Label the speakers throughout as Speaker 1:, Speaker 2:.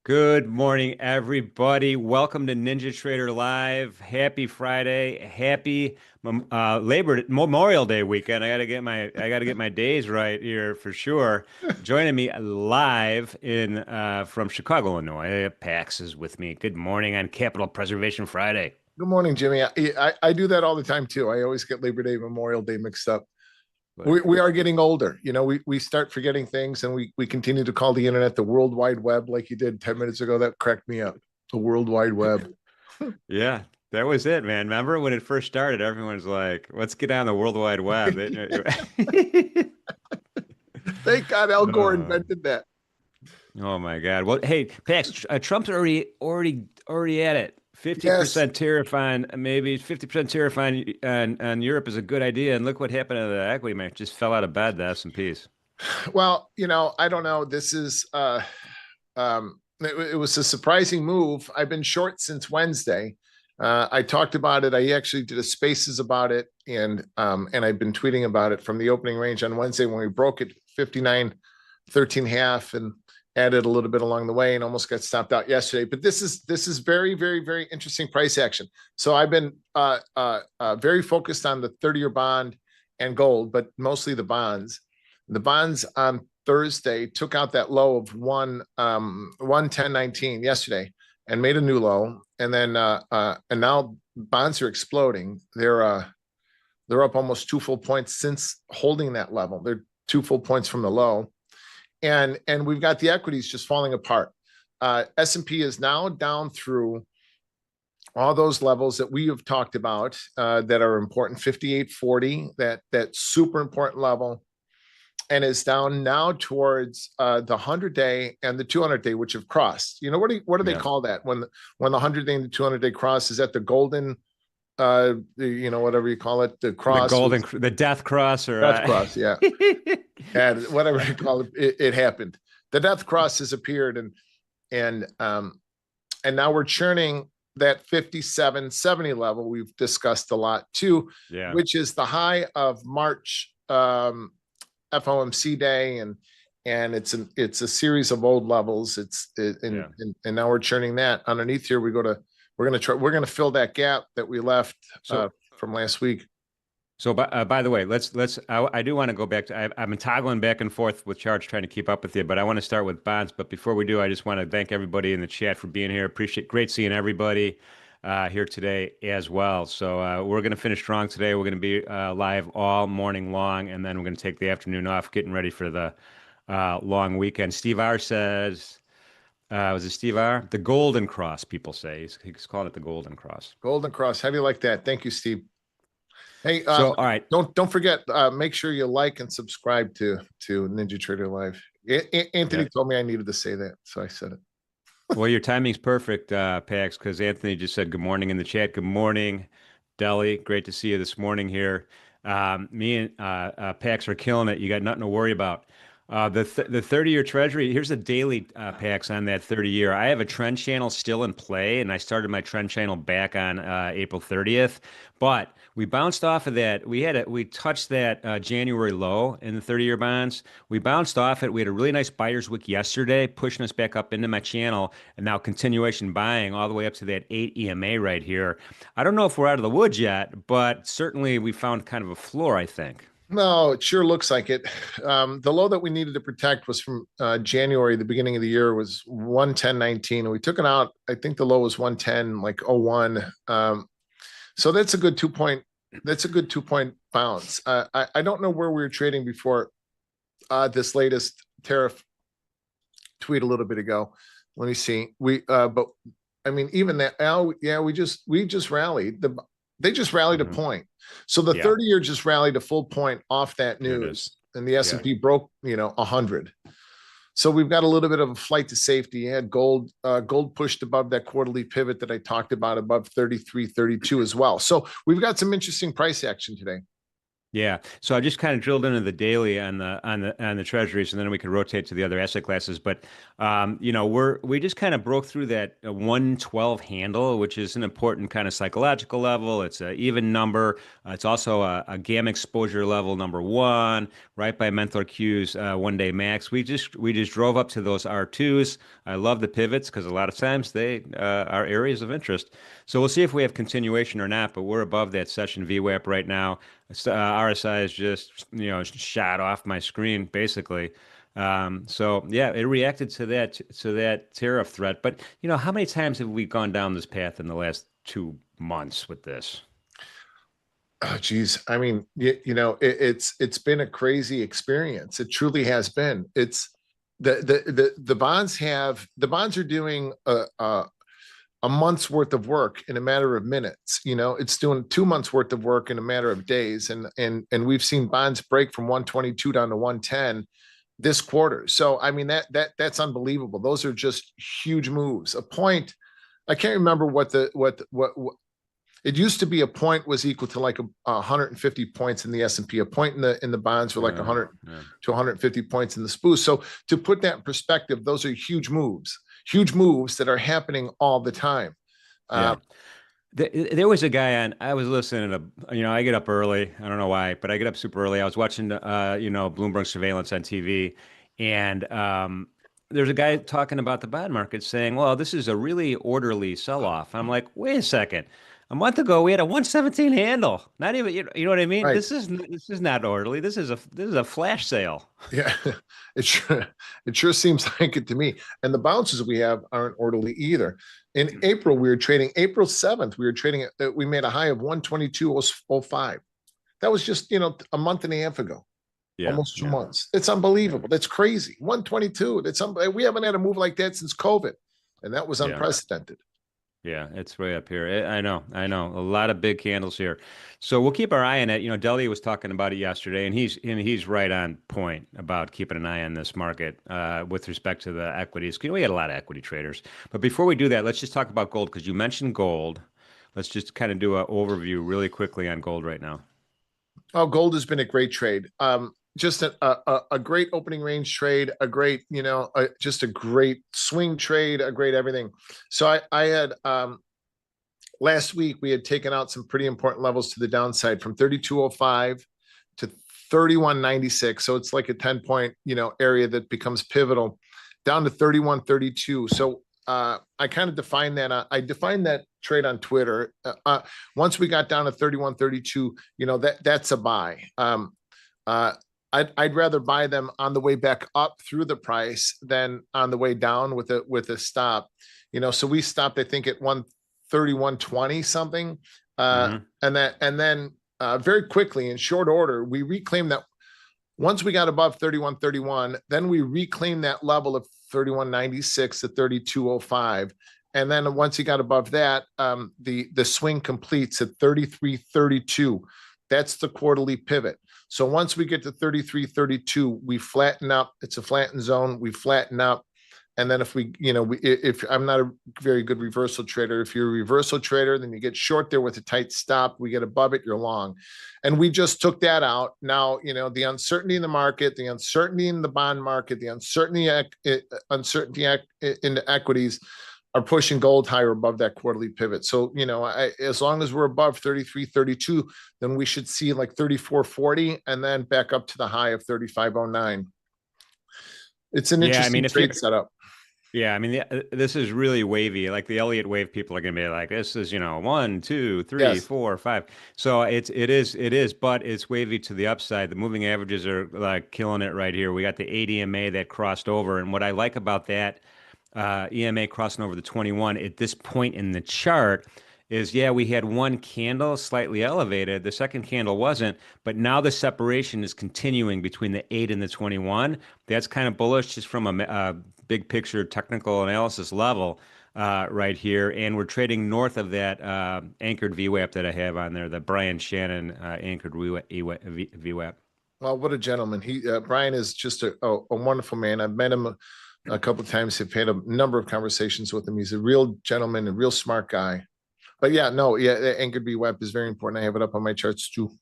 Speaker 1: Good morning, everybody. Welcome to NinjaTrader Live. Happy Friday. Happy Memorial Day weekend. I gotta get my days right here for sure. Joining me live in from Chicago, Illinois. Pax is with me. Good morning on Capital Preservation Friday.
Speaker 2: Good morning, Jimmy. I do that all the time too. I always get Labor Day, Memorial Day mixed up.
Speaker 1: But
Speaker 2: We are getting older. We start forgetting things and we continue to call the internet the World Wide Web like you did 10 minutes ago. That cracked me up. The World Wide Web.
Speaker 1: yeah, that was it, man. Remember when it first started? Everyone's like, "Let's get on the World Wide Web."
Speaker 2: Thank God Al Gore
Speaker 1: Uh,
Speaker 2: invented that.
Speaker 1: Oh my God. Well, hey, Pax, Trump's already at it.
Speaker 2: Yes.
Speaker 1: 50% tariff on maybe 50% tariff on Europe is a good idea. And look what happened to the equity market. Just fell out of bed, the S&Ps.
Speaker 2: Well, I don't know. This is it was a surprising move. I've been short since Wednesday. I talked about it. I actually did a spaces about it, and I've been tweeting about it from the opening range on Wednesday when we broke it 59.13 and added a little bit along the way and almost got stopped out yesterday. But this is very, very, very interesting price action. So I've been very focused on the 30-year bond and gold, but mostly the bonds. The bonds on Thursday took out that low of 110.19 yesterday and made a new low. And then and now bonds are exploding. They're up almost 2 full points since holding that level. They're 2 full points from the low. And we've got the equities just falling apart. S&P is now down through all those levels that we have talked about that are important. 58.40, that super important level, and is down now towards the 100-day and the 200-day, which have crossed. What do they
Speaker 1: Yeah.
Speaker 2: call that when the 100-day and the 200-day cross? Is that the golden, whatever you call it, the cross,
Speaker 1: The death cross or
Speaker 2: death cross? Yeah, and whatever you call it, it happened. The death cross has appeared, and now we're churning that 57.70 level we've discussed a lot too,
Speaker 1: yeah.
Speaker 2: which is the high of March FOMC day, and it's a series of old levels. And now we're churning that underneath here. We're gonna fill that gap that we left from last week.
Speaker 1: So, by the way, I do want to go back to, I've been toggling back and forth with charts trying to keep up with you, but I want to start with bonds. But before we do, I just want to thank everybody in the chat for being here. Great seeing everybody here today as well. So we're going to finish strong today. We're going to be live all morning long, and then we're going to take the afternoon off, getting ready for the long weekend. Steve R says, was it Steve R? The Golden Cross, people say. He's calling it the Golden Cross.
Speaker 2: Golden Cross. How do you like that? Thank you, Steve. Hey,
Speaker 1: So, all right.
Speaker 2: don't forget, make sure you like and subscribe to NinjaTrader Live. Anthony told me I needed to say that, so I said it.
Speaker 1: Well, your timing's perfect, Pax, because Anthony just said good morning in the chat. Good morning, Deli. Great to see you this morning here. Me and Pax are killing it. You got nothing to worry about. The 30-year Treasury, here's the daily Pax on that 30-year. I have a trend channel still in play, and I started my trend channel back on April 30th. But we bounced off of that. We touched that January low in the 30-year bonds. We bounced off it. We had a really nice buyer's wick yesterday, pushing us back up into my channel, and now continuation buying all the way up to that 8 EMA right here. I don't know if we're out of the woods yet, but certainly we found kind of a floor, I think.
Speaker 2: No, it sure looks like it. The low that we needed to protect was from January. The beginning of the year was 110.19, and we took it out. I think the low was 110, like 01. So that's a good 2 point. That's a good 2 point bounce. I don't know where we were trading before this latest tariff tweet a little bit ago. Let me see. But I mean, even that. Yeah, we just rallied. They just rallied a point. So the 30-year just rallied a full point off that news, and the S&P broke 100. So we've got a little bit of a flight to safety. You had gold pushed above that quarterly pivot that I talked about, above 33.32 as well. So we've got some interesting price action today.
Speaker 1: Yeah. So I just kind of drilled into the daily on the treasuries, and then we could rotate to the other asset classes. But we just kind of broke through that 112 handle, which is an important kind of psychological level. It's an even number. It's also a gamma exposure level number one, right by Menthor Q's 1 day max. We just drove up to those R2s. I love the pivots because a lot of times they are areas of interest. So we'll see if we have continuation or not. But we're above that session VWAP right now. RSI is just shot off my screen basically. So yeah, it reacted to that tariff threat. But how many times have we gone down this path in the last 2 months with this?
Speaker 2: Oh, geez. I mean, it's been a crazy experience. It truly has been. It's the bonds are doing a month's worth of work in a matter of minutes. It's doing 2 months worth of work in a matter of days, and we've seen bonds break from 122 down to 110 this quarter. So I mean that's unbelievable. Those are just huge moves. A point, I can't remember what it used to be. A point was equal to like 150 points in the S&P. A point in the bonds were like 100
Speaker 1: Yeah.
Speaker 2: to 150 points in the SPOO. So to put that in perspective, those are huge moves that are happening all the time.
Speaker 1: Yeah.
Speaker 2: Uh,
Speaker 1: There was a guy on, I was listening to, I get up early. I don't know why, but I get up super early. I was watching, Bloomberg surveillance on TV, and there's a guy talking about the bond market saying, well, this is a really orderly sell-off. I'm like, wait a second. A month ago, we had a 117 handle. Not even, you know what I mean?
Speaker 2: right.
Speaker 1: This is not orderly. This is a flash sale.
Speaker 2: Yeah, it sure it sure seems like it to me. And the bounces we have aren't orderly either. In April, we were trading April 7th, we were trading we made a high of 122.05. That was just, a month and a half ago,
Speaker 1: Yeah,
Speaker 2: almost two
Speaker 1: yeah,
Speaker 2: months. It's
Speaker 1: yeah,
Speaker 2: unbelievable. That's crazy. 122. We haven't had a move like that since COVID. And that was
Speaker 1: yeah.
Speaker 2: unprecedented.
Speaker 1: Yeah, it's way up here. I know. A lot of big candles here. So we'll keep our eye on it. Deli was talking about it yesterday, and he's right on point about keeping an eye on this market with respect to the equities. We got a lot of equity traders. But before we do that, let's just talk about gold because you mentioned gold. Let's just kind of do an overview really quickly on gold right now.
Speaker 2: Oh, gold has been a great trade. Just a great opening range trade, a great, just a great swing trade, a great everything. So I had last week we had taken out some pretty important levels to the downside from 3205 to 3196. So it's like a 10 point, area that becomes pivotal down to 3132. So I kind of defined that. I defined that trade on Twitter. Once we got down to 3132, that's a buy. I'd rather buy them on the way back up through the price than on the way down with a stop. So we stopped, I think, at 131.20 something,
Speaker 1: Hmm.
Speaker 2: and then very quickly in short order we reclaimed that. Once we got above 31.31, then we reclaimed that level of 31.96 to 32.05. And then once he got above that, the swing completes at 33.32. That's the quarterly pivot. So once we get to 33.32, we flatten up. It's a flattened zone. We flatten up. And then if I'm not a very good reversal trader, if you're a reversal trader, then you get short there with a tight stop. We get above it, you're long. And we just took that out. Now, the uncertainty in the market, the uncertainty in the bond market, the uncertainty in the equities are pushing gold higher above that quarterly pivot. So, as long as we're above 33.32, then we should see like 34.40 and then back up to the high of 35.09. It's an
Speaker 1: Yeah, I
Speaker 2: interesting
Speaker 1: mean,
Speaker 2: trade setup.
Speaker 1: yeah, I mean, this is really wavy. Like the Elliott wave, people are gonna be like, "This is, one, two, three,
Speaker 2: Yes.
Speaker 1: four, five." So it is, but it's wavy to the upside. The moving averages are like killing it right here. We got the 8 EMA that crossed over, and what I like about that EMA crossing over the 21 at this point in the chart is, yeah, we had one candle slightly elevated. The second candle wasn't, but now the separation is continuing between the 8 and the 21. That's kind of bullish just from a big picture technical analysis level right here. And we're trading north of that anchored VWAP that I have on there, the Brian Shannon anchored VWAP.
Speaker 2: Well, what a gentleman. Brian is just a wonderful man. I've met him a couple of times. I've had a number of conversations with him. He's a real gentleman, a real smart guy. But yeah, no, yeah, the anchored VWAP is very important. I have it up on my charts too.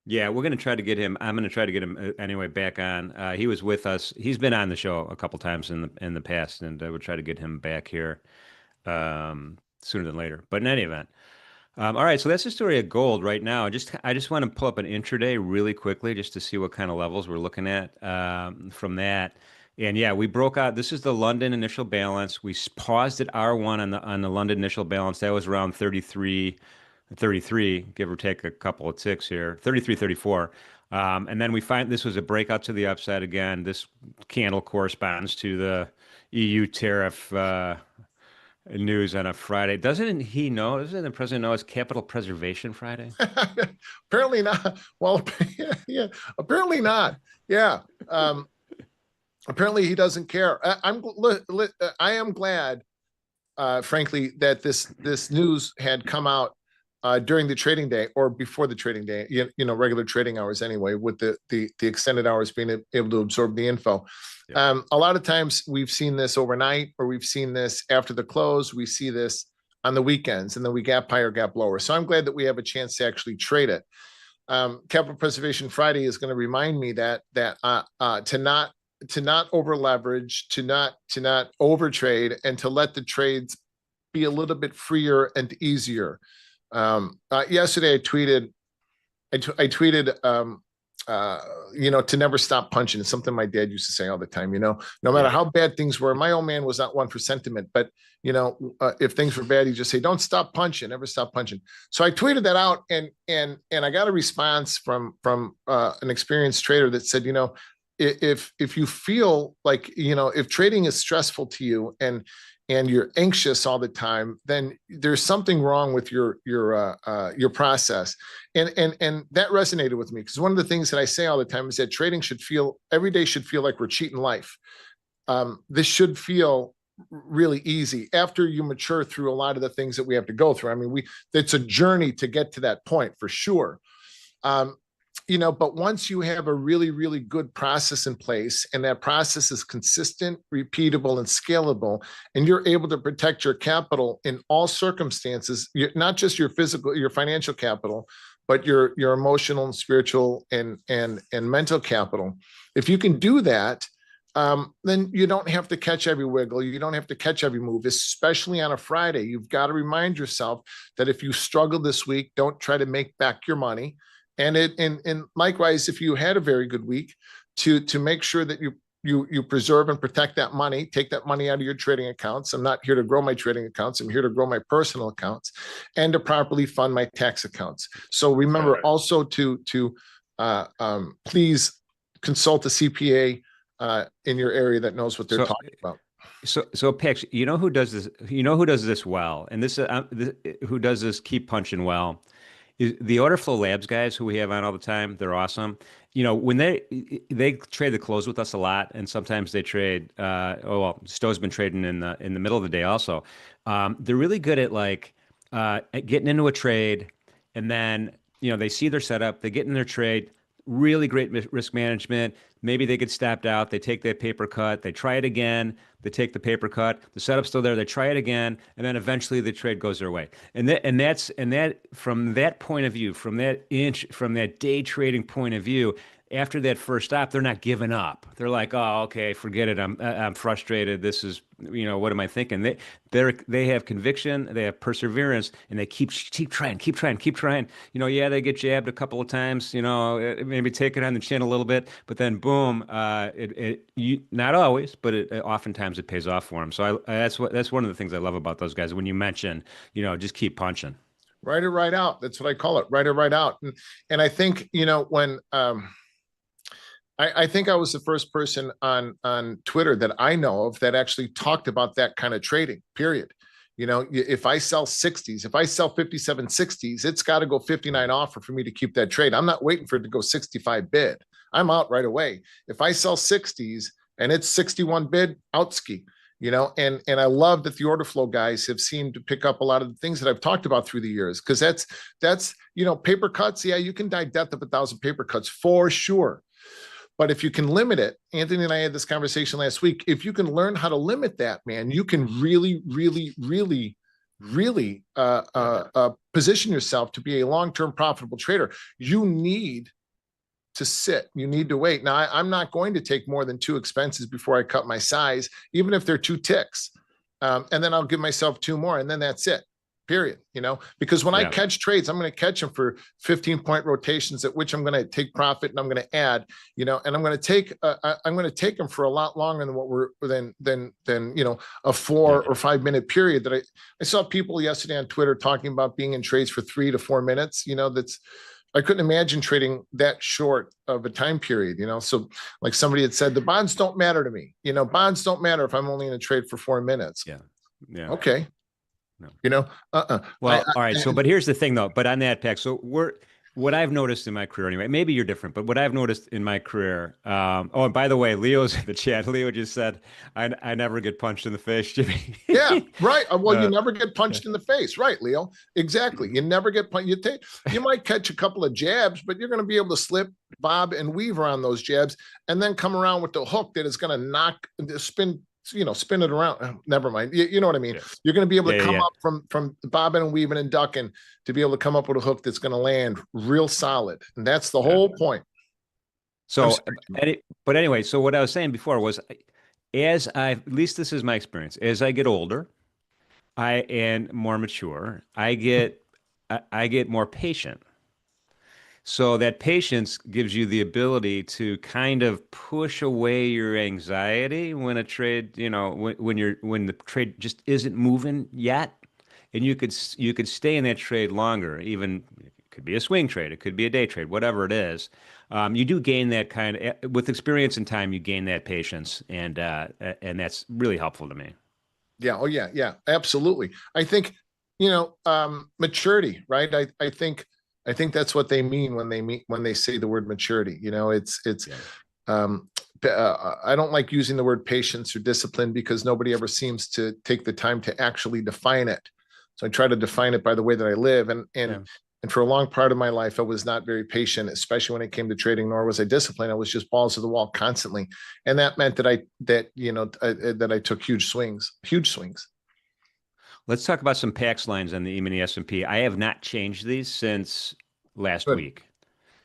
Speaker 1: Yeah, we're gonna try to get him. I'm gonna try to get him anyway back on. He was with us. He's been on the show a couple times in the past, and we'll try to get him back here sooner than later. But in any event, all right. So that's the story of gold right now. I just want to pull up an intraday really quickly just to see what kind of levels we're looking at from that. And yeah, we broke out. This is the London initial balance. Paused at R1 on the London initial balance. That was around 33, give or take a couple of ticks here, 33, 34. And then we find this was a breakout to the upside again. This candle corresponds to the EU tariff news on a Friday. Doesn't he know? Doesn't the president know it's Capital Preservation Friday?
Speaker 2: Apparently not. Well, yeah, apparently not. Yeah. Apparently he doesn't care. I am glad, frankly, that this news had come out during the trading day or before the trading day, regular trading hours anyway, with the extended hours being able to absorb the info. Yeah. A lot of times we've seen this overnight, or we've seen this after the close. We see this on the weekends, and then we gap higher, gap lower. So I'm glad that we have a chance to actually trade it. Capital Preservation Friday is going to remind me that to not over leverage, to not over trade, and to let the trades be a little bit freer and easier. Yesterday I tweeted, to never stop punching. It's something my dad used to say all the time, no matter how bad things were. My old man was not one for sentiment, but if things were bad, he'd just say, don't stop punching, never stop punching. So I tweeted that out, and I got a response from an experienced trader that said, if you feel like, if trading is stressful to you and you're anxious all the time, then there's something wrong with your process. And that resonated with me, because one of the things that I say all the time is that trading every day should feel like we're cheating life. This should feel really easy after you mature through a lot of the things that we have to go through. I mean, it's a journey to get to that point for sure. But once you have a really, really good process in place, and that process is consistent, repeatable, and scalable, and you're able to protect your capital in all circumstances, not just your financial capital, but your emotional and spiritual and mental capital. If you can do that, then you don't have to catch every wiggle. You don't have to catch every move, especially on a Friday. You've got to remind yourself that if you struggle this week, don't try to make back your money. And likewise, if you had a very good week, to make sure that you preserve and protect that money, take that money out of your trading accounts. I'm not here to grow my trading accounts. I'm here to grow my personal accounts and to properly fund my tax accounts. So remember also to please consult a CPA in your area that knows what they're talking about.
Speaker 1: So Pex, who does this? Who does this well, and who does this keep punching well? The Order Flow Labs guys who we have on all the time. They're awesome. When they trade the close with us a lot, and sometimes they trade. Stowe's been trading in the middle of the day also. They're really good at getting into a trade, and then they see their setup, they get in their trade. Really great risk management. Maybe they get stopped out. They take that paper cut. They try it again. They take the paper cut. The setup's still there. They try it again, and then eventually the trade goes their way. And that from that point of view, from that day trading point of view, after that first stop, they're not giving up. They're like, oh, okay, forget it. I'm frustrated. This is, what am I thinking? They have conviction, they have perseverance, and they keep trying. Yeah, they get jabbed a couple of times. Maybe take it on the chin a little bit, but then boom, not always, but oftentimes it pays off for them. So that's one of the things I love about those guys. When you mention, just keep punching.
Speaker 2: Right or right out. That's what I call it. Right or right out. And I think, when I think I was the first person on Twitter that I know of that actually talked about that kind of trading, period. If I sell 60s, if I sell 57 60s, it's got to go 59 offer for me to keep that trade. I'm not waiting for it to go 65 bid. I'm out right away. If I sell 60s and it's 61 bid, out ski. And I love that the order flow guys have seemed to pick up a lot of the things that I've talked about through the years, because that's paper cuts. Yeah, you can die death of 1,000 paper cuts for sure. But if you can limit it, Anthony and I had this conversation last week. If you can learn how to limit that, man, you can really, really, really really position yourself to be a long-term profitable trader, you need to sit. You need to wait. Now, I'm not going to take more than 2 expenses before I cut my size, even if they're 2 ticks. And then I'll give myself 2 more, and then that's it. Period. Because when I
Speaker 1: Yeah.
Speaker 2: catch trades, I'm going to catch them for 15-point rotations at which I'm going to take profit and I'm going to add, and I'm going to take them for a lot longer than what we're than a 4 or 5 minute period. That I saw people yesterday on Twitter talking about being in trades for 3 to 4 minutes. I couldn't imagine trading that short of a time period, So like somebody had said, the bonds don't matter to me. Bonds don't matter if I'm only in a trade for 4 minutes.
Speaker 1: Yeah. Yeah.
Speaker 2: Okay.
Speaker 1: No. Well, all right. So, but here's the thing though, but on that, Pack, what I've noticed in my career anyway, maybe you're different, but what I've noticed in my career, oh, and by the way, Leo's in the chat. Leo just said, I never get punched in the face, Jimmy.
Speaker 2: Yeah, right. Well, you never get punched in the face. Right, Leo. Exactly. You never get punched. You might catch a couple of jabs, but you're going to be able to slip, bob, and weave around those jabs and then come around with the hook that is going to spin it around. Never mind. You know what I mean? Yeah. You're going to be able to come up from bobbing and weaving and ducking to be able to come up with a hook that's going to land real solid. And that's the whole point.
Speaker 1: So, but anyway, so what I was saying before was, at least this is my experience, as I get older, and more mature, I get more patient. So that patience gives you the ability to kind of push away your anxiety when a trade, when the trade just isn't moving yet, and you could stay in that trade longer. Even it could be a swing trade, it could be a day trade, whatever it is. You do gain that kind of with experience and time. You gain that patience, and that's really helpful to me.
Speaker 2: Yeah. Oh yeah. Yeah. Absolutely. I think maturity, right? I think that's what they mean when they say the word maturity. I don't like using the word patience or discipline because nobody ever seems to take the time to actually define it. So I try to define it by the way that I live. And for a long part of my life, I was not very patient, especially when it came to trading, nor was I disciplined. I was just balls to the wall constantly. And that meant that I took huge swings.
Speaker 1: Let's talk about some PAX lines on the E-mini S&P. I have not changed these since last week.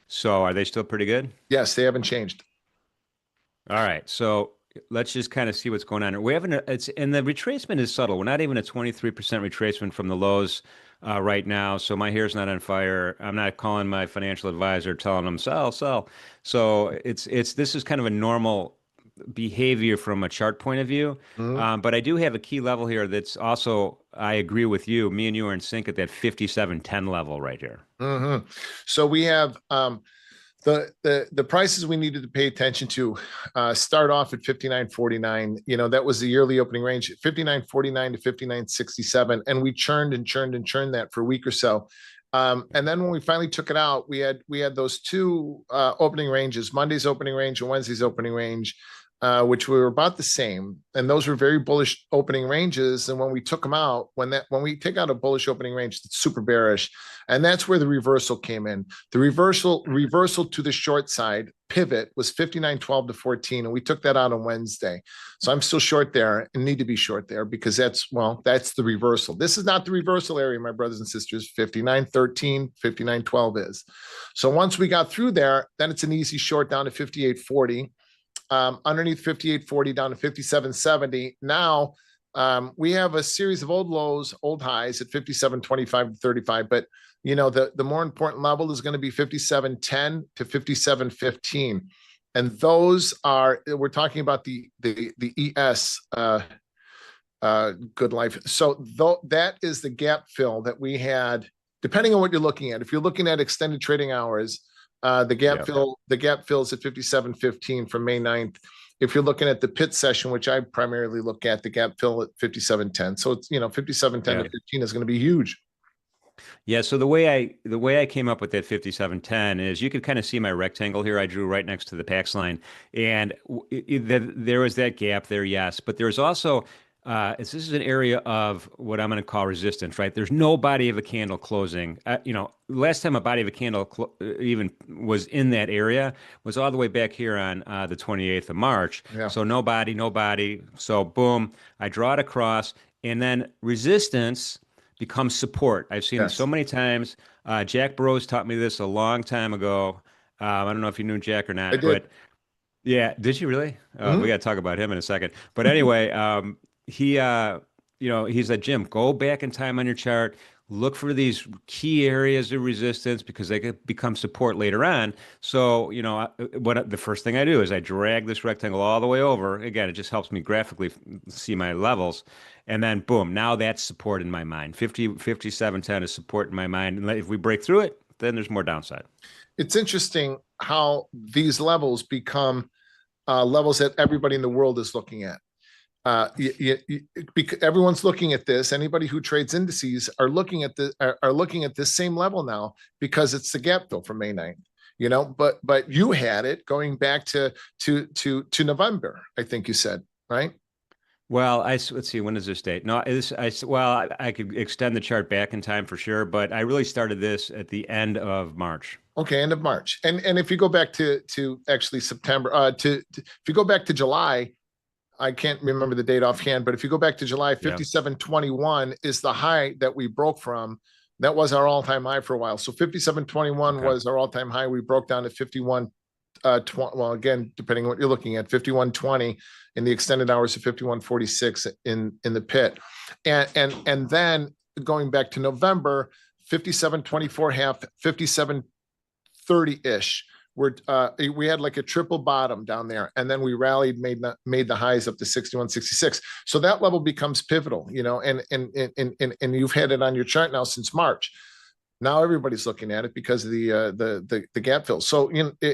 Speaker 1: So are they still pretty good?
Speaker 2: Yes, they haven't changed.
Speaker 1: All right. So let's just kind of see what's going on here. And the retracement is subtle. We're not even a 23% retracement from the lows right now. So my hair's not on fire. I'm not calling my financial advisor telling them sell. So this is kind of a normal behavior from a chart point of view. But I do have a key level here that's also, I agree with you. Me and you are in sync at that 57.10 level right here.
Speaker 2: So we have the prices we needed to pay attention to start off at 59.49. That was the yearly opening range, 59.49 to 59.67, and we churned that for a week or so. And then when we finally took it out, we had those two opening ranges, Monday's opening range and Wednesday's opening range, which were about the same, and those were very bullish opening ranges. And when we took them out, when we take out a bullish opening range, it's super bearish, and that's where the reversal came in. The reversal to the short side pivot was 59.12 to 14, and we took that out on Wednesday. So I'm still short there and need to be short there because that's the reversal. This is not the reversal area, my brothers and sisters. 59.13, 59.12 is. So once we got through there, then it's an easy short down to 58.40. Underneath 58.40 down to 57.70. Now we have a series of old lows, old highs at 57.25 to 35. But the more important level is going to be 57.10 to 57.15, and those we're talking about the ES good life. So that is the gap fill that we had. Depending on what you're looking at, if you're looking at extended trading hours. The gap fills at 57.15 from May 9th. If you're looking at the pit session, which I primarily look at, the gap fill at 57.10. So it's 57.10 to 15 is going to be huge.
Speaker 1: Yeah. So the way I came up with that 57.10 is you could kind of see my rectangle here I drew right next to the PAX line, and there was that gap there, yes, but there's also this is an area of what I'm going to call resistance, right? There's no body of a candle closing. Last time a body of a candle even was in that area was all the way back here on the 28th of March. Yeah. So no body. So boom, I draw it across, and then resistance becomes support. I've seen this so
Speaker 2: Yes,
Speaker 1: many times. Jack Burrows taught me this a long time ago. I don't know if you knew Jack or
Speaker 2: I
Speaker 1: not,
Speaker 2: did.
Speaker 1: but yeah, did you really? We
Speaker 2: Mhm.
Speaker 1: got to talk about him in a second. But anyway, he, he's a Jim. Go back in time on your chart. Look for these key areas of resistance because they could become support later on. So, what the first thing I do is I drag this rectangle all the way over. Again, it just helps me graphically see my levels. And then boom, now that's support in my mind. 57.10 is support in my mind. And if we break through it, then there's more downside.
Speaker 2: It's interesting how these levels become levels that everybody in the world is looking at. Everyone's looking at this. Anybody who trades indices are looking at are looking at this same level now because it's the gap fill from May 9th. But you had it going back to November, I think you said, right?
Speaker 1: Well, let's see, when does this date? No, well, I could extend the chart back in time for sure, but I really started this at the end of March.
Speaker 2: Okay, end of March. And if you go back to actually September, if you go back to July, I can't remember the date offhand, but if you go back to July,
Speaker 1: Yeah.
Speaker 2: 57.21 is the high that we broke from. That was our all-time high for a while. So 57.21
Speaker 1: Okay.
Speaker 2: was our all-time high. We broke down to 51 well, again, depending on what you're looking at, 51.20 in the extended hours of 51.46 in the pit. And then going back to November, 57.24 half, 57.30-ish. We had like a triple bottom down there, and then we rallied, made the highs up to 61.66. So that level becomes pivotal, and you've had it on your chart now since March. Now everybody's looking at it because of the gap fill. So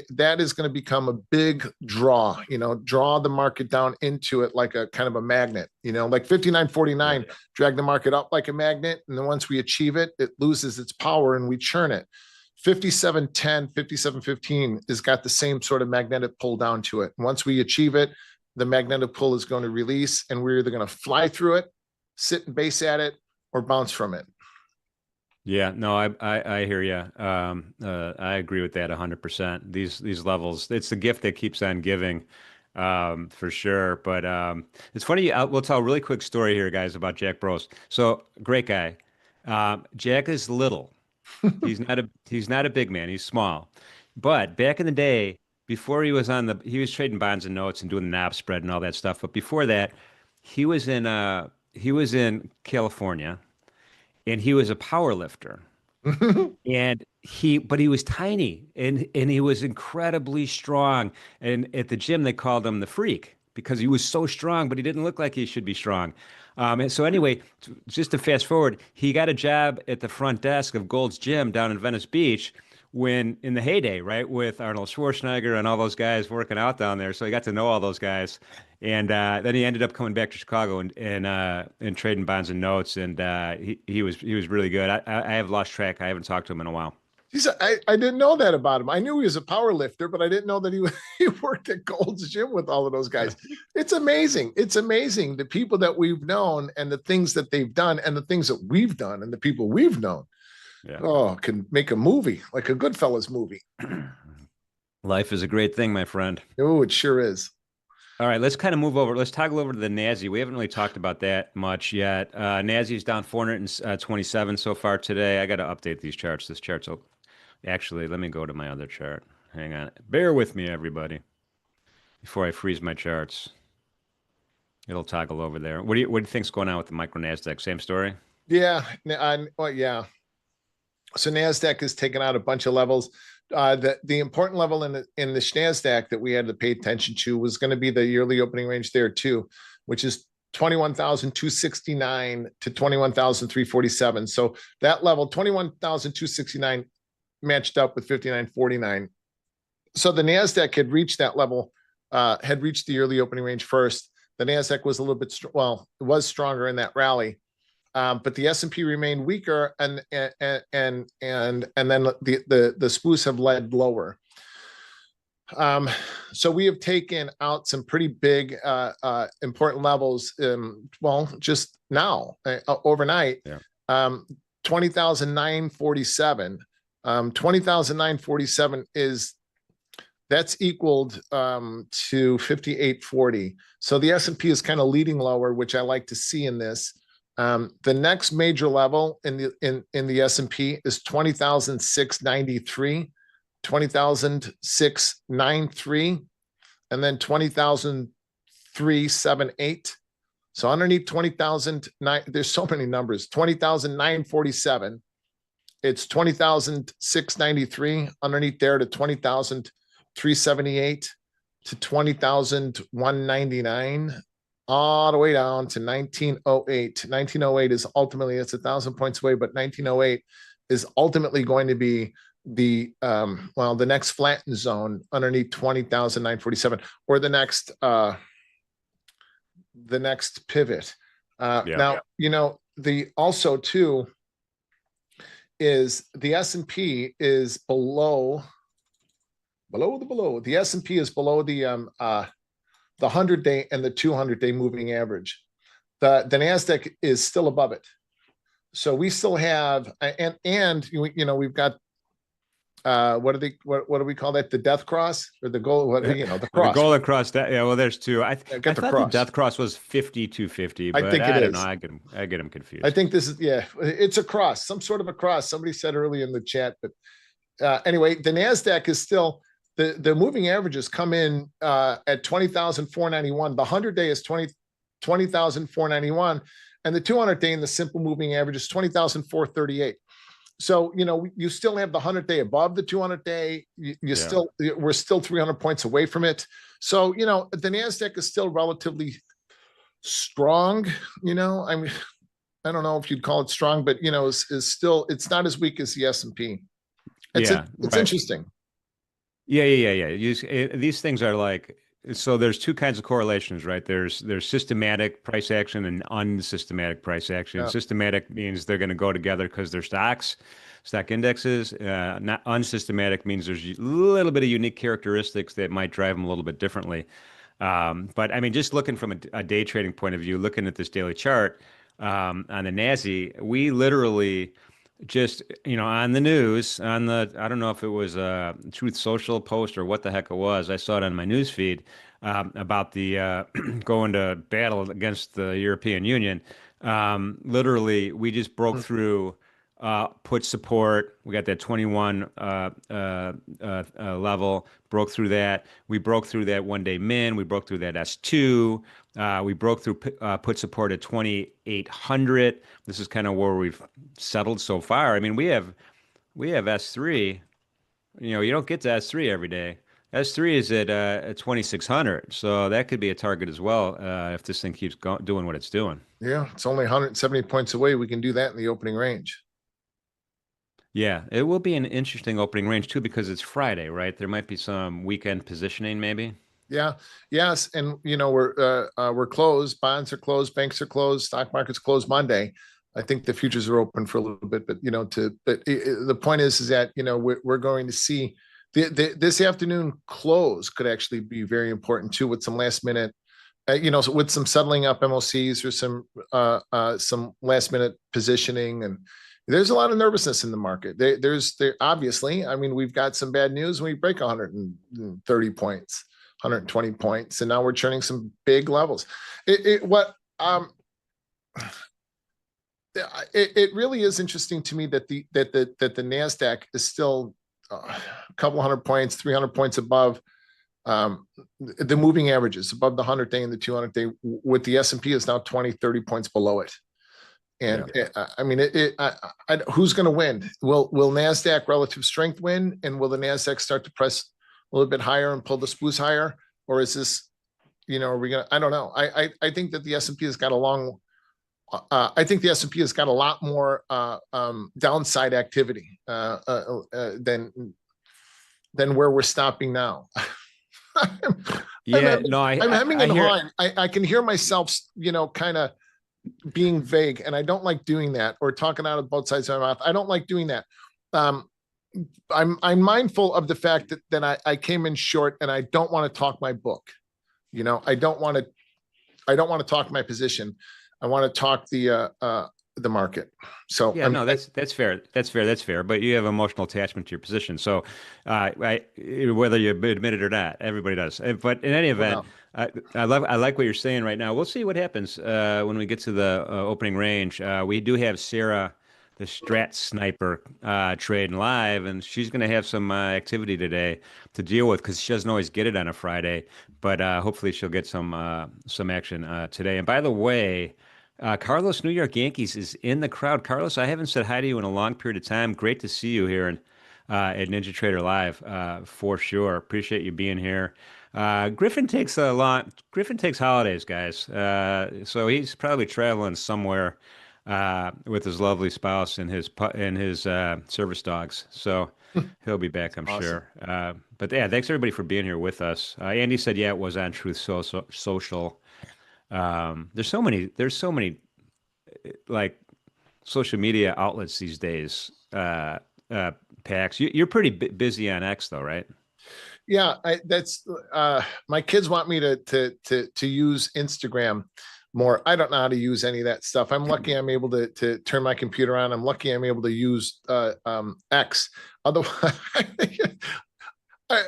Speaker 2: that is going to become a big draw. Draw the market down into it like a kind of a magnet. Like
Speaker 1: Yeah.
Speaker 2: 59.49, drag the market up like a magnet, and then once we achieve it, it loses its power and we churn it. 57.10, 57.15 has got the same sort of magnetic pull down to it. Once we achieve it, the magnetic pull is going to release, and we're either going to fly through it, sit and base at it, or bounce from it.
Speaker 1: Yeah, no, I hear you. I agree with that 100%. These levels, it's the gift that keeps on giving, for sure. But it's funny. We'll tell a really quick story here, guys, about Jack Bros. So great guy. Jack is little. He's not a big man. He's small. But back in the day, before he was trading bonds and notes and doing the knob spread and all that stuff. But before that, he was in California and he was a power lifter. And but he was tiny and he was incredibly strong. And at the gym, they called him the freak because he was so strong, but he didn't look like he should be strong. And so anyway, just to fast forward, he got a job at the front desk of Gold's Gym down in Venice Beach when in the heyday, right, with Arnold Schwarzenegger and all those guys working out down there. So he got to know all those guys. And then he ended up coming back to Chicago and trading bonds and notes. And he was really good. I have lost track. I haven't talked to him in a while.
Speaker 2: I didn't know that about him. I knew he was a power lifter, but I didn't know that he worked at Gold's Gym with all of those guys. It's amazing. It's amazing the people that we've known and the things that they've done and the things that we've done and the people we've known.
Speaker 1: Yeah.
Speaker 2: Oh, can make a movie like a Goodfellas movie.
Speaker 1: Life is a great thing, my friend.
Speaker 2: Oh, it sure is.
Speaker 1: All right, let's kind of move over. Let's toggle over to the NASDAQ. We haven't really talked about that much yet. NASDAQ is down 427 so far today. I got to update these charts. This chart's actually, let me go to my other chart. Hang on. Bear with me, everybody, before I freeze my charts. It'll toggle over there. What do you think's going on with the micro NASDAQ? Same story?
Speaker 2: Yeah. Well, yeah. So NASDAQ has taken out a bunch of levels. The important level in the NASDAQ that we had to pay attention to was going to be the yearly opening range there too, which is 21,269 to 21,347. So that level, 21,269 matched up with 59.49. So the NASDAQ had reached that level, had reached the yearly opening range first. The NASDAQ was a little bit, it was stronger in that rally. But the S&P remained weaker, and then the SPOOs have led lower. So we have taken out some pretty big, important levels. Just now, overnight,
Speaker 1: Yeah.
Speaker 2: 20,947. 20,947 that's equaled to 58.40. So the S&P is kind of leading lower, which I like to see in this. The next major level in the S&P is 20,693, 20,693, and then 20,378. So underneath 20,009, there's so many numbers. 20,947. It's 20,693. Underneath there to 20,378 to 20,199. All the way down to 1908. 1908 is ultimately, it's 1,000 points away, but 1908 is ultimately going to be the the next flattened zone underneath 20,947, or the next pivot. Now, the also too is the S&P is below the S&P is below the 100-day and the 200-day moving average. The NASDAQ is still above it. So we still have, and we've got, what do we call that? The death cross or the goal? The cross.
Speaker 1: The golden cross. Yeah. Well, there's two. I thought the death cross was 50-250, but
Speaker 2: I think
Speaker 1: I don't know. I get them confused.
Speaker 2: I think this is, it's a cross, some sort of a cross. Somebody said earlier in the chat, but anyway, the NASDAQ is still, the moving averages come in at 20,491. The 100-day is 20,491, and the 200-day in the simple moving average is 20,438. So, you still have the 100-day above the 200-day. We're still 300 points away from it. So, the NASDAQ is still relatively strong. I mean, I don't know if you'd call it strong, but, is still, it's not as weak as the S&P. It's interesting.
Speaker 1: Yeah. These things are like, so there's two kinds of correlations, right? There's systematic price action and unsystematic price action. Yeah. Systematic means they're going to go together because they're stock indexes. Not unsystematic means there's a little bit of unique characteristics that might drive them a little bit differently. But I mean, just looking from a day trading point of view, looking at this daily chart on the NASI, we literally just, on the news, I don't know if it was a Truth Social post or what the heck it was. I saw it on my news feed about the going to battle against the European Union. Literally, we just broke through put support. We got that 21 level, broke through that. We broke through that one-day min. We broke through that S2. We broke through put support at 2,800. This is kind of where we've settled so far. I mean, we have S3. You don't get to S3 every day. S3 is at 2,600, so that could be a target as well if this thing keeps doing what it's doing.
Speaker 2: Yeah, it's only 170 points away. We can do that in the opening range.
Speaker 1: Yeah, it will be an interesting opening range too because it's Friday, right? There might be some weekend positioning, maybe.
Speaker 2: Yeah. Yes, and we're closed. Bonds are closed. Banks are closed. Stock market's closed Monday. I think the futures are open for a little bit, but the point is that we're going to see this afternoon close could actually be very important too, with some last minute, with some settling up MOCs or some last minute positioning, and there's a lot of nervousness in the market. There obviously, I mean, we've got some bad news when we break 130 points, 120 points, and now we're churning some big levels. It really is interesting to me that the NASDAQ is still a couple hundred points, 300 points above the moving averages, above the 100-day and the 200-day, with the S&P is now 20, 30 points below it. And I mean, who's going to win? Will NASDAQ relative strength win? And will the NASDAQ start to press a little bit higher and pull the spoos higher? Or is this, are we going to, I don't know. I think that the S&P has got I think the S&P has got a lot more downside activity than where we're stopping now. I'm hemming and hawing. I can hear myself, kind of being vague, and I don't like doing that, or talking out of both sides of my mouth. I don't like doing that. I'm mindful of the fact that I came in short, and I don't want to talk my book. I don't want to talk my position. I want to talk the the market. So
Speaker 1: Yeah,
Speaker 2: I mean,
Speaker 1: no, that's fair. That's fair. That's fair. But you have emotional attachment to your position. So, whether you admit it or not, everybody does. But in any event,
Speaker 2: well,
Speaker 1: I like what you're saying right now. We'll see what happens when we get to the opening range. We do have Sara, the Strat sniper, trading live, and she's going to have some activity today to deal with because she doesn't always get it on a Friday. But hopefully, she'll get some action today. And by the way. Carlos, New York Yankees is in the crowd. Carlos, I haven't said hi to you in a long period of time. Great to see you here at NinjaTrader Live, for sure. Appreciate you being here. Griffin takes a lot. Griffin takes holidays, guys. So he's probably traveling somewhere with his lovely spouse and his service dogs. So he'll be back, I'm
Speaker 2: awesome.
Speaker 1: sure. But yeah, thanks everybody for being here with us. Andy said, yeah, it was on Truth Social. There's so many like social media outlets these days. Pax, you're pretty busy on X though, right?
Speaker 2: Yeah, that's my kids want me to use Instagram more. I don't know how to use any of that stuff. I'm lucky I'm able to turn my computer on. I'm lucky I'm able to use X. Otherwise,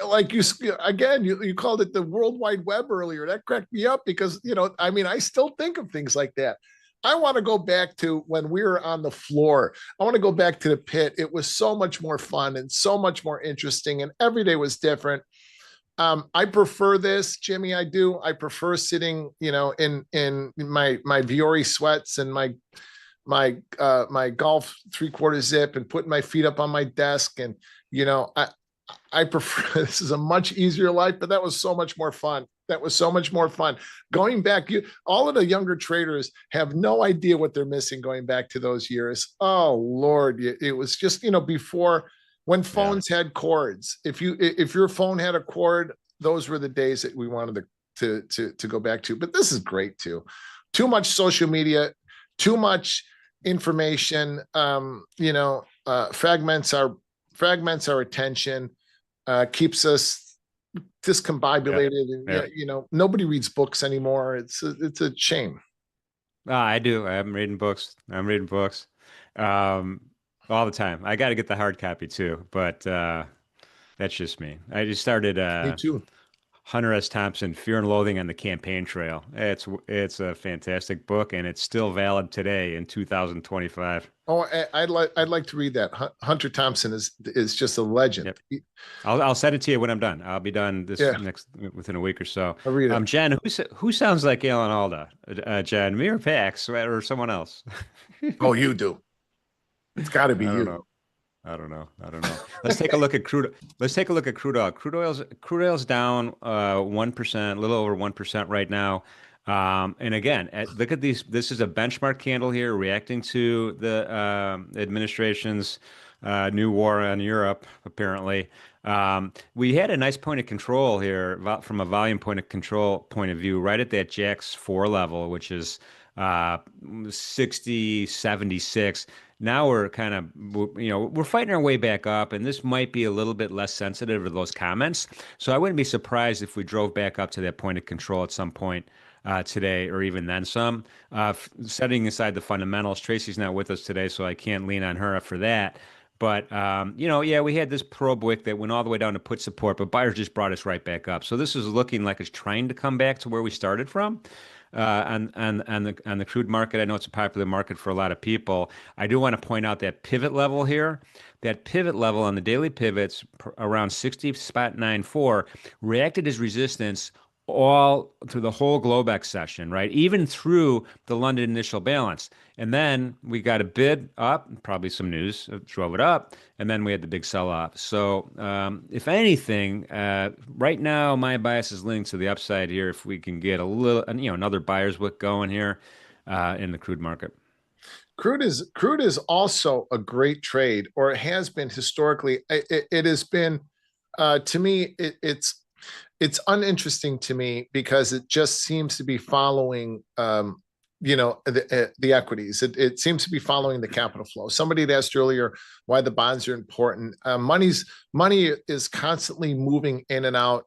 Speaker 2: like you again, you called it the World Wide Web earlier. That cracked me up because I mean, I still think of things like that. I want to go back to when we were on the floor. I want to go back to the pit. It was so much more fun and so much more interesting, and every day was different. I prefer this, Jimmy. I do. I prefer sitting, in my Viore sweats and my golf 3/4 zip and putting my feet up on my desk. And I prefer this is a much easier life, but that was so much more fun. That was so much more fun. Going back, all of the younger traders have no idea what they're missing going back to those years. Oh Lord, it was just before when
Speaker 1: Yeah.
Speaker 2: phones had cords. If your phone had a cord, those were the days that we wanted to go back to. But this is great too. Too much social media, too much information. Fragments our attention, keeps us
Speaker 1: Yeah.
Speaker 2: discombobulated, and
Speaker 1: Yeah.
Speaker 2: nobody reads books anymore. It's a shame.
Speaker 1: I do. I'm reading books. I'm reading books, um, all the time. I got to get the hard copy too, but that's just me. I just started
Speaker 2: Me too.
Speaker 1: Hunter S. Thompson, Fear and Loathing on the Campaign Trail. It's a fantastic book, and it's still valid today in 2025.
Speaker 2: Oh, I'd like to read that. Hunter Thompson is just a legend.
Speaker 1: Yep. I'll send it to you when I'm done. I'll be done this
Speaker 2: Yeah,
Speaker 1: next within a week or so.
Speaker 2: I'll read it.
Speaker 1: Jen, who sounds like Alan Alda? Jen, me or Pax or someone else?
Speaker 2: Oh, you do. It's got to be
Speaker 1: I don't
Speaker 2: you.
Speaker 1: know. I don't know. I don't know. Let's take a look at crude. Let's take a look at crude oil. Crude oil's down 1%, a little over 1% right now. And again, look at these. This is a benchmark candle here, reacting to the administration's new war on Europe. Apparently, we had a nice point of control here from a volume point of control point of view, right at that Jax 4 level, which is uh, 60.76. Now we're kind of, we're fighting our way back up, and this might be a little bit less sensitive to those comments. So I wouldn't be surprised if we drove back up to that point of control at some point today, or even then some. Setting aside the fundamentals, Tracy's not with us today, so I can't lean on her for that. But yeah, we had this probe wick that went all the way down to put support, but buyers just brought us right back up. So this is looking like it's trying to come back to where we started from. On the crude market, I know it's a popular market for a lot of people. I do want to point out that pivot level here. That pivot level on the daily pivots around 60.94 reacted as resistance all through the whole Globex session, right? Even through the London initial balance. And then we got a bid up, probably some news drove it up, and then we had the big sell-off. So if anything, right now my bias is leaning to the upside here if we can get a little, another buyer's wick going here in the crude market.
Speaker 2: Crude is also a great trade, or it has been historically. It has been to me. It's uninteresting to me because it just seems to be following the equities. It seems to be following the capital flow. Somebody had asked earlier why the bonds are important. Money is constantly moving in and out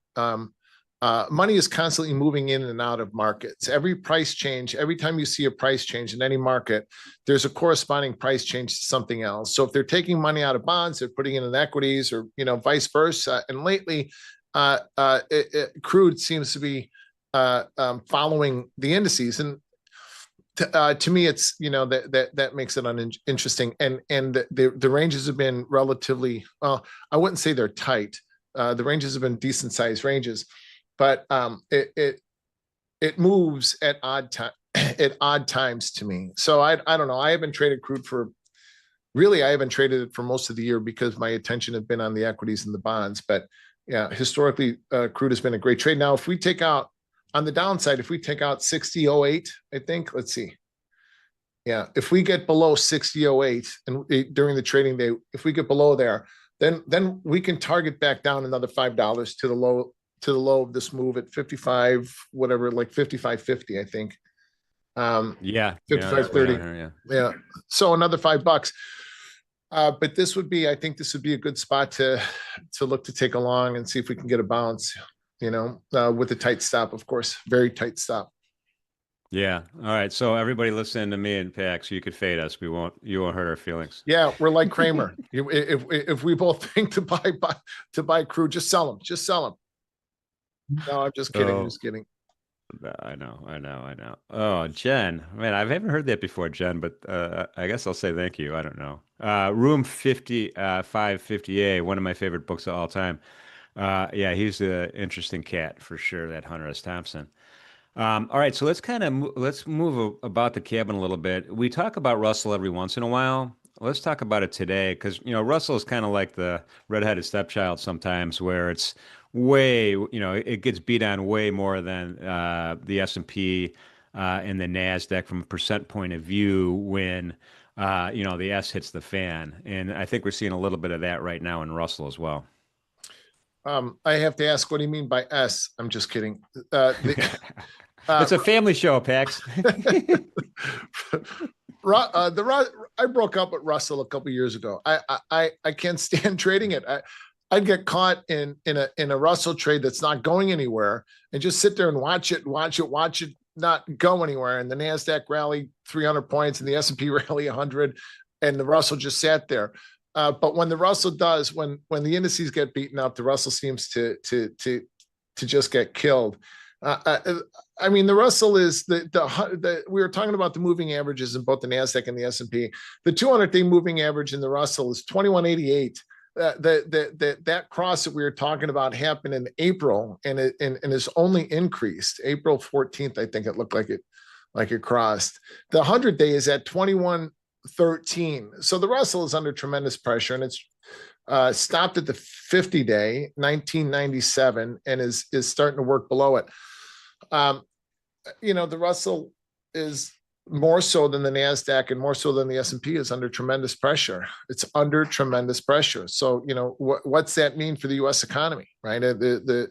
Speaker 2: money is constantly moving in and out of markets. Every price change, every time you see a price change in any market, there's a corresponding price change to something else. So if they're taking money out of bonds, they're putting it in equities, or vice versa. And lately, crude seems to be following the indices, and to me, it's that makes it interesting. And the ranges have been relatively well. I wouldn't say they're tight. The ranges have been decent sized ranges, but it moves at odd times to me. So I don't know. I haven't traded crude I haven't traded it for most of the year because my attention had been on the equities and the bonds. But yeah, historically, crude has been a great trade. Now, if we take out on the downside, if we take out 60.08, I think, let's see. Yeah, if we get below 60.08 and during the trading day, if we get below there, then we can target back down another $5 to the low of this move at 55, whatever, like 55.50, I think.
Speaker 1: Yeah,
Speaker 2: 55.30. Yeah. So another $5. But I think this would be a good spot to look to take along and see if we can get a bounce, with a tight stop, of course, very tight stop.
Speaker 1: Yeah. All right. So everybody listen to me and Pax. You could fade us. You won't hurt our feelings.
Speaker 2: Yeah, we're like Kramer. if we both think to buy crude, just sell them. Just sell them. No, I'm just kidding. I'm just kidding.
Speaker 1: I know. Oh, Jen, man, I've never heard that before, Jen, but I guess I'll say thank you. I don't know. Room 550A, one of my favorite books of all time. Yeah, he's an interesting cat for sure, that Hunter S. Thompson. All right, so let's move about the cabin a little bit. We talk about Russell every once in a while. Let's talk about it today because Russell is kind of like the redheaded stepchild sometimes, where it's way it gets beat on way more than the S&P and the NASDAQ from a percent point of view when the S hits the fan, and I think we're seeing a little bit of that right now in Russell as well.
Speaker 2: I have to ask, what do you mean by S? I'm just kidding.
Speaker 1: It's a family show, Pax.
Speaker 2: I broke up with Russell a couple years ago. I can't stand trading it. I'd get caught in a Russell trade that's not going anywhere and just sit there and watch it not go anywhere. And the NASDAQ rally 300 points and the S&P rally 100, and the Russell just sat there. But when the Russell does, when the indices get beaten up, the Russell seems to just get killed. I mean, the Russell is the we were talking about the moving averages in both the NASDAQ and the S&P. The 200-day moving average in the Russell is 2188. That cross that we were talking about happened in April, and is only increased. April 14th, I think it looked like it crossed. The 100-day is at 2113. So the Russell is under tremendous pressure, and it's stopped at the 50-day, 1997, and is starting to work below it. The Russell is more so than the NASDAQ and more so than the S&P is under tremendous pressure. It's under tremendous pressure. So, what's that mean for the U.S. economy, right? The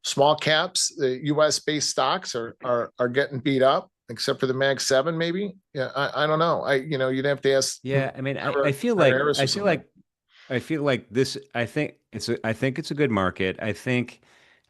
Speaker 2: small caps, the U.S. based stocks are getting beat up, except for the Mag 7, maybe. Yeah, I don't know. You'd have to ask.
Speaker 1: Yeah, I mean, I feel like this. I think it's a good market. I think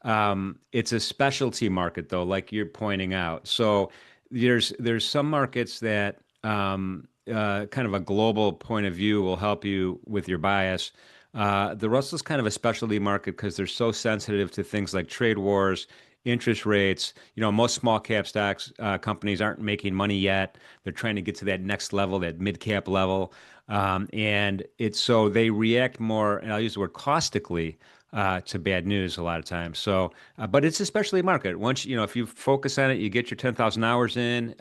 Speaker 1: it's a specialty market, though, like you're pointing out. So there's some markets that kind of a global point of view will help you with your bias. The Russell's kind of a specialty market because they're so sensitive to things like trade wars, interest rates. Most small cap stocks companies aren't making money yet. They're trying to get to that next level, that mid cap level, and so they react more. And I'll use the word caustically to bad news a lot of times. So, but it's especially a market. Once if you focus on it, you get your 10,000 hours in.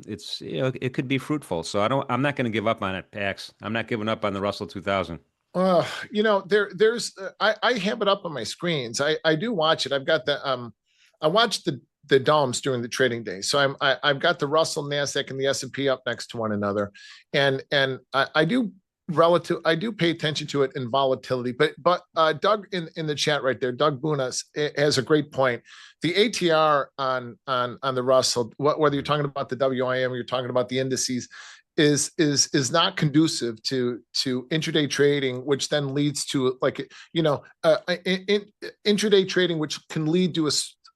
Speaker 1: It could be fruitful. So I'm not going to give up on it, Pax. I'm not giving up on the Russell 2000.
Speaker 2: There's I have it up on my screens. I do watch it. I've got I watched the DOMs during the trading day. So I've got the Russell, NASDAQ, and the S&P up next to one another, and I do pay attention to it in volatility. But Doug in the chat right there, Doug Bunas has a great point. The ATR on the Russell, whether you're talking about the WIM or you're talking about the indices, is not conducive to intraday trading, which then leads to intraday trading, which can lead to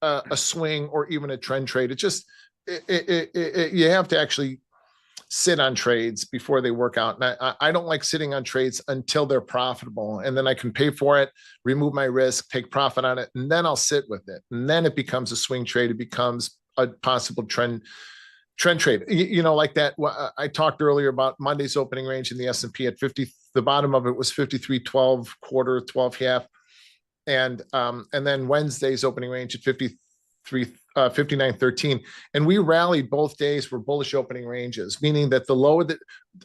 Speaker 2: a swing or even a trend trade. It just you have to actually sit on trades before they work out. And I don't like sitting on trades until they're profitable. And then I can pay for it, remove my risk, take profit on it, and then I'll sit with it. And then it becomes a swing trade. It becomes a possible trend trade. Like that. I talked earlier about Monday's opening range in the S&P at 50. The bottom of it was 53.12 quarter, 12 half. And then Wednesday's opening range at 59.13, and we rallied both days for bullish opening ranges, meaning that the low of the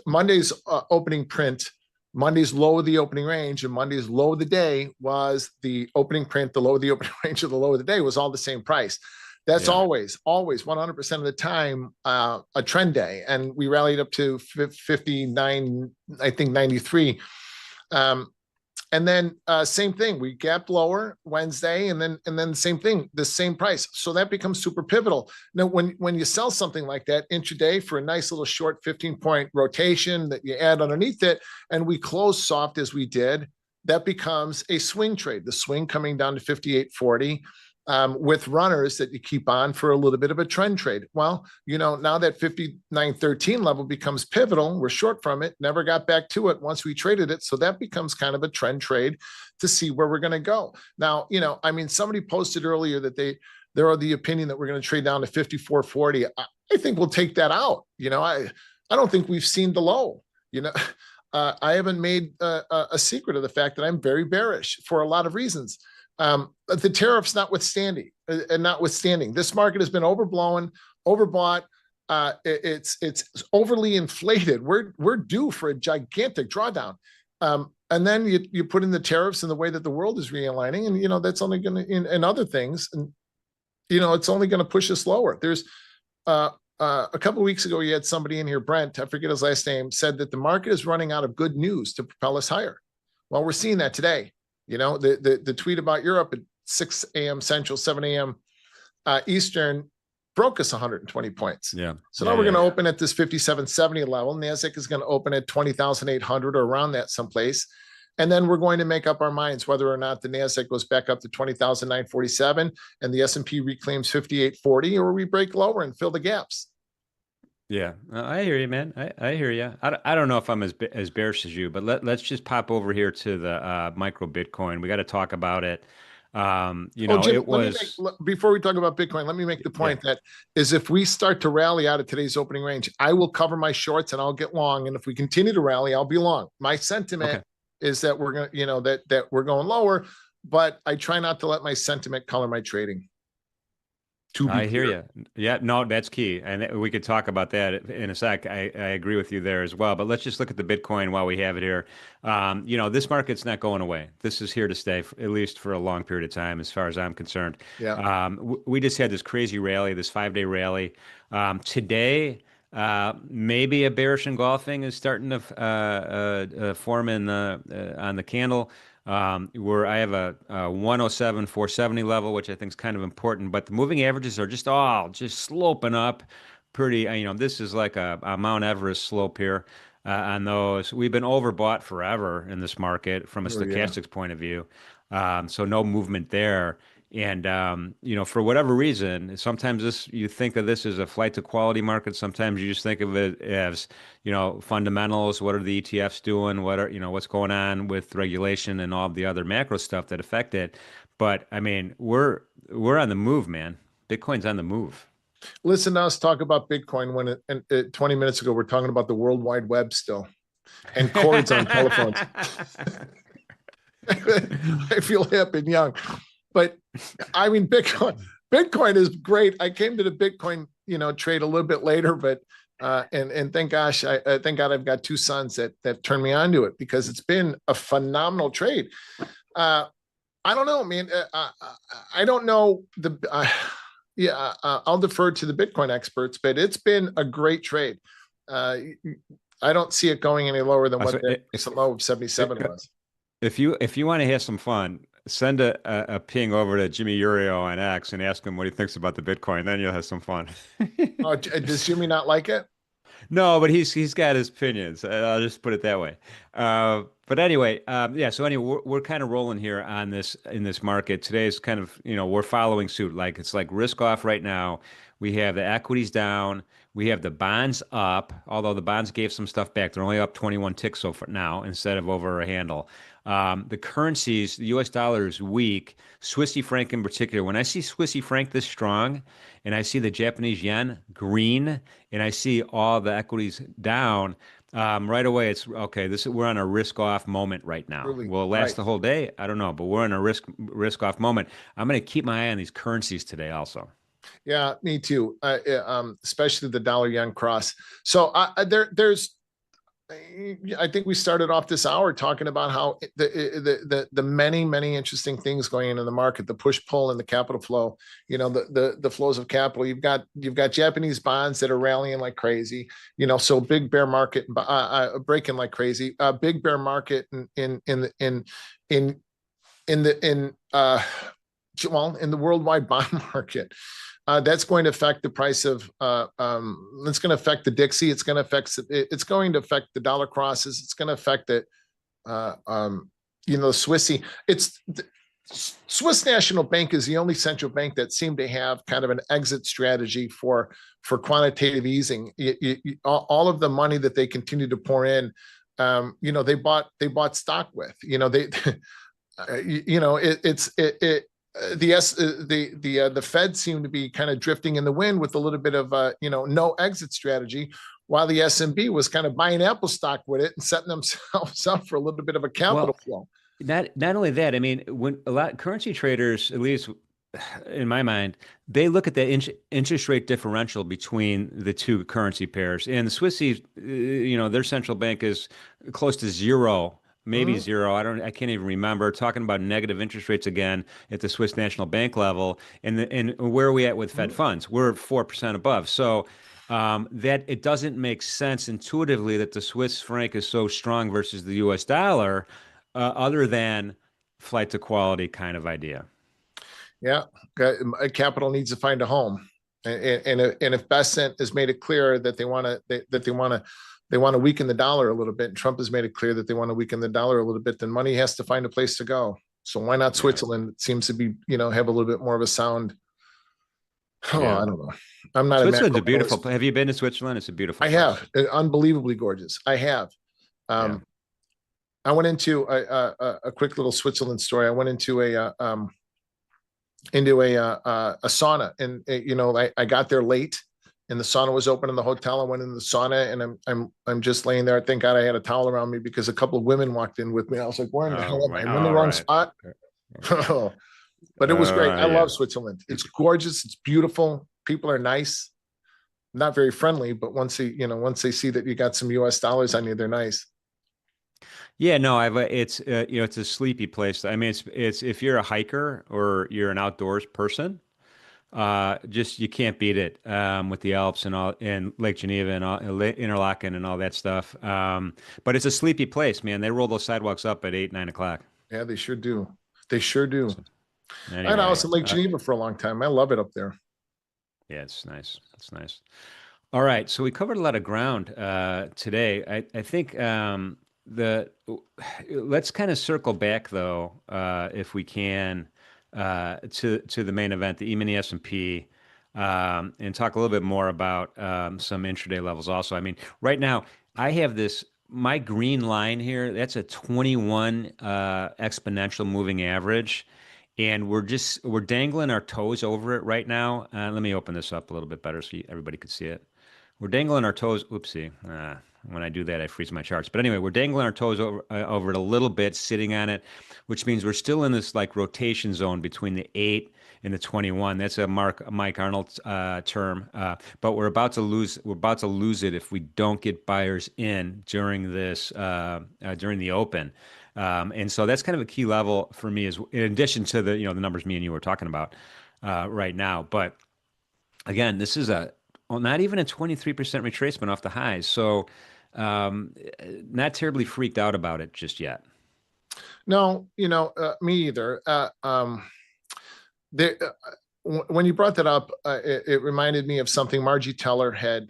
Speaker 2: Monday's opening print, Monday's low of the opening range, and Monday's low of the day was the opening print. The low of the opening range of the low of the day was all the same price. That's always 100% of the time a trend day, and we rallied up to 59, I think 93. And then same thing, we gapped lower Wednesday, and then the same thing, the same price. So that becomes super pivotal. Now, when you sell something like that intraday for a nice little short 15-point rotation that you add underneath it, and we close soft as we did, that becomes a swing trade. The swing coming down to 58.40. With runners that you keep on for a little bit of a trend trade. Well, now that 59.13 level becomes pivotal. We're short from it, never got back to it once we traded it. So that becomes kind of a trend trade to see where we're going to go. Now, somebody posted earlier that they're of the opinion that we're going to trade down to 54.40. I think we'll take that out. I don't think we've seen the low. I haven't made a secret of the fact that I'm very bearish for a lot of reasons. The tariffs notwithstanding, this market has been overblown, overbought. It's overly inflated. We're due for a gigantic drawdown. And then you put in the tariffs and the way that the world is realigning, and that's only going to, and other things, and it's only going to push us lower. There's a couple of weeks ago, you had somebody in here, Brent, I forget his last name, said that the market is running out of good news to propel us higher. Well, we're seeing that today. The tweet about Europe at 6 a.m. Central, 7 a.m. Eastern broke us 120 points.
Speaker 1: Yeah.
Speaker 2: So now we're going to open at this 57.70 level. NASDAQ is going to open at 20,800 or around that someplace. And then we're going to make up our minds whether or not the NASDAQ goes back up to 20,947 and the S&P reclaims 58.40, or we break lower and fill the gaps.
Speaker 1: Yeah, I hear you, man. I hear you. I don't know if I'm as bearish as you, but let's just pop over here to the micro Bitcoin. We got to talk about it.
Speaker 2: Jim,
Speaker 1: it was
Speaker 2: before we talk about Bitcoin, let me make the point that is if we start to rally out of today's opening range, I will cover my shorts and I'll get long. And if we continue to rally, I'll be long. My sentiment is that we're going to, that we're going lower, but I try not to let my sentiment color my trading.
Speaker 1: I hear you. Yeah, no, that's key. And we could talk about that in a sec. I agree with you there as well. But let's just look at the Bitcoin while we have it here. This market's not going away. This is here to stay, at least for a long period of time, as far as I'm concerned.
Speaker 2: Yeah.
Speaker 1: We just had this crazy rally, this 5-day rally. Today, maybe a bearish engulfing is starting to form on the candle. Where I have a 107,470 level, which I think is kind of important, but the moving averages are just sloping up pretty. This is like a Mount Everest slope here on those. We've been overbought forever in this market from a stochastics point of view, so no movement there. And for whatever reason, sometimes you think of this as a flight to quality market. Sometimes you just think of it as, fundamentals. What are the ETFs doing? What's going on with regulation and all the other macro stuff that affect it? But I mean, we're on the move, man. Bitcoin's on the move.
Speaker 2: Listen to us talk about Bitcoin when 20 minutes ago, we're talking about the World Wide Web still and cords on telephones. I feel hip and young. But I mean, Bitcoin is great. I came to the Bitcoin, trade a little bit later, but and thank gosh, thank God I've got two sons that turned me on to it, because it's been a phenomenal trade. I don't know, man. I don't know I'll defer to the Bitcoin experts, but it's been a great trade. I don't see it going any lower than what the low of 77 was.
Speaker 1: If you want to have some fun, send a ping over to Jimmy Urio on X and ask him what he thinks about the Bitcoin. Then you'll have some fun.
Speaker 2: Oh, does Jimmy not like it?
Speaker 1: No, but he's got his opinions. I'll just put it that way. But But anyway, yeah. So anyway, we're kind of rolling here on this in this market. Today's kind of, we're following suit. Like it's like risk off right now. We have the equities down. We have the bonds up, although the bonds gave some stuff back. They're only up 21 ticks so far now instead of over a handle. The currencies, the US dollar is weak. Swissy franc in particular. When I see Swissy franc this strong, and I see the Japanese yen green, and I see all the equities down. Right away, it's okay. We're on a risk-off moment right now.
Speaker 2: Truly,
Speaker 1: Will it last
Speaker 2: right.
Speaker 1: the whole day? I don't know, but we're in a risk-off moment. I'm going to keep my eye on these currencies today, also.
Speaker 2: Yeah, me too. Especially the dollar yen cross. So there's I think we started off this hour talking about how the many interesting things going into the market, the push pull and the capital flow. The flows of capital. You've got Japanese bonds that are rallying like crazy. So big bear market breaking like crazy. Big bear market in in the in well in the worldwide bond market. That's going to affect the price of. It's going to affect the Dixie. It's going to affect. It's going to affect the dollar crosses. It's going to affect the, Swissy. Swiss National Bank is the only central bank that seemed to have kind of an exit strategy for quantitative easing. All of the money that they continue to pour in, they bought stock with. The Fed seemed to be kind of drifting in the wind with a little bit of no exit strategy, while the S&B was kind of buying Apple stock with it and setting themselves up for a little bit of a capital
Speaker 1: Well,
Speaker 2: flow.
Speaker 1: not only that. I mean, when a lot currency traders, at least in my mind, they look at the interest rate differential between the two currency pairs. And the Swissie, their central bank is close to zero, maybe
Speaker 2: Mhm.
Speaker 1: zero. I can't even remember. Talking about negative interest rates again at the Swiss National Bank level. And where are we at with Fed
Speaker 2: Mhm.
Speaker 1: funds? We're 4% above. So that it doesn't make sense intuitively that the Swiss franc is so strong versus the US dollar, other than flight to quality kind of idea.
Speaker 2: Yeah, capital needs to find a home, and if Bessent has made it clear that they want to weaken the dollar a little bit, and Trump has made it clear that they want to weaken the dollar a little bit, then money has to find a place to go. So why not
Speaker 1: Yeah.
Speaker 2: Switzerland? It seems to be have a little bit more of a sound. Oh,
Speaker 1: Yeah.
Speaker 2: I don't know. I'm not a
Speaker 1: Switzerland's
Speaker 2: macro
Speaker 1: a beautiful
Speaker 2: analyst.
Speaker 1: place. Have you been to Switzerland? It's a beautiful
Speaker 2: I
Speaker 1: place.
Speaker 2: have unbelievably gorgeous. I have.
Speaker 1: Yeah.
Speaker 2: Um, I went into a quick little Switzerland story. I went into a sauna, and I got there late, and the sauna was open in the hotel. I went in the sauna, and I'm just laying there. Thank God I had a towel around me because a couple of women walked in with me. I was like, where in the hell
Speaker 1: Oh
Speaker 2: am I?
Speaker 1: my.
Speaker 2: I'm in the
Speaker 1: All
Speaker 2: wrong
Speaker 1: right.
Speaker 2: spot. But it was great. I
Speaker 1: Yeah.
Speaker 2: love Switzerland. It's gorgeous. It's beautiful. People are nice. Not very friendly, but once they see that you got some US dollars on you, they're nice.
Speaker 1: Yeah. No. It's a sleepy place. I mean, it's if you're a hiker or you're an outdoors person, just you can't beat it with the Alps and all and Lake Geneva and all, Interlaken and all that stuff. But it's a sleepy place, man. They roll those sidewalks up at 8, 9 o'clock.
Speaker 2: Yeah, they sure do. They sure do.
Speaker 1: So,
Speaker 2: I had a
Speaker 1: anyway,
Speaker 2: house in Lake Geneva for a long time. I love it up there.
Speaker 1: yeah, it's nice. It's nice. All right, so we covered a lot of ground today. I think the let's kind of circle back though, if we can, to the main event, the E-mini S&P, and talk a little bit more about some intraday levels. Also, I mean, right now I have this my green line here. That's a 21 exponential moving average. And we're dangling our toes over it right now. Let me open this up a little bit better so everybody could see it. We're dangling our toes. Oopsie. When I do that, I freeze my charts. But anyway, we're dangling our toes over it a little bit, sitting on it, which means we're still in this like rotation zone between the 8 and the 21. That's a Mike Arnold term. But we're about to lose. We're about to lose it if we don't get buyers in during this during the open. And so that's kind of a key level for me, is in addition to the numbers me and you were talking about right now. But again, this is not even a 23% retracement off the highs. So um, not terribly freaked out about it just yet.
Speaker 2: No, me either. There, when you brought that up, it reminded me of something Margie Teller had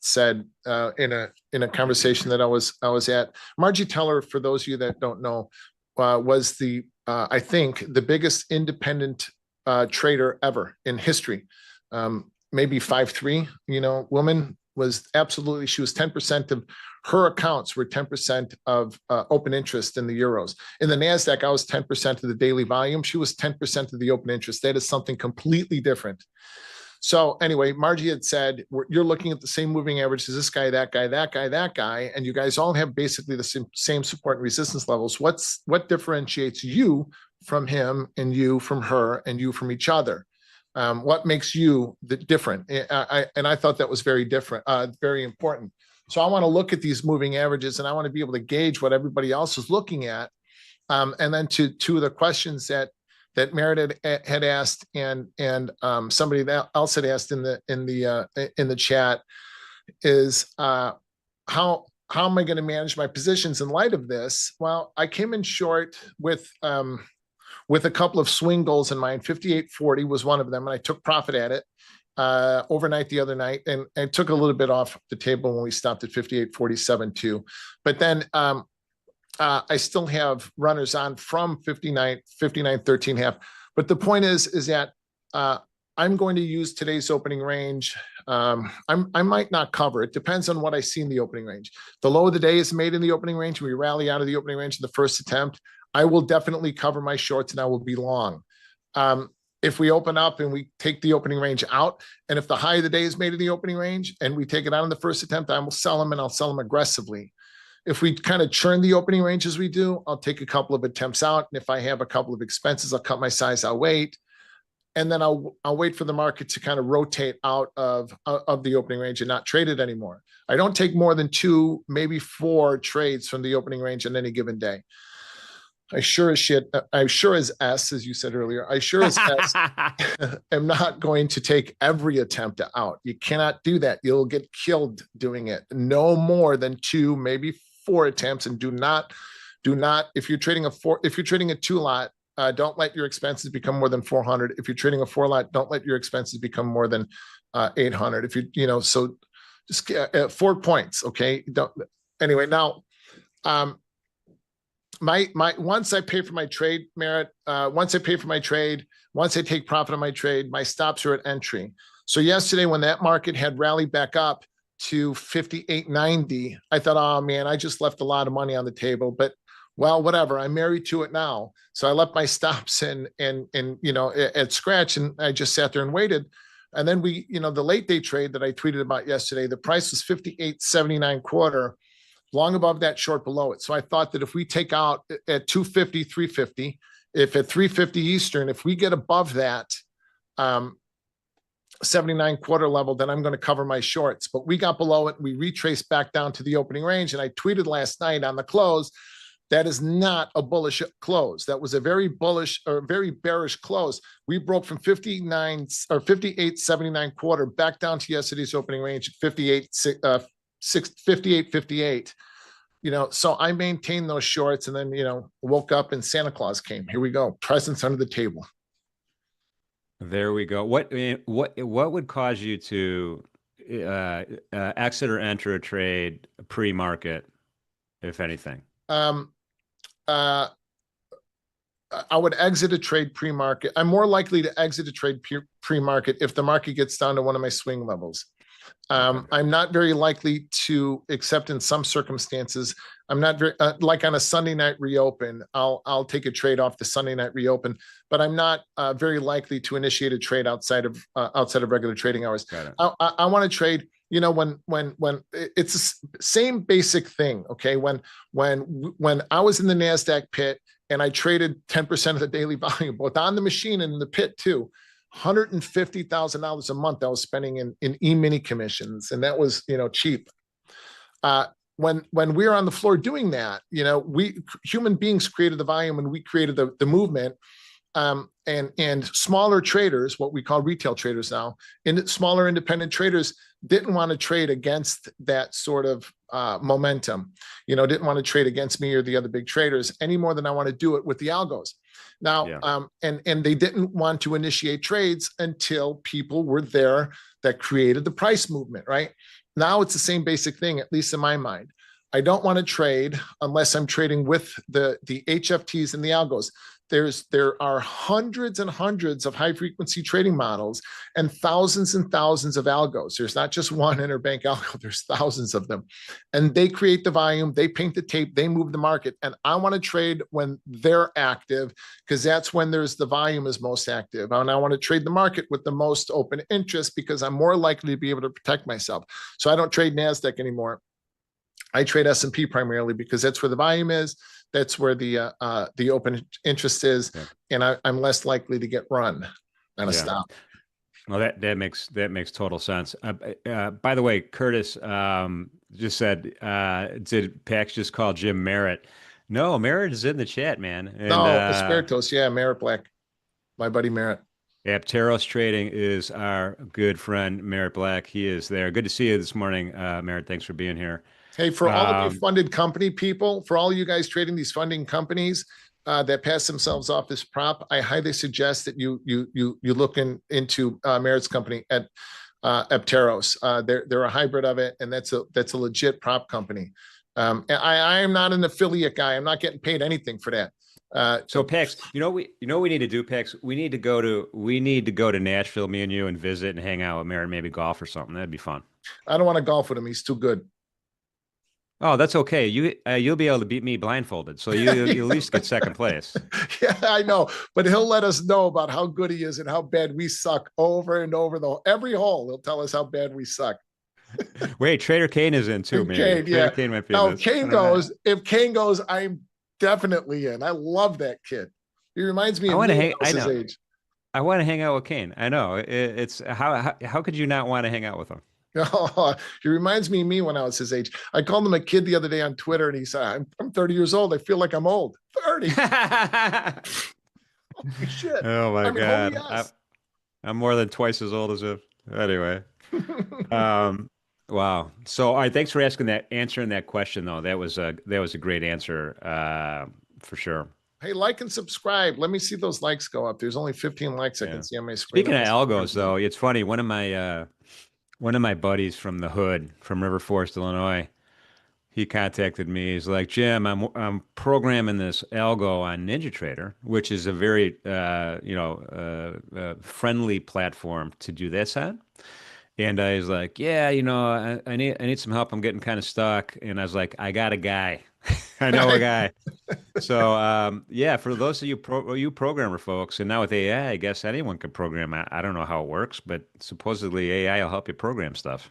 Speaker 2: said in a conversation that I was at. Margie Teller, for those of you that don't know, was I think the biggest independent trader ever in history. Maybe 5'3", woman was absolutely. She was 10% of her accounts were 10% of open interest in the euros. In the NASDAQ, I was 10% of the daily volume. She was 10% of the open interest. That is something completely different. So anyway, Margie had said, you're looking at the same moving average as this guy, that guy, that guy, that guy, and you guys all have basically the same support and resistance levels. What differentiates you from him and you from her and you from each other? What makes you different? I thought that was very different, very important. So I want to look at these moving averages, and I want to be able to gauge what everybody else is looking at. And then to two of the questions that Meredith had asked, and somebody else had asked in the chat, is how am I going to manage my positions in light of this? Well, I came in short with a couple of swing goals in mind. 58.40 was one of them, and I took profit at it overnight the other night, and I took a little bit off the table when we stopped at 58.47 too. But then I still have runners on from 59.13.5. But the point is that I'm going to use today's opening range. I might not cover. It depends on what I see in the opening range. The low of the day is made in the opening range. We rally out of the opening range in the first attempt. I will definitely cover my shorts, and I will be long. If we open up and we take the opening range out, and if the high of the day is made in the opening range and we take it out in the first attempt, I will sell them, and I'll sell them aggressively. If we kind of churn the opening range as we do, I'll take a couple of attempts out. And if I have a couple of expenses, I'll cut my size, I'll wait. And then I'll wait for the market to kind of rotate out of the opening range and not trade it anymore. I don't take more than 2, maybe 4 trades from the opening range on any given day. I sure as S, as you said earlier, I sure as S am not going to take every attempt out. You cannot do that. You'll get killed doing it. No more than 2, maybe 4 attempts, and do not, if you're trading a 2 lot, don't let your expenses become more than 400. If you're trading a 4 lot, don't let your expenses become more than 800. If so just 4 points. Okay. Anyway, now, my once I pay for my trade, Merritt, once I take profit on my trade, my stops are at entry. So yesterday, when that market had rallied back up to 58.90, I thought, oh man, I just left a lot of money on the table, but well, whatever, I'm married to it now. So I left my stops in at scratch, and I just sat there and waited. And then the late day trade that I tweeted about yesterday, the price was 58.79 long above that, short below it. So I thought that if we take out at 250, 350, if at 350 Eastern, if we get above that 79 quarter level, then I'm going to cover my shorts. But we got below it. We retraced back down to the opening range. And I tweeted last night on the close, that is not a bullish close. That was a very bullish or very bearish close. We broke from 58.79 back down to yesterday's opening range at 58.58. So I maintained those shorts, and then, woke up and Santa Claus came. Here we go. Presents under the table.
Speaker 1: There we go. What would cause you to exit or enter a trade pre-market, if anything?
Speaker 2: I would exit a trade pre-market. I'm more likely to exit a trade pre-market if the market gets down to one of my swing levels. I'm not very likely to, except in some circumstances. I'm not very like on a Sunday night reopen. I'll take a trade off the Sunday night reopen, but I'm not very likely to initiate a trade outside of regular trading hours. I want to trade. When it's the same basic thing. Okay, when I was in the NASDAQ pit and I traded 10% of the daily volume, both on the machine and in the pit too. $150,000 a month I was spending in e-mini commissions, and that was cheap. When we were on the floor doing that, we human beings created the volume, and we created the movement. And smaller traders, what we call retail traders now, smaller independent traders didn't want to trade against that sort of momentum. Didn't want to trade against me or the other big traders any more than I want to do it with the algos. Now,
Speaker 1: Yeah.
Speaker 2: and they didn't want to initiate trades until people were there that created the price movement, right? Now it's the same basic thing, at least in my mind. I don't want to trade unless I'm trading with the HFTs and the algos. There are hundreds and hundreds of high frequency trading models and thousands of algos. There's not just one interbank algo, there's thousands of them. And they create the volume, they paint the tape, they move the market. And I want to trade when they're active because that's when there's the volume is most active. And I want to trade the market with the most open interest because I'm more likely to be able to protect myself. So I don't trade NASDAQ anymore. I trade S&P primarily because that's where the volume is. That's where the open interest is, yeah. And I'm less likely to get run on a stop.
Speaker 1: Well, that makes total sense. By the way, Curtis just said, did Pax just call Jim Merritt? No, Merritt is in the chat, man. And,
Speaker 2: no, Espiritos, yeah, Merritt Black, my buddy Merritt.
Speaker 1: Apteros Trading is our good friend Merritt Black. He is there. Good to see you this morning, Merritt. Thanks for being here.
Speaker 2: Hey, for all of you funded company people, for all you guys trading these funding companies that pass themselves off as prop, I highly suggest that you look into Merritt's company at Apteros. They're a hybrid of it, and that's a legit prop company. I am not an affiliate guy. I'm not getting paid anything for that.
Speaker 1: So Pax, we need to do, Pax. We need to go to Nashville, me and you, and visit and hang out with Merritt, maybe golf or something. That'd be fun.
Speaker 2: I don't want to golf with him. He's too good.
Speaker 1: Oh, that's okay. You'll be able to beat me blindfolded, so you at least get second place.
Speaker 2: Yeah, I know, but he'll let us know about how good he is and how bad we suck over and over. Every hole, he'll tell us how bad we suck.
Speaker 1: Wait, Trader Kane is in too, maybe.
Speaker 2: Kane, yeah.
Speaker 1: Trader Kane might be
Speaker 2: in this. Kane goes. If Kane goes, I'm definitely in. I love that kid. He reminds me of his age.
Speaker 1: I want to hang out with Kane. I know. It's how could you not want to hang out with him?
Speaker 2: He reminds me of me when I was his age. I called him a kid the other day on Twitter, and he said, I'm 30 years old. I feel like I'm old. 30. Holy shit.
Speaker 1: Oh, my God. Yes. I'm more than twice as old as him. Anyway. Wow. So, all right. Thanks for answering that question, though. That was a great answer for sure.
Speaker 2: Hey, like and subscribe. Let me see those likes go up. There's only 15 likes I can see on my screen.
Speaker 1: Speaking of algos, though, it's funny. One of my buddies from the hood, from River Forest, Illinois, he contacted me. He's like, Jim, I'm programming this algo on NinjaTrader, which is a very friendly platform to do this on. And I was like, yeah, I need some help. I'm getting kind of stuck. And I was like, I got a guy. I know a guy. So for those of you programmer folks, and now with AI, I guess anyone can program. I don't know how it works, but supposedly AI will help you program stuff.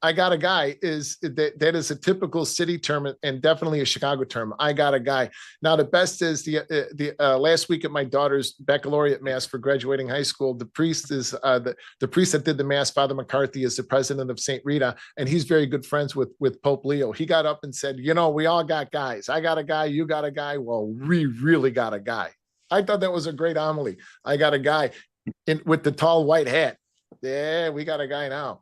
Speaker 2: I got a guy that is a typical city term and definitely a Chicago term. I got a guy. Now the best is the last week at my daughter's baccalaureate mass for graduating high school. The priest is the priest that did the mass. Father McCarthy is the president of St. Rita, and he's very good friends with Pope Leo. He got up and said, we all got guys. I got a guy. You got a guy. Well, we really got a guy. I thought that was a great homily. I got a guy with the tall white hat. Yeah, we got a guy now.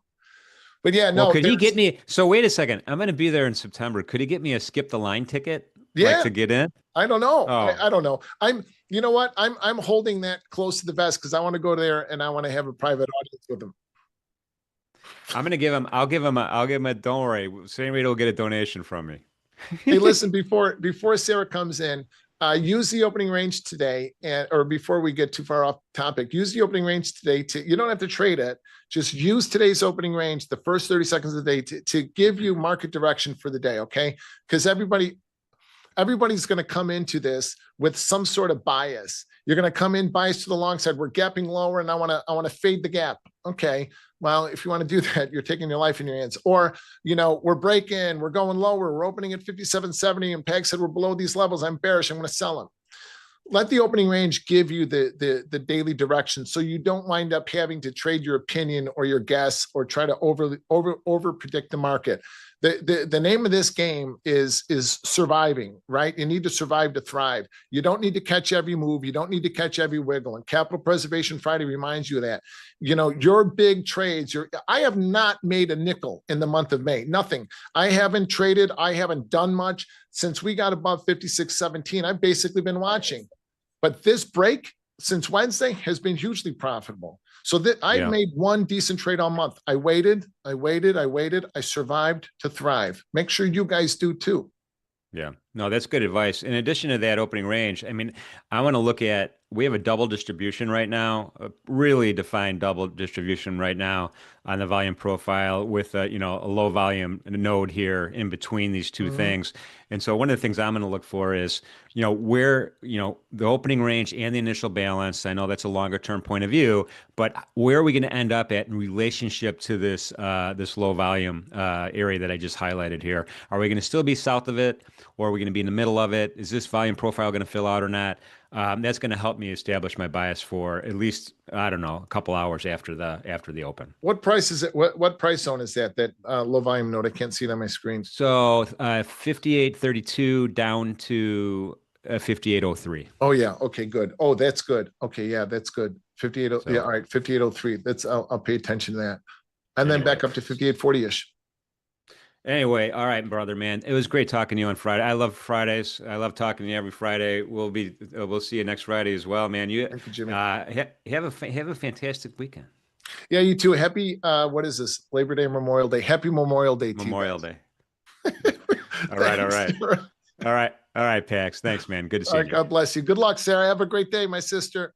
Speaker 2: But yeah, no.
Speaker 1: Well, could he get me? So wait a second. I'm going to be there in September. Could he get me a skip the line ticket?
Speaker 2: Yeah,
Speaker 1: to get in.
Speaker 2: I don't know. Oh. I don't know. You know what? I'm holding that close to the vest because I want to go there and I want to have a private audience with him.
Speaker 1: I'm going to give him. I'll give him a. Don't worry. St. Rita will get a donation from me.
Speaker 2: Hey, listen. Before Sara comes in. Use the opening range today, or before we get too far off topic, use the opening range today you don't have to trade it. Just use today's opening range, the first 30 seconds of the day to give you market direction for the day. Okay. Because everybody's going to come into this with some sort of bias. You're going to come in biased to the long side. We're gapping lower and I want to fade the gap. Okay. Well, if you want to do that, you're taking your life in your hands. Or, we're breaking, we're going lower, we're opening at 57.70 and Peg said we're below these levels. I'm bearish. I'm going to sell them. Let the opening range give you the daily direction so you don't wind up having to trade your opinion or your guess or try to over predict the market. The name of this game is surviving, right? You need to survive to thrive. You don't need to catch every move. You don't need to catch every wiggle. And Capital Preservation Friday reminds you of that. Your big trades. I have not made a nickel in the month of May. Nothing. I haven't traded. I haven't done much since we got above 56.17. I've basically been watching. But this break since Wednesday has been hugely profitable. So that I've made one decent trade all month. I waited. I survived to thrive. Make sure you guys do too.
Speaker 1: Yeah, no, that's good advice. In addition to that opening range, I mean, I want to look at, we have a double distribution right now, a really defined double distribution right now on the volume profile with a low volume node here in between these two things. And so one of the things I'm going to look for is, where, the opening range and the initial balance. I know that's a longer term point of view, but where are we going to end up at in relationship to this low volume area that I just highlighted here? Are we going to still be south of it, or are we going to be in the middle of it? Is this volume profile going to fill out or not? That's going to help me establish my bias for at least, I don't know, a couple hours after the open.
Speaker 2: What price is it? What price zone is that low volume node? I can't see it on my screen.
Speaker 1: So 58.32 down to 58.03.
Speaker 2: Oh yeah. Okay, good. Oh, that's good. Okay, yeah, that's good. 58. So, yeah, all right. 58.03. I'll pay attention to that. And then back up to 58.40-ish.
Speaker 1: Anyway, all right, brother, man. It was great talking to you on Friday. I love Fridays. I love talking to you every Friday. We'll see you next Friday as well, man.
Speaker 2: Thank you, Jimmy.
Speaker 1: Have a fantastic weekend.
Speaker 2: Yeah, you too. Happy what is this? Labor Day, Memorial Day. Happy Memorial Day to you.
Speaker 1: Memorial Day. All right, Pax. Thanks, man. Good to see you.
Speaker 2: God bless you. Good luck, Sarah. Have a great day, my sister.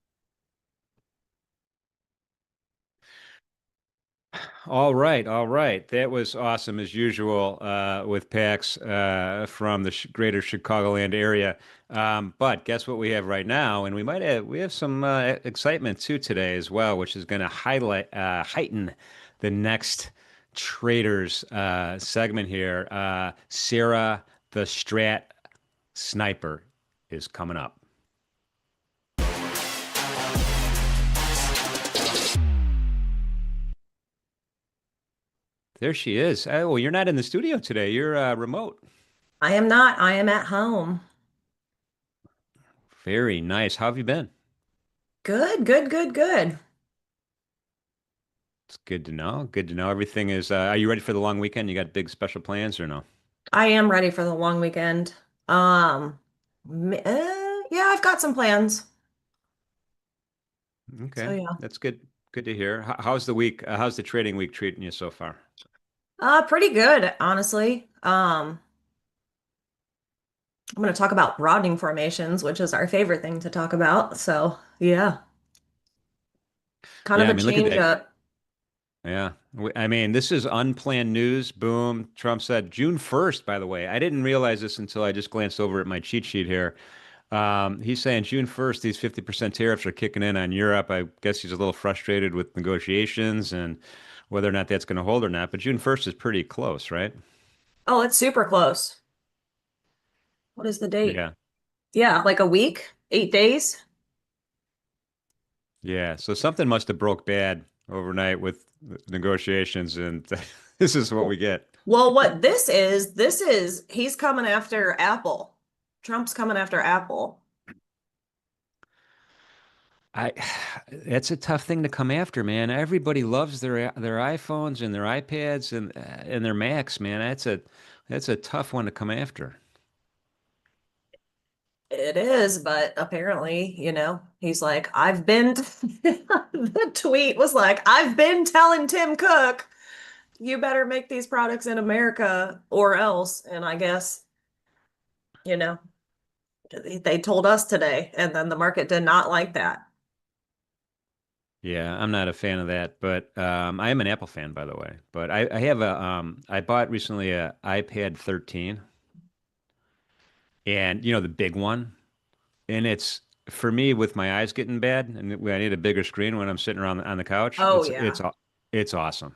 Speaker 1: All right. That was awesome as usual with Pax from the greater Chicagoland area. But guess what we have right now, and we have some excitement too today as well, which is going to heighten the next traders segment here. Sara, the Strat sniper, is coming up. There she is. Oh, well, you're not in the studio today. You're remote.
Speaker 3: I am not. I am at home.
Speaker 1: Very nice. How have you been?
Speaker 3: Good.
Speaker 1: It's good to know. Good to know. Everything is. Are you ready for the long weekend? You got big special plans or no?
Speaker 3: I am ready for the long weekend. Yeah, I've got some plans.
Speaker 1: Okay,
Speaker 3: So yeah.
Speaker 1: that's good. Good to hear. How's the week? How's the trading week treating you so far?
Speaker 3: Pretty good, honestly. I'm going to talk about broadening formations, which is our favorite thing to talk about. So yeah, kind
Speaker 1: Yeah,
Speaker 3: of
Speaker 1: I
Speaker 3: a
Speaker 1: mean, look at
Speaker 3: change
Speaker 1: that.
Speaker 3: up.
Speaker 1: Yeah, I mean, this is unplanned news. Boom. Trump said June 1st, by the way. I didn't realize this until I just glanced over at my cheat sheet here. He's saying June 1st, these 50% tariffs are kicking in on Europe. I guess he's a little frustrated with negotiations and whether or not that's going to hold or not. But June 1st is pretty close, right?
Speaker 3: Oh, it's super close. What is the date?
Speaker 1: Yeah.
Speaker 3: Yeah, like a week, 8 days.
Speaker 1: Yeah. So something must have broke bad overnight with negotiations, and this is what we get.
Speaker 3: Well, what this is he's coming after Apple. Trump's coming after Apple.
Speaker 1: I That's a tough thing to come after, man. Everybody loves their iPhones and their iPads and their Macs, man. That's a tough one to come after.
Speaker 3: It is, but apparently, he's like, I've been, the tweet was like, I've been telling Tim Cook, you better make these products in America or else. And I guess, you know, they told us today, and then the market did not like that.
Speaker 1: Yeah, I'm not a fan of that, but I am an Apple fan, by the way. But I have I bought recently a iPad 13, and the big one, and it's for me with my eyes getting bad, and I need a bigger screen when I'm sitting around on the couch.
Speaker 3: Oh,
Speaker 1: It's
Speaker 3: yeah.
Speaker 1: it's awesome.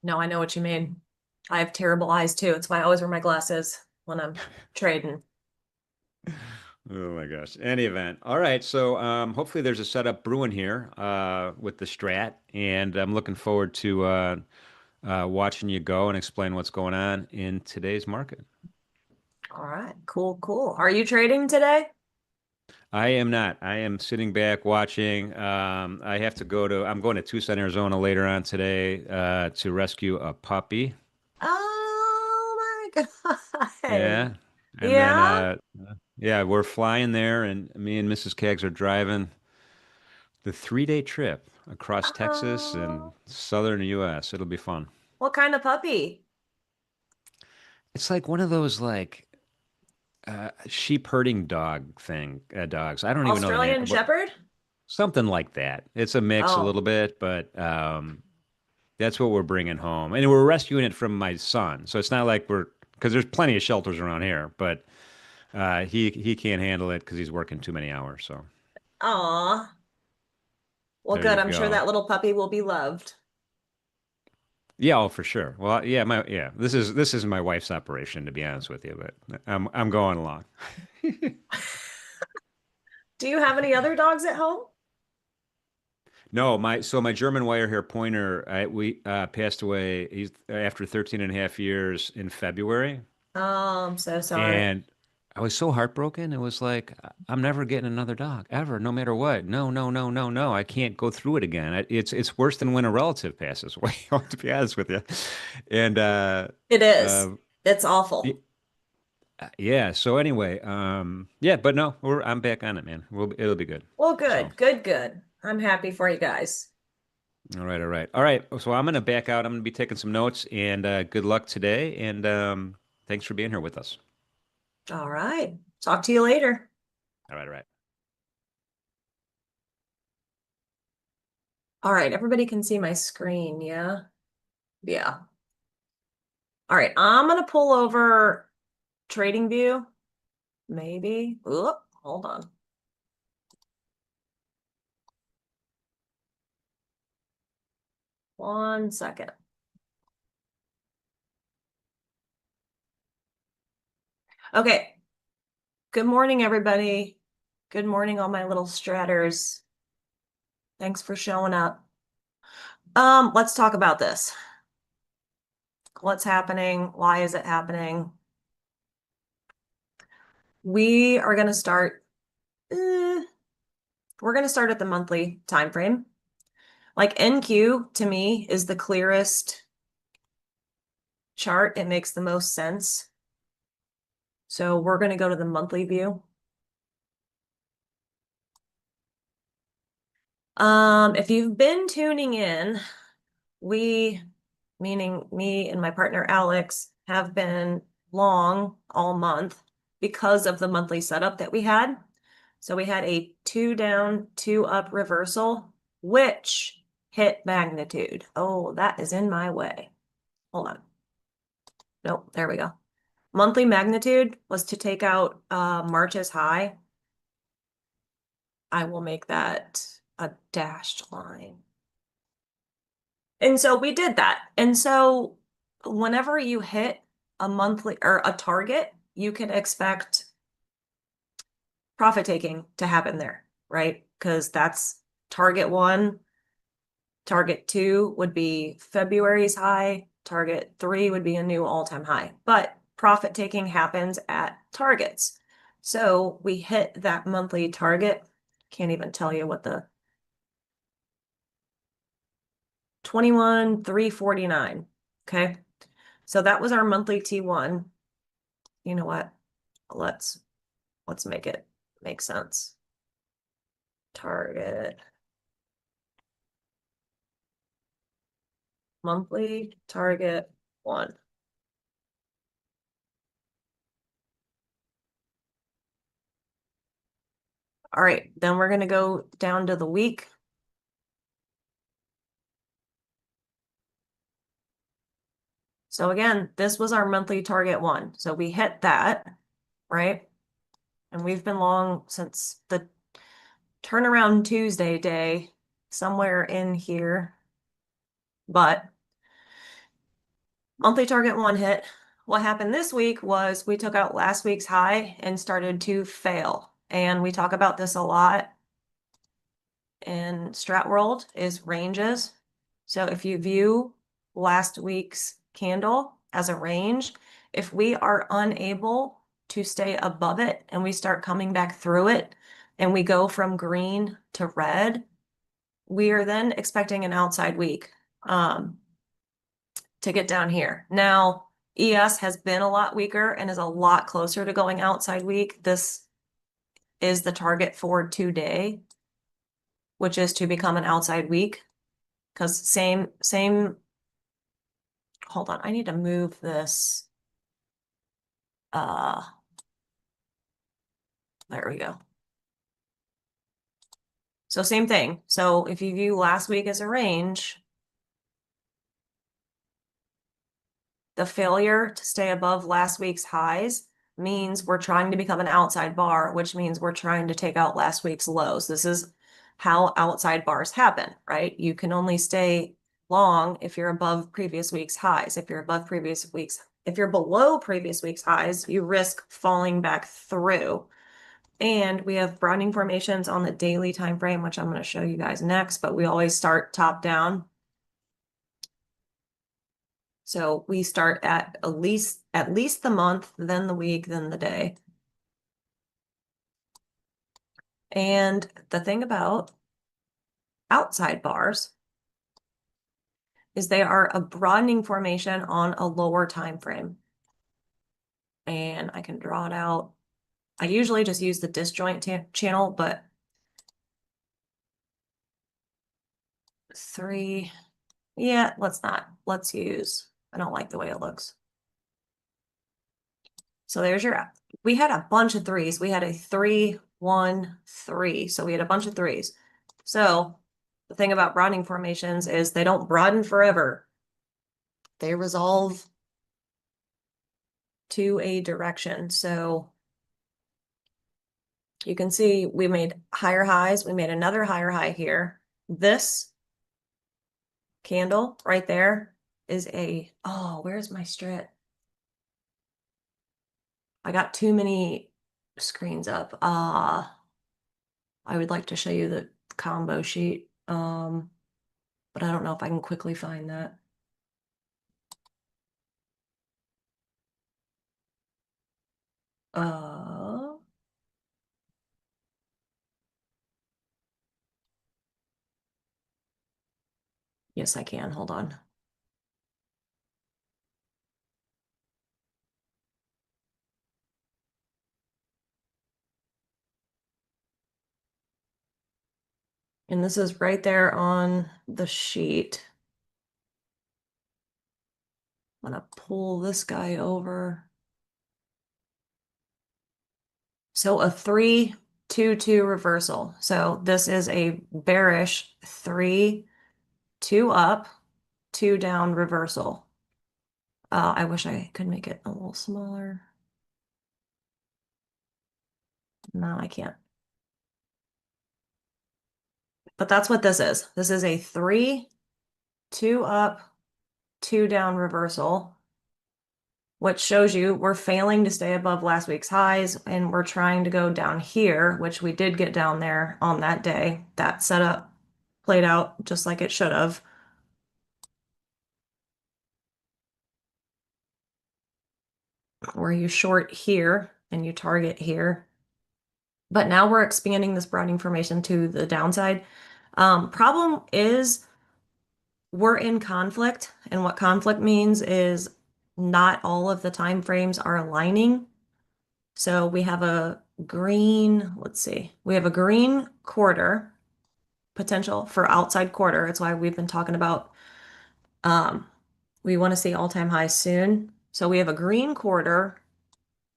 Speaker 3: No, I know what you mean. I have terrible eyes too. It's why I always wear my glasses when I'm trading.
Speaker 1: Oh my gosh. Any event. All right. So hopefully there's a setup brewing here with the Strat, and I'm looking forward to watching you go and explain what's going on in today's market.
Speaker 3: All right, cool, cool. Are you trading today?
Speaker 1: I am not. I am sitting back watching. I'm going to Tucson, Arizona later on today to rescue a puppy.
Speaker 3: Oh my God.
Speaker 1: Yeah. And then,
Speaker 3: Yeah?
Speaker 1: yeah, we're flying there, and me and Mrs. Keggs are driving the 3-day trip across Texas and
Speaker 3: Oh,
Speaker 1: southern U.S. It'll be fun.
Speaker 3: what kind of puppy?
Speaker 1: It's like one of those like sheep herding dogs. I don't even know the name,
Speaker 3: Australian
Speaker 1: but
Speaker 3: Shepherd?
Speaker 1: something like that. It's a mix a
Speaker 3: Oh,
Speaker 1: little bit, but that's what we're bringing home, and we're rescuing it from my son. So it's not like because there's plenty of shelters around here, but he can't handle it because he's working too many hours. So
Speaker 3: aw. Well,
Speaker 1: there you
Speaker 3: good. I'm sure
Speaker 1: go.
Speaker 3: that little puppy will be loved.
Speaker 1: Yeah, oh, for sure. Well, yeah. This is my wife's operation, to be honest with you, but I'm going along.
Speaker 3: Do you have any other dogs at home?
Speaker 1: No, my German wire hair pointer, we passed away. He's after 13 and a half years in February,
Speaker 3: Oh, I'm so sorry.
Speaker 1: and I was so heartbroken. It was like I'm never getting another dog ever, no matter what. No, no, no, no, no. I can't go through it again. It's worse than when a relative passes away. To be honest with you, and
Speaker 3: It is.
Speaker 1: uh,
Speaker 3: It's
Speaker 1: y-
Speaker 3: awful.
Speaker 1: yeah. So anyway, yeah, but no, I'm back on it, man. It'll be good.
Speaker 3: Well,
Speaker 1: So.
Speaker 3: good, good, good. I'm happy for you guys.
Speaker 1: All right, all right. All right. So I'm going to back out. I'm going to be taking some notes and good luck today. And thanks for being here with us.
Speaker 3: All right. Talk to you later.
Speaker 1: All right, all right.
Speaker 3: All right. Everybody can see my screen. Yeah. Yeah. All right. I'm going to pull over Trading View. Maybe. Oop, hold on. One second. Okay. Good morning, everybody. Good morning, all my little stratters. Thanks for showing up. Let's talk about this. What's happening? Why is it happening? We are going to start. We're going to start at the monthly time frame. Like NQ to me is the clearest chart. It makes the most sense. So we're going to go to the monthly view. If you've been tuning in, we, meaning me and my partner Alex, have been long all month because of the monthly setup that we had. So we had a 2 down, 2 up reversal, which hit magnitude. Oh, that is in my way. Hold on. Nope, there we go. Monthly magnitude was to take out March's high. I will make that a dashed line. And so we did that. And so whenever you hit a monthly or a target, you can expect profit taking to happen there, right? Because that's target 1. Target 2 would be February's high. Target 3 would be a new all-time high. But profit taking happens at targets. So we hit that monthly target. Can't even tell you what the 21,349. Okay. So that was our monthly T1. You know what? Let's make it make sense. Target. Monthly target 1. All right, then we're going to go down to the week. So again, this was our monthly target 1. So we hit that, right? And we've been long since the turnaround Tuesday day, somewhere in here. But monthly target 1 hit. What happened this week was we took out last week's high and started to fail. And we talk about this a lot in Strat world is ranges. So if you view last week's candle as a range. If we are unable to stay above it and we start coming back through it and we go from green to red, we are then expecting an outside week to get down here. Now, ES has been a lot weaker and is a lot closer to going outside week. This is the target for today, which is to become an outside week. Because same, hold on, I need to move this. There we go. So same thing. So if you view last week as a range, the failure to stay above last week's highs means we're trying to become an outside bar, which means we're trying to take out last week's lows. This is how outside bars happen, right? You can only stay long if you're above previous week's highs. If you're below previous week's highs, you risk falling back through. And we have broadening formations on the daily time frame, which I'm going to show you guys next, but we always start top down. So we start at least the month, then the week, then the day. And the thing about outside bars is they are a broadening formation on a lower time frame. And I can draw it out. I usually just use the disjoint channel, but let's not. Let's use, I don't like the way it looks. So there's we had a bunch of threes. We had a 3, 1, 3. So we had a bunch of threes. So the thing about broadening formations is they don't broaden forever. They resolve to a direction. So you can see we made higher highs. We made another higher high here. This candle right there is where's my Strat? I got too many screens up. I would like to show you the combo sheet. But I don't know if I can quickly find that. Yes, I can. Hold on. And this is right there on the sheet. I'm gonna pull this guy over. So a 3, 2, 2 reversal. So this is a bearish 3, 2 up, 2 down reversal. I wish I could make it a little smaller. No, I can't. But that's what this is. This is a 3, 2 up, 2 down reversal, which shows you we're failing to stay above last week's highs and we're trying to go down here, which we did get down there on that day. That setup played out just like it should have. Where you short here and you target here. But now we're expanding this broadening formation to the downside. Problem is we're in conflict, and what conflict means is not all of the time frames are aligning. So we have a green, let's see, we have a green quarter potential for outside quarter. That's why we've been talking about we want to see all-time highs soon. So we have a green quarter,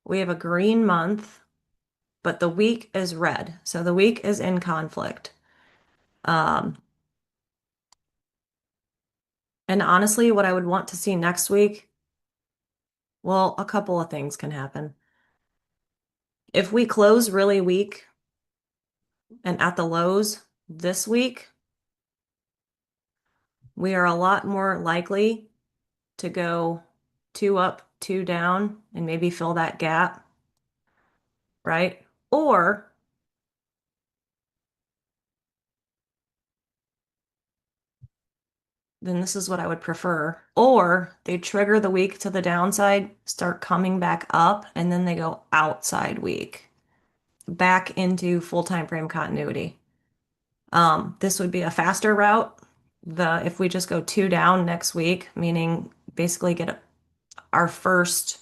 Speaker 3: we have a green month, but the week is red. So the week is in conflict. And honestly, what I would want to see next week, well, a couple of things can happen. If we close really weak and at the lows this week, we are a lot more likely to go 2 up, 2 down, and maybe fill that gap, right? Or then this is what I would prefer. Or they trigger the week to the downside, start coming back up, and then they go outside week, back into full time frame continuity. This would be a faster route. If we just go 2 down next week, meaning basically get our first,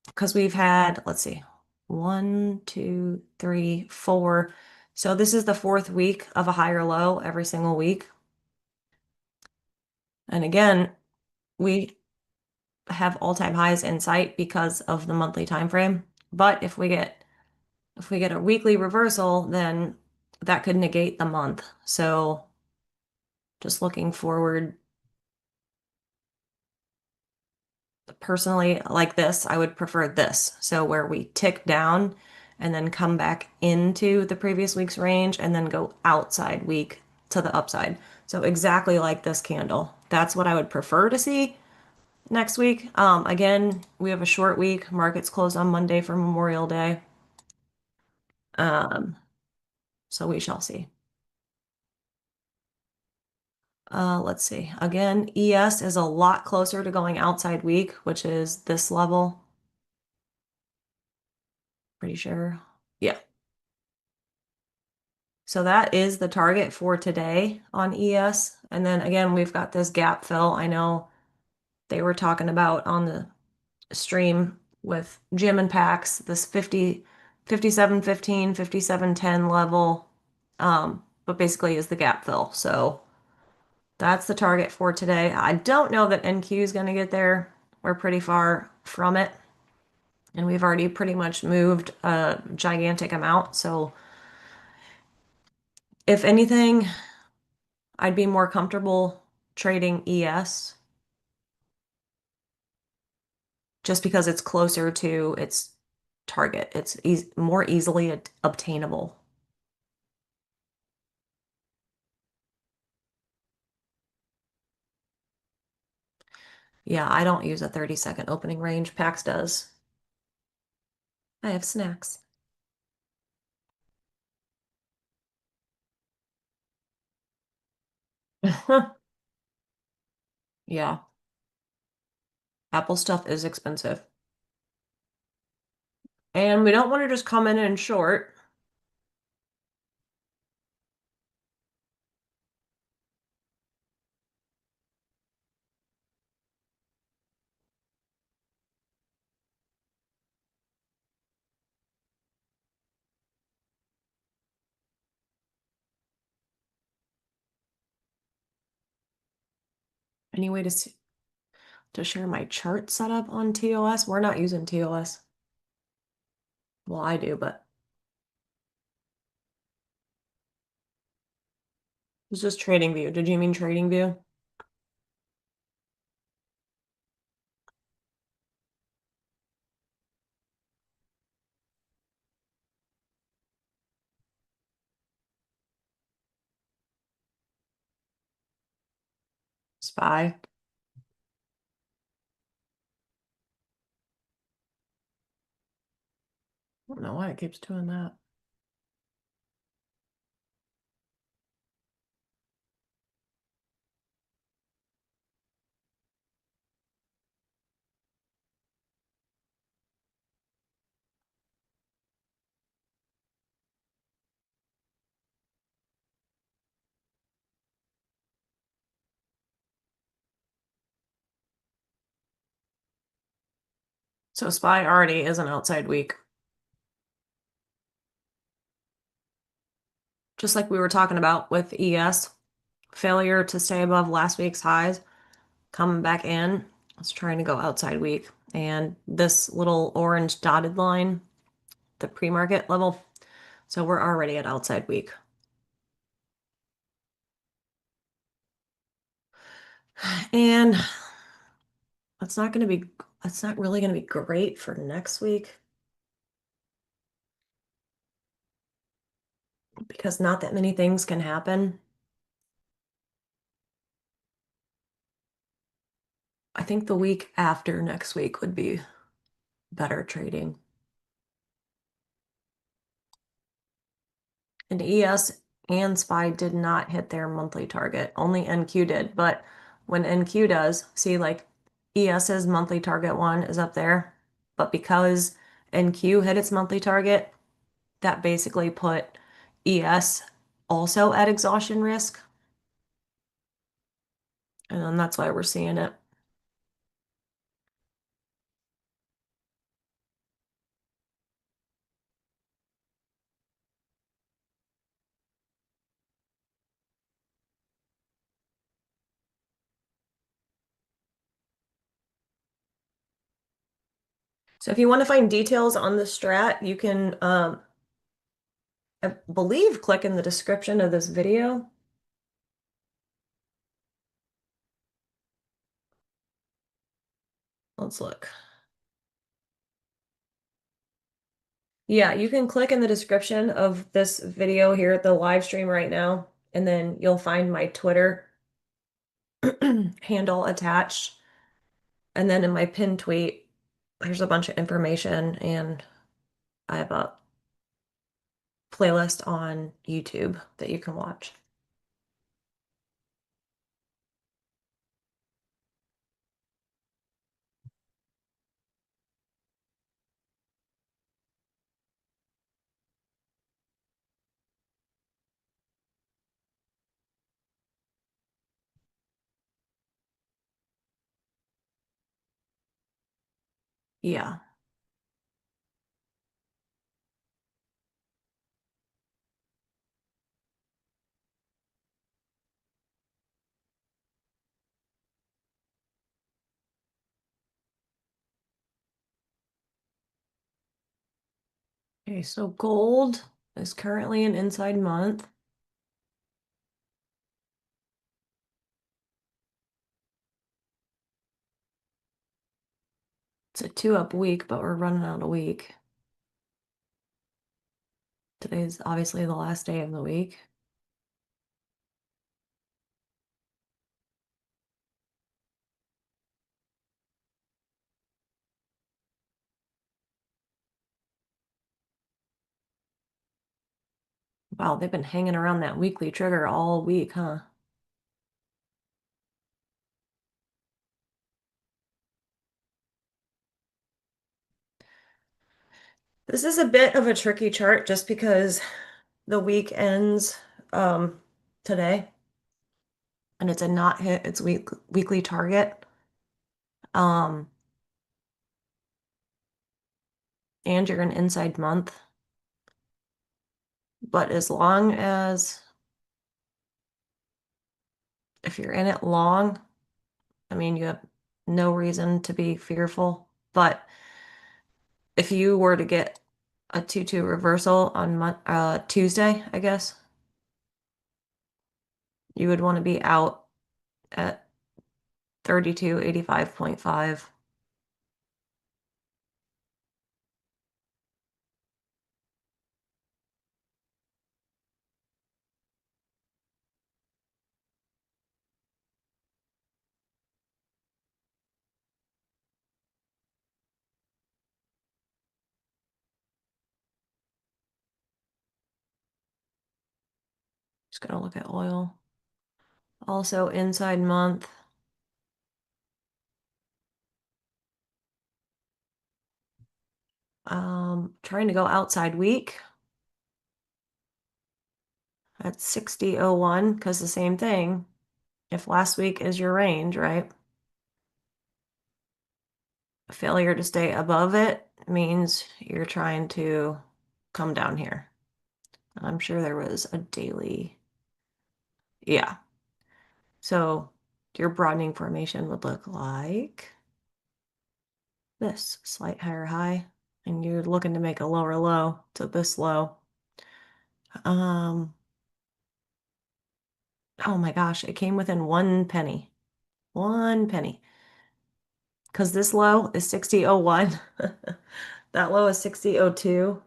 Speaker 3: because we've had, let's see, 1, 2, 3, 4. So this is the 4th week of a higher low every single week. And again, we have all-time highs in sight because of the monthly time frame. But if we get a weekly reversal, then that could negate the month. So just looking forward, personally, like this, I would prefer this. So where we tick down and then come back into the previous week's range and then go outside week to the upside. So exactly like this candle. That's what I would prefer to see next week. Again, we have a short week. Markets closed on Monday for Memorial Day. So we shall see. Let's see. Again, ES is a lot closer to going outside week, which is this level. Pretty sure. Yeah. So that is the target for today on ES. And then again, we've got this gap fill. I know they were talking about on the stream with Jim and Pax, this 57.15, 57.10 level, but basically is the gap fill. So that's the target for today. I don't know that NQ is going to get there. We're pretty far from it. And we've already pretty much moved a gigantic amount. So if anything, I'd be more comfortable trading ES just because it's closer to its target. It's more easily obtainable. Yeah, I don't use a 30-second opening range. Pax does. I have snacks. Yeah, Apple stuff is expensive. And we don't want to just come in and short. Any way to share my chart setup on TOS? We're not using TOS. Well, I do, but it's just Trading View. Did you mean Trading View? SPY. I don't know why it keeps doing that. So SPY already is an outside week. Just like we were talking about with ES, failure to stay above last week's highs, coming back in. It's trying to go outside week. And this little orange dotted line, the pre-market level. So we're already at outside week. And it's not really going to be great for next week because not that many things can happen. I think the week after next week would be better trading. And ES and SPY did not hit their monthly target. Only NQ did. But when NQ does, see, like ES's monthly target one is up there. But because NQ hit its monthly target, that basically put ES also at exhaustion risk. And then that's why we're seeing it. So if you want to find details on the strat, you can, I believe, click in the description of this video. Let's look. Yeah, you can click in the description of this video here at the live stream right now, and then you'll find my Twitter handle attached. And then in my pinned tweet, there's a bunch of information, and I have a playlist on YouTube that you can watch. Yeah. Okay, so gold is currently an inside month. It's a 2-up week, but we're running out of week. Today's obviously the last day of the week. Wow, they've been hanging around that weekly trigger all week, huh? This is a bit of a tricky chart just because the week ends today and it's a not hit its weekly target. And you're an inside month. But as long as if you're in it long, I mean, you have no reason to be fearful. But if you were to get a 2-2 reversal on Tuesday, I guess, you would want to be out at 3285.5. Just gonna look at oil. Also inside month. Trying to go outside week at 60.01 because the same thing. If last week is your range, right? A failure to stay above it means you're trying to come down here. I'm sure there was a daily. Yeah. So your broadening formation would look like this, slight higher high, and you're looking to make a lower low to this low. Oh my gosh, it came within 1 penny. 1 penny. Because this low is 60.01. That low is 60.02.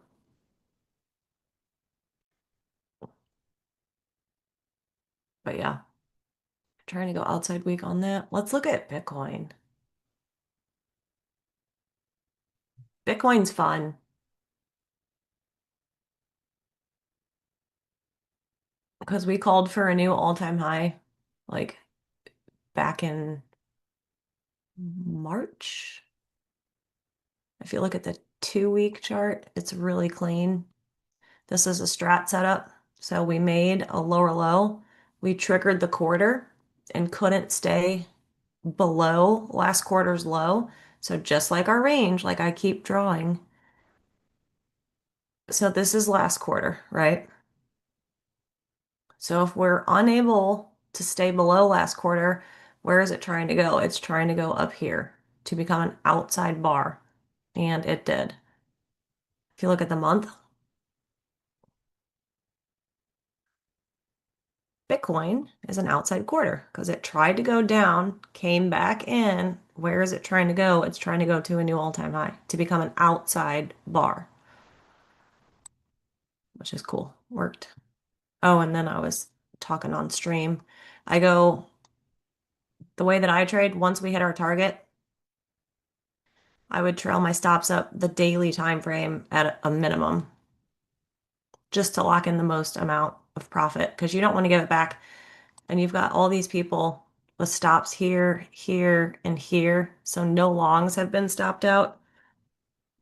Speaker 3: But yeah, trying to go outside week on that. Let's look at Bitcoin. Bitcoin's fun. because we called for a new all-time high like back in March. If you look at the 2-week chart, it's really clean. This is a strat setup. So we made a lower low. We triggered the quarter and couldn't stay below last quarter's low. So just like our range, like I keep drawing. So this is last quarter, right? So if we're unable to stay below last quarter, where is it trying to go? It's trying to go up here to become an outside bar. And it did. If you look at the month, Bitcoin is an outside quarter because it tried to go down, came back in. Where is it trying to go? It's trying to go to a new all-time high to become an outside bar, which is cool. Worked. Oh, and then I was talking on stream. I go, the way that I trade, once we hit our target, I would trail my stops up the daily time frame at a minimum just to lock in the most amount of profit because you don't want to give it back. And you've got all these people with stops here, here, and here. So no longs have been stopped out.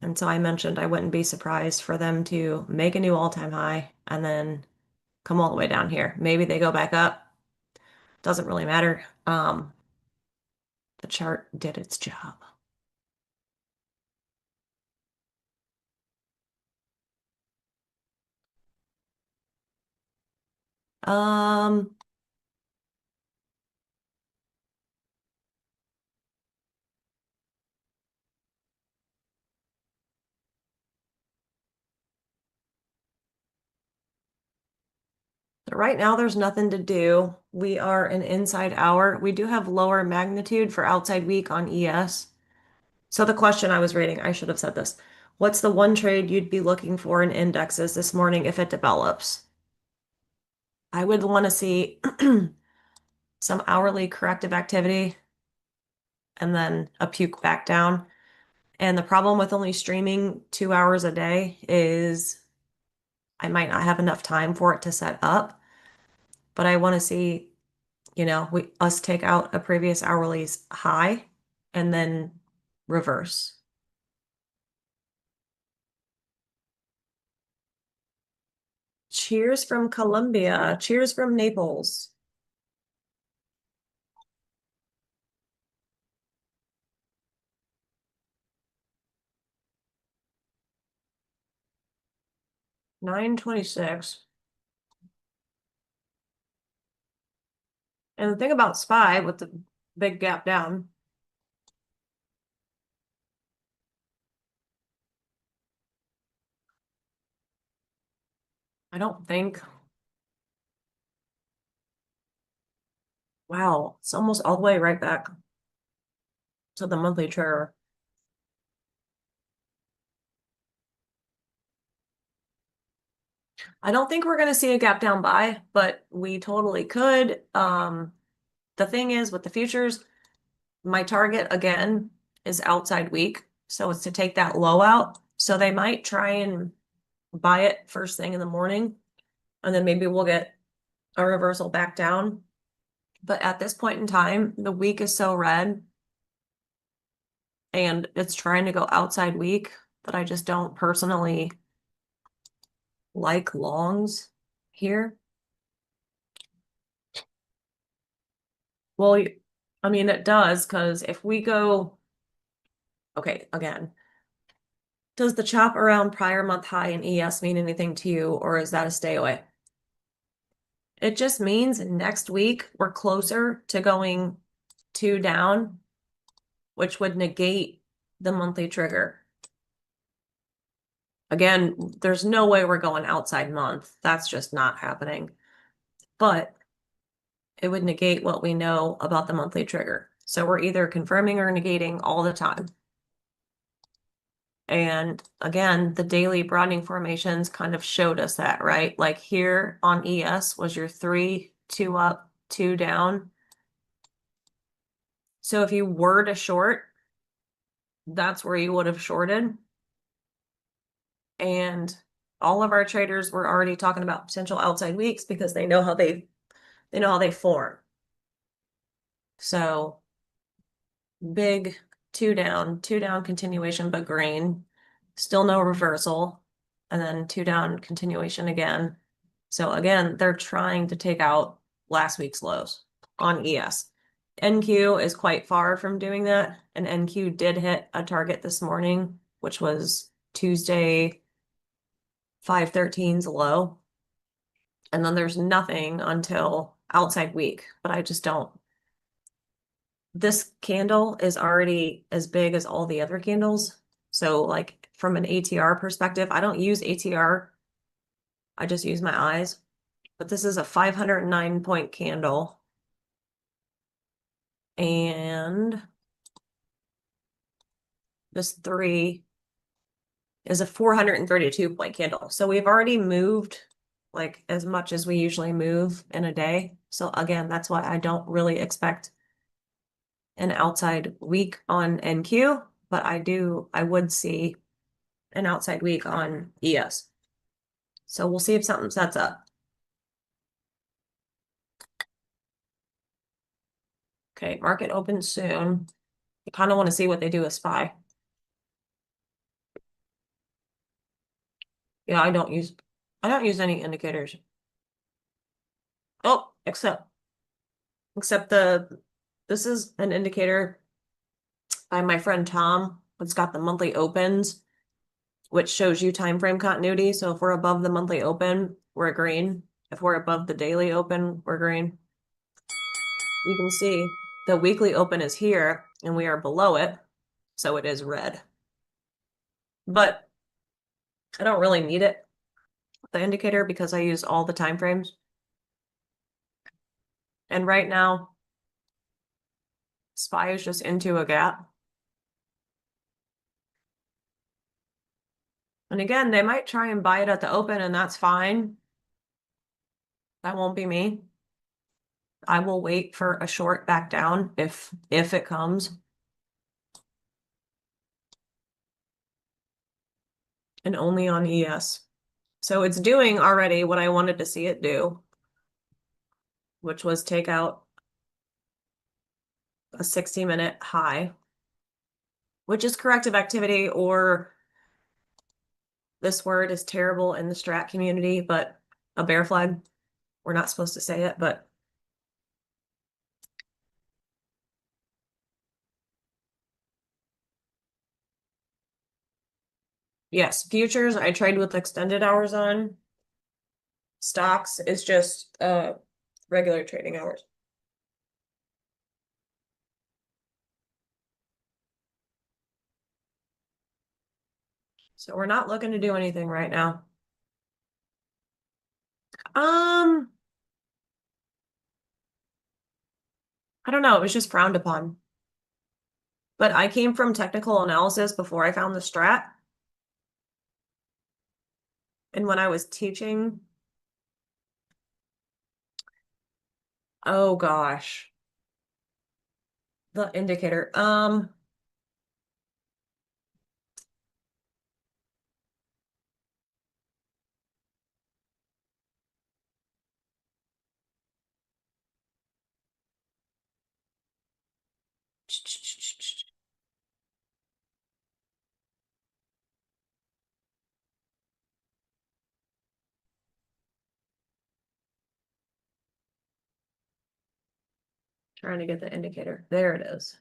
Speaker 3: And so I mentioned I wouldn't be surprised for them to make a new all-time high and then come all the way down here. Maybe they go back up. Doesn't really matter. The chart did its job. Um, right now there's nothing to do. We are an inside hour. We do have lower magnitude for outside week on ES. So the question I was reading, I should have said this. What's the one trade you'd be looking for in indexes this morning if it develops? I would want to see some hourly corrective activity and then a puke back down. And the problem with only streaming 2 hours a day is I might not have enough time for it to set up, but I want to see, us take out a previous hourly's high and then reverse. Cheers from Colombia. Cheers from Naples. $9.26. And the thing about SPY with the big gap down, I don't think, wow, it's almost all the way right back to the monthly trigger. I don't think we're going to see a gap down buy, but we totally could. The thing is with the futures, my target again is outside week. So it's to take that low out. So they might try and buy it first thing in the morning, and then maybe we'll get a reversal back down. But at this point in time, the week is so red and it's trying to go outside week that I just don't personally like longs here. Well, I mean, it does, because if we go, okay, again, does the chop around prior month high in ES mean anything to you, or is that a stay away? It just means next week we're closer to going 2 down, which would negate the monthly trigger. Again, there's no way we're going outside month. That's just not happening. But it would negate what we know about the monthly trigger. So we're either confirming or negating all the time. And again, the daily broadening formations kind of showed us that, right? Like here on ES was your 3, 2 up, 2 down. So if you were to short, that's where you would have shorted. And all of our traders were already talking about potential outside weeks because they know how they form. So big two down continuation, but green, still no reversal, and then two down continuation again. So again, they're trying to take out last week's lows on ES. NQ is quite far from doing that, and NQ did hit a target this morning, which was Tuesday 513's low. And then there's nothing until outside week, but I just don't. This candle is already as big as all the other candles. So like from an ATR perspective, I don't use ATR. I just use my eyes. But this is a 509 point candle. And this 3 is a 432 point candle. So we've already moved like as much as we usually move in a day. So again, that's why I don't really expect an outside week on NQ, but I would see an outside week on ES. So we'll see if something sets up. Okay, market opens soon. I kind of want to see what they do with SPY. Yeah, I don't use any indicators. Oh, except this is an indicator by my friend Tom. It's got the monthly opens, which shows you time frame continuity. So if we're above the monthly open, we're green. If we're above the daily open, we're green. You can see the weekly open is here and we are below it, so it is red. But I don't really need it, the indicator, because I use all the time frames. And right now, SPY is just into a gap. And again, they might try and buy it at the open, and that's fine. That won't be me. I will wait for a short back down if it comes. And only on ES. So it's doing already what I wanted to see it do, which was take out a 60-minute high, which is corrective activity, or this word is terrible in the Strat community, but a bear flag. We're not supposed to say it, but yes, futures I trade with extended hours on. Stocks is just regular trading hours. So we're not looking to do anything right now. I don't know. It was just frowned upon. But I came from technical analysis before I found the Strat. And when I was teaching, oh gosh, the indicator. Trying to get the indicator. There it is.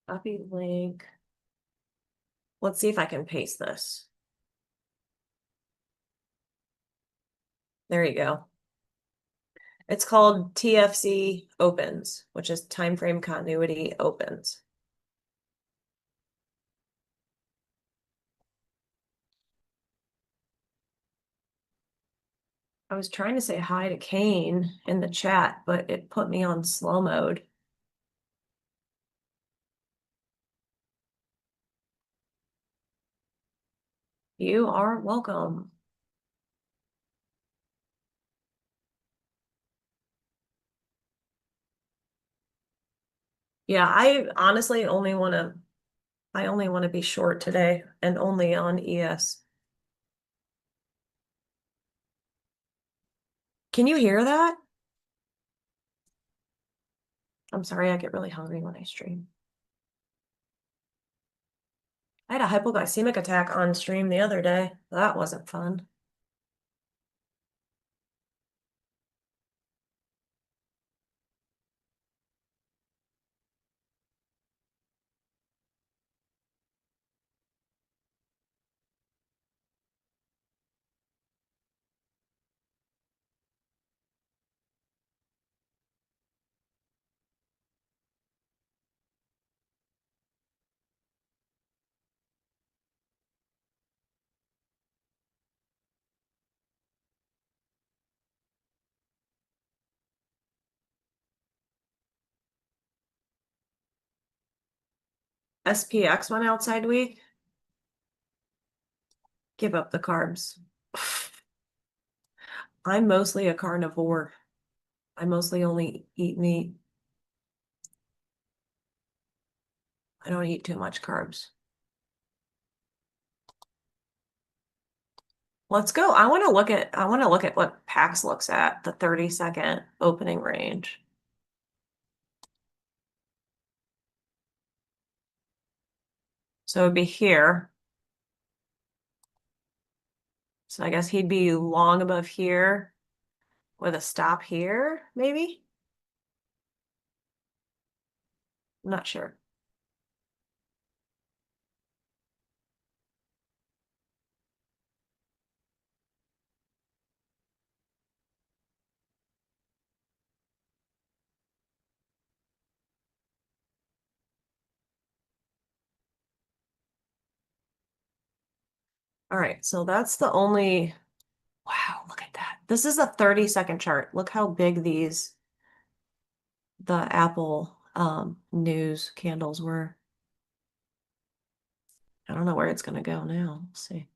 Speaker 3: Copy link. Let's see if I can paste this. There you go. It's called TFC opens, which is time frame continuity opens. I was trying to say hi to Kane in the chat, but it put me on slow mode. You are welcome. Yeah, I honestly I only want to be short today and only on ES. Can you hear that? I'm sorry, I get really hungry when I stream. I had a hypoglycemic attack on stream the other day. That wasn't fun. SPX went outside week. Give up the carbs. I'm mostly a carnivore. I mostly only eat meat. I don't eat too much carbs. Let's go. I want to look at what PAX looks at, the 30-second opening range. So it'd be here. So I guess he'd be long above here with a stop here, maybe? I'm not sure. All right, so that's the only, wow, look at that. This is a 30-second chart. Look how big the Apple news candles were. I don't know where it's gonna go now. Let's see.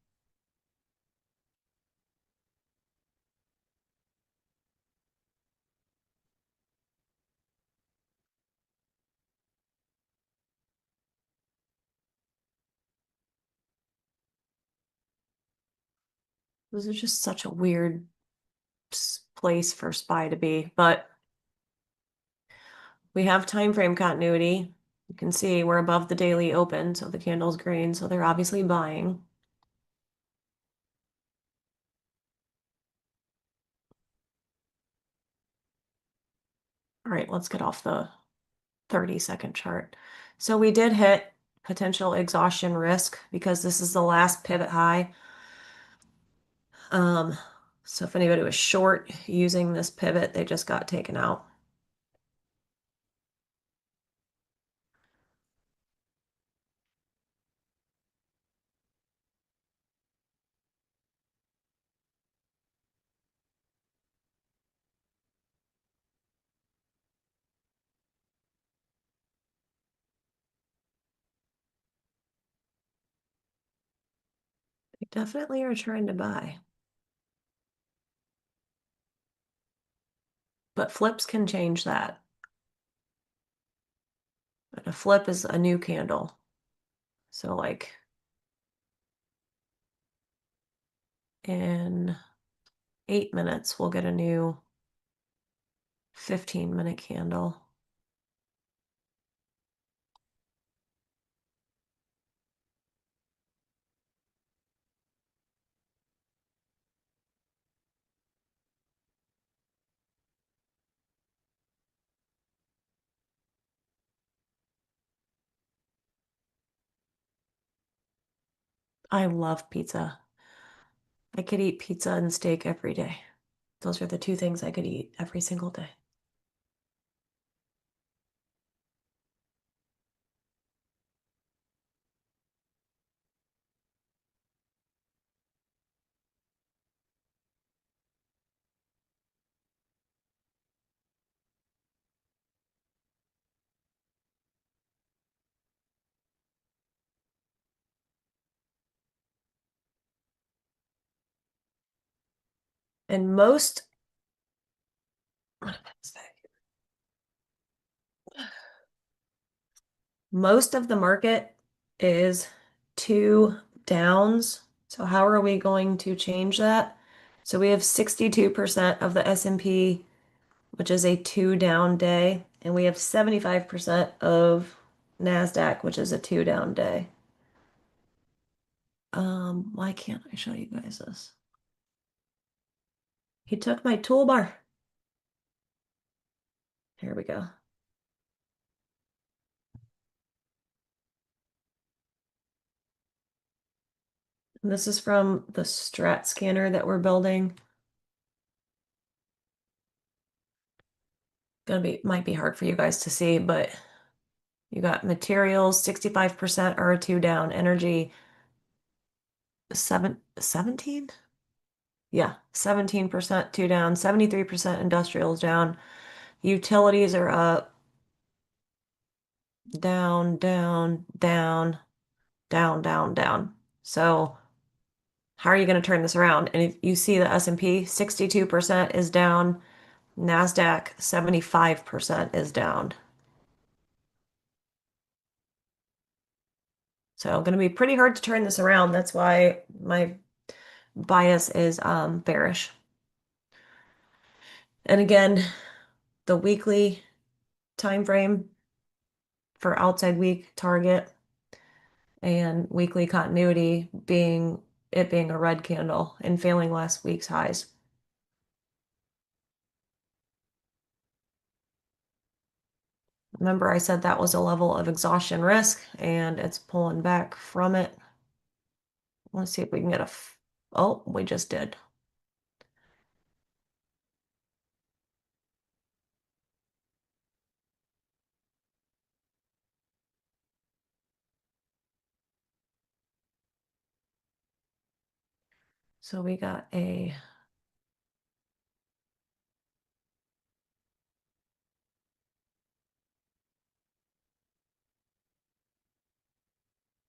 Speaker 3: This is just such a weird place for SPY to be, but we have time frame continuity. You can see we're above the daily open, so the candle's green, so they're obviously buying. All right, let's get off the 30-second chart. So we did hit potential exhaustion risk because this is the last pivot high. So if anybody was short using this pivot, they just got taken out. They definitely are trying to buy. But flips can change that. And a flip is a new candle. So like in 8 minutes, we'll get a new 15-minute candle. I love pizza. I could eat pizza and steak every day. Those are the two things I could eat every single day. And most, what is that? Most of the market is two downs. So how are we going to change that? So we have 62% of the S&P, which is a two down day, and we have 75% of NASDAQ, which is a two down day. Why can't I show you guys this? He took my toolbar. Here we go. And this is from the Strat scanner that we're building. Might be hard for you guys to see, but you got materials, 65% are a two down. Energy, 17? Yeah, 17% two down, 73% industrials down. Utilities are up, down, down, down, down, down, down. So how are you going to turn this around? And if you see the S&P, 62% is down. NASDAQ, 75% is down. So going to be pretty hard to turn this around. That's why my bias is bearish. And again, the weekly time frame for outside week target and weekly continuity being a red candle and failing last week's highs. Remember, I said that was a level of exhaustion risk, and it's pulling back from it. Let's see if we can get oh, we just did. So we got a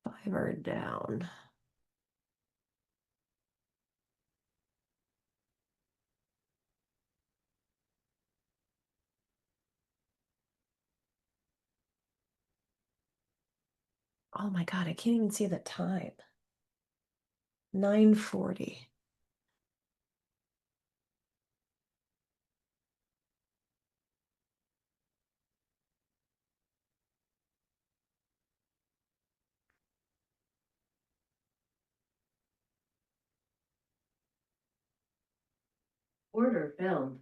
Speaker 3: fiver down. Oh my God, I can't even see the time. 9:40. Order filled.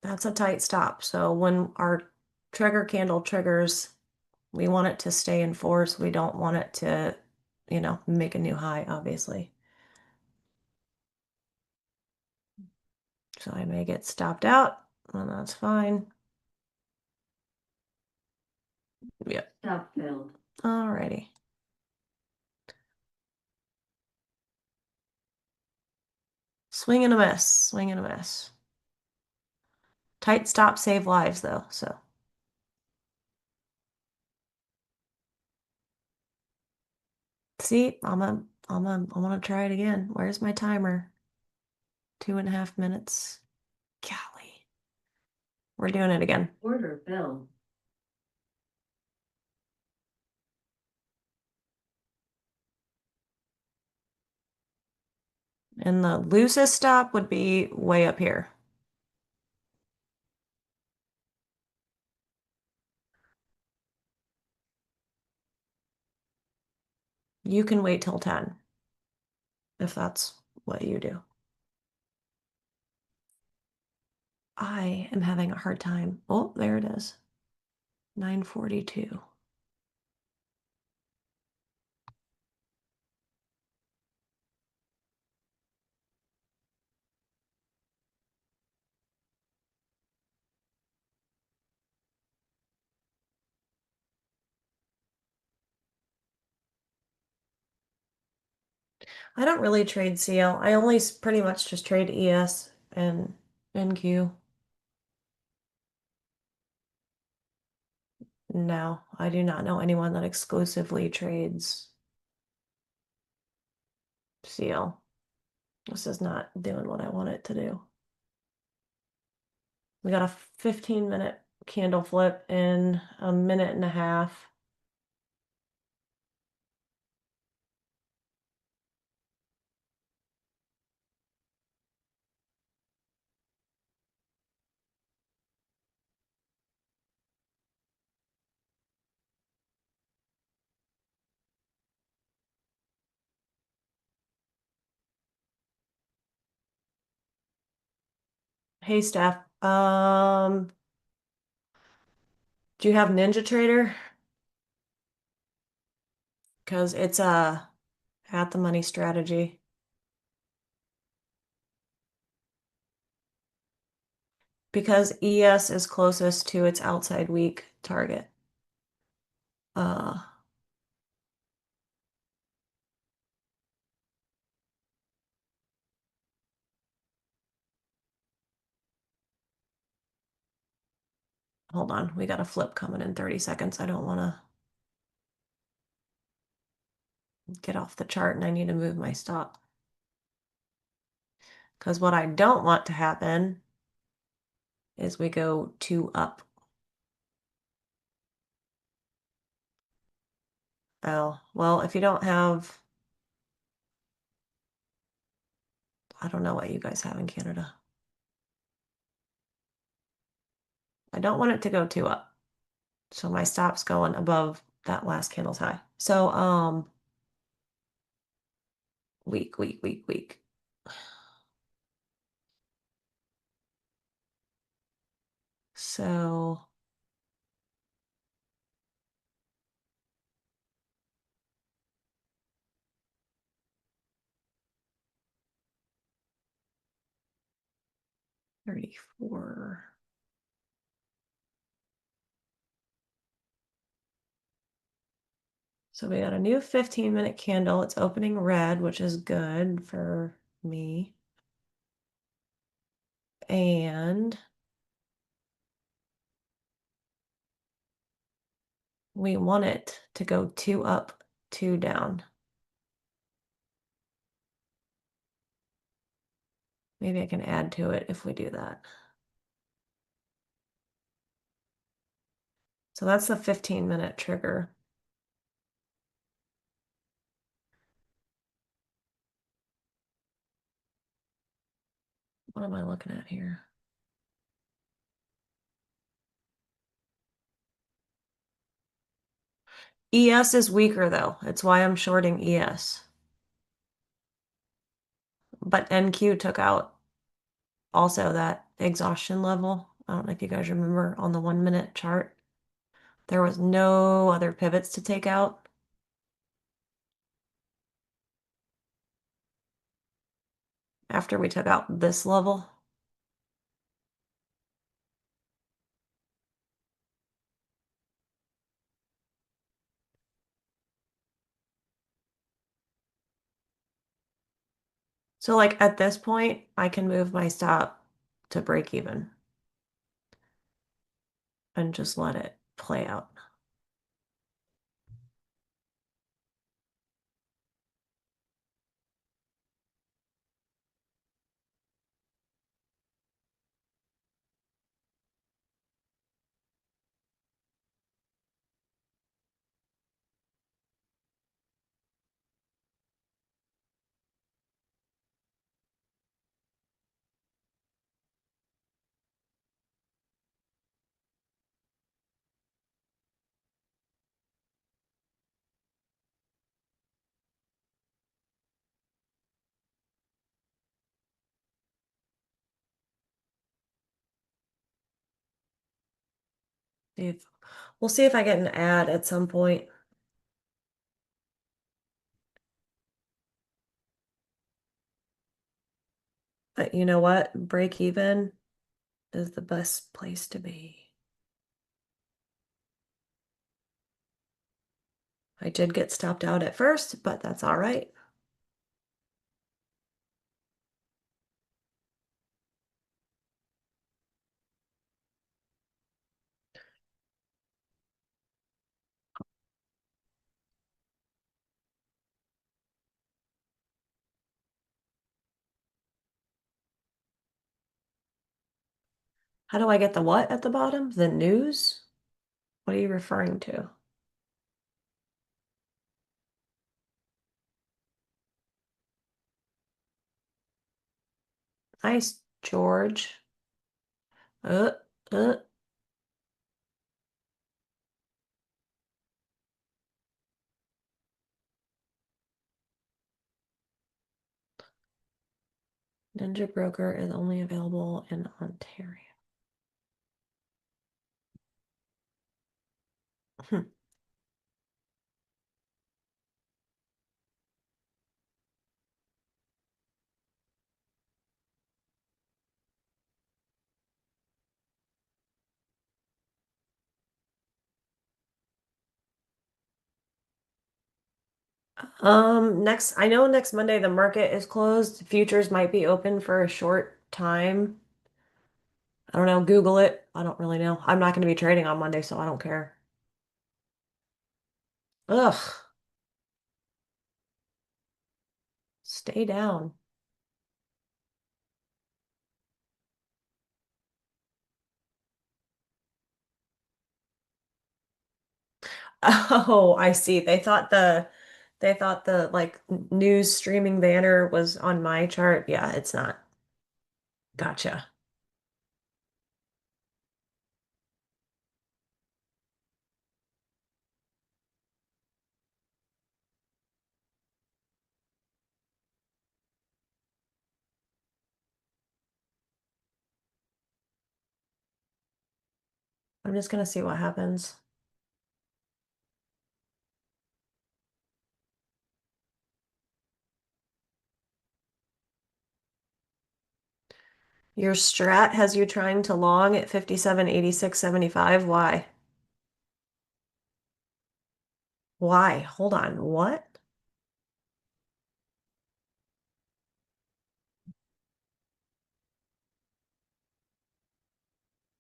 Speaker 3: That's a tight stop. So when our trigger candle triggers, we want it to stay in force. We don't want it to, make a new high, obviously. So I may get stopped out, and that's fine. Yep. Stop filled. Alrighty. Swing and a miss. Swing and a miss. Tight stop save lives though, so. See, I want to try it again. Where's my timer? 2.5 minutes. Golly. We're doing it again. Order filled. And the loosest stop would be way up here. You can wait till 10 if that's what you do. I am having a hard time. Oh, there it is. 9:42. I don't really trade CL. I only pretty much just trade ES and NQ. No, I do not know anyone that exclusively trades seal. This is not doing what I want it to do. We got a 15-minute candle flip in a minute and a half. Hey, Steph. Do you have NinjaTrader? Because it's a at the money strategy. Because ES is closest to its outside week target. Hold on, we got a flip coming in 30 seconds. I don't want to get off the chart and I need to move my stop. Because what I don't want to happen is we go 2 up. Oh, well, if you don't have, I don't know what you guys have in Canada. I don't want it to go 2 up. So my stop's going above that last candle's high. So, weak. So $34. So we got a new 15-minute candle. It's opening red, which is good for me. And we want it to go 2 up, 2 down. Maybe I can add to it if we do that. So that's the 15-minute trigger. What am I looking at here? ES is weaker though. It's why I'm shorting ES. But NQ took out also that exhaustion level. I don't know if you guys remember on the 1-minute chart. There was no other pivots to take out. After we took out this level. So like at this point, I can move my stop to break even and just let it play out. We'll see if I get an ad at some point. But you know what? Break even is the best place to be. I did get stopped out at first, but that's all right. How do I get the what at the bottom? The news? What are you referring to? Nice, George. Uh, uh. Ninja Broker is only available in Ontario. Hmm. I know next Monday the market is closed. Futures might be open for a short time. I don't know. Google it. I don't really know. I'm not going to be trading on Monday, so I don't care. Ugh. Stay down. Oh, I see. They thought the like news streaming banner was on my chart. Yeah, it's not. Gotcha. I'm just gonna see what happens. Your strat has you trying to long at 57.8675. Why? Why? Hold on. What?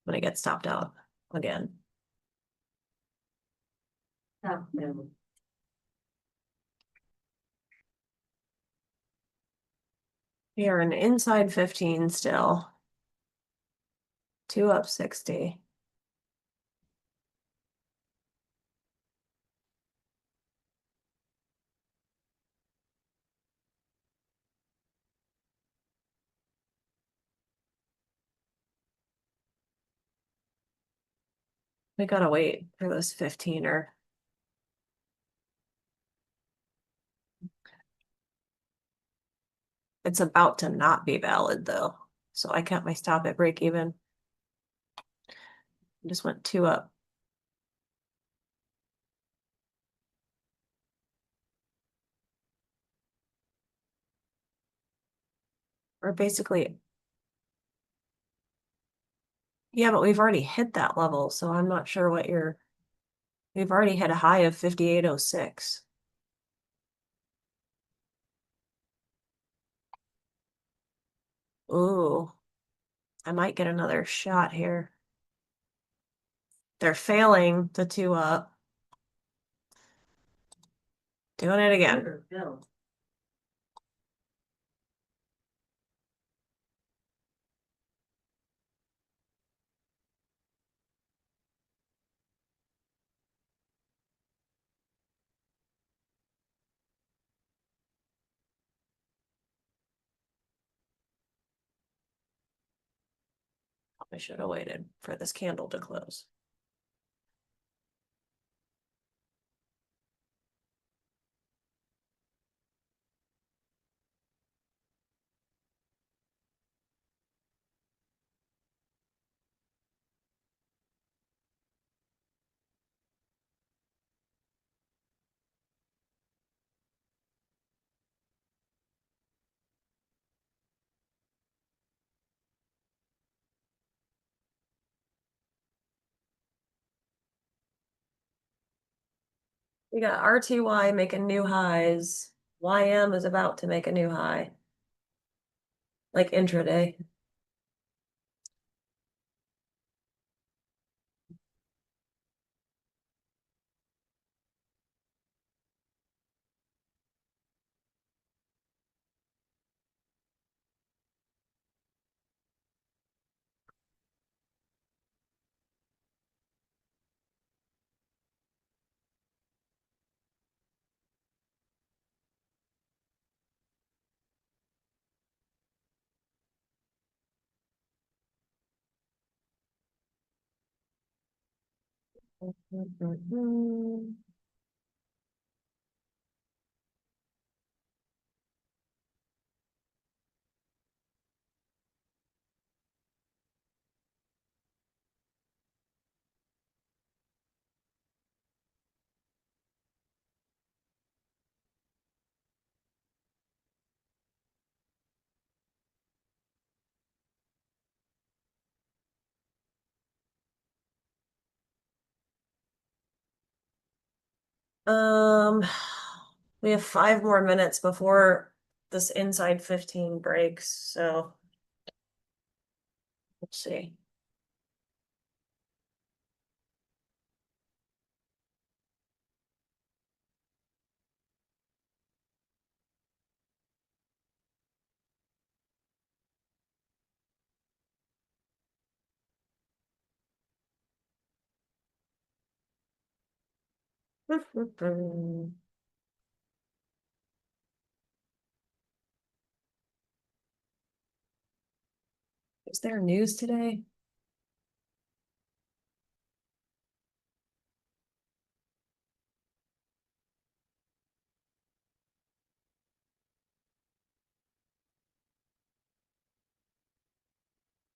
Speaker 3: When it gets topped out again. Oh, no. We are an inside 15 still. Two up 60. We gotta wait for this 15er. It's about to not be valid though. So I kept my stop at break even. Just went two up. Or basically, yeah, but we've already hit that level, so I'm not sure what we've already hit a high of 58.06. Ooh, I might get another shot here. They're failing the two up. Doing it again. I should have waited for this candle to close. We got RTY making new highs. YM is about to make a new high. Like intraday. We have 5 more minutes before this inside 15 breaks, so let's see. Is there news today?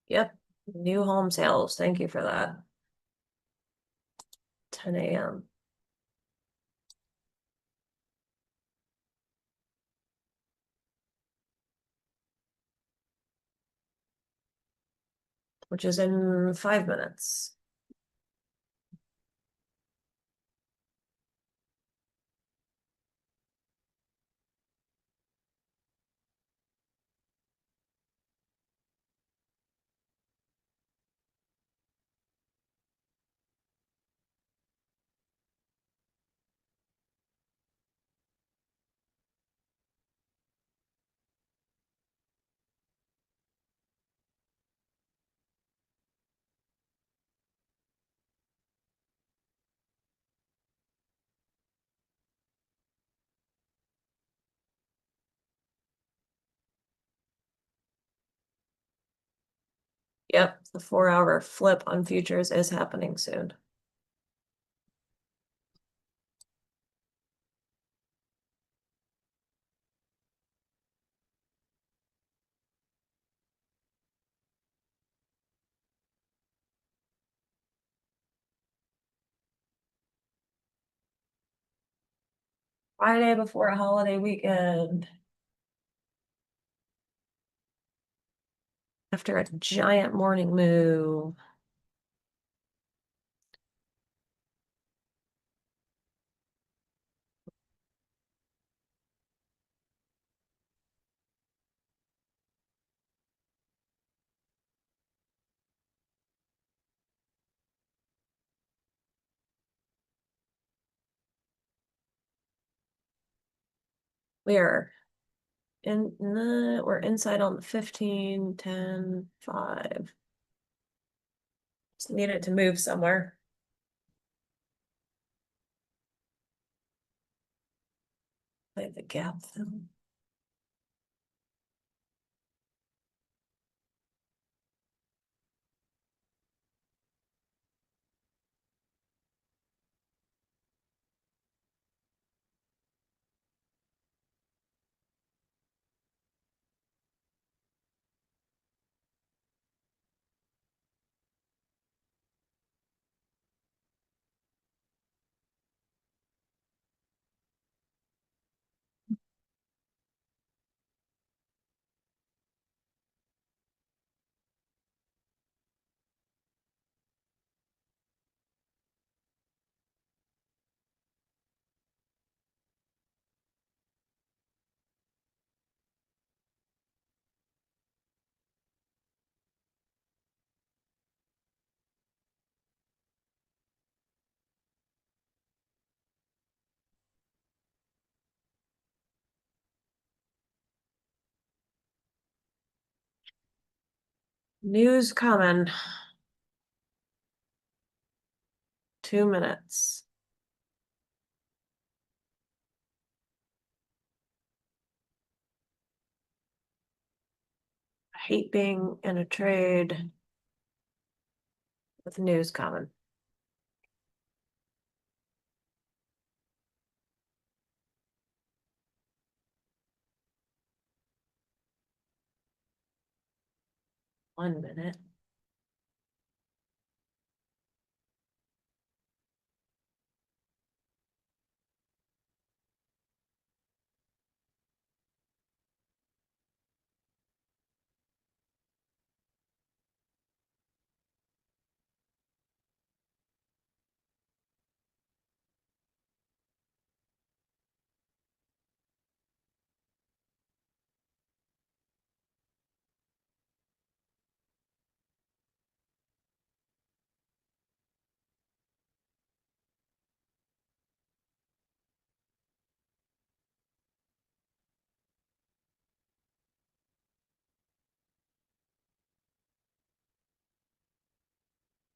Speaker 3: Yep, new home sales. Thank you for that. 10 a.m. Which is in 5 minutes. Yep, the 4-hour flip on futures is happening soon. Friday before a holiday weekend. After a giant morning move. We're inside on the 15, 10, 5. Just need it to move somewhere. Play the gap fill. News coming. 2 minutes. I hate being in a trade with news coming. 1 minute.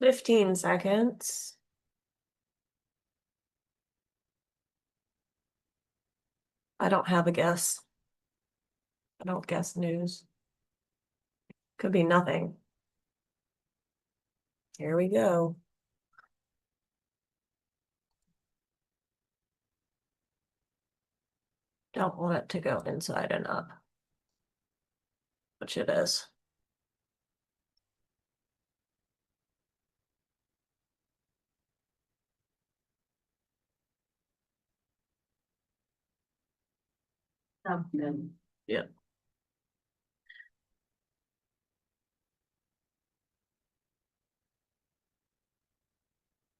Speaker 3: Fifteen seconds. I don't have a guess. I don't guess news. Could be nothing. Here we go. Don't want it to go inside and up, which it is. Yeah.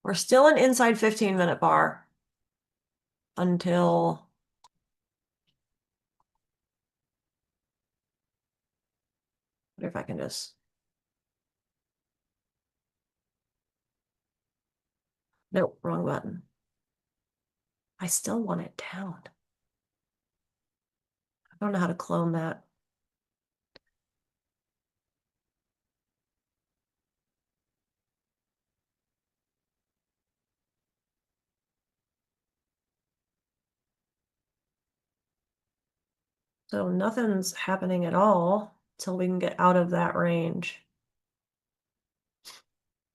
Speaker 3: We're still an inside 15-minute bar until wonder if I can just nope, wrong button. I still want it down. I don't know how to clone that. So nothing's happening at all till we can get out of that range.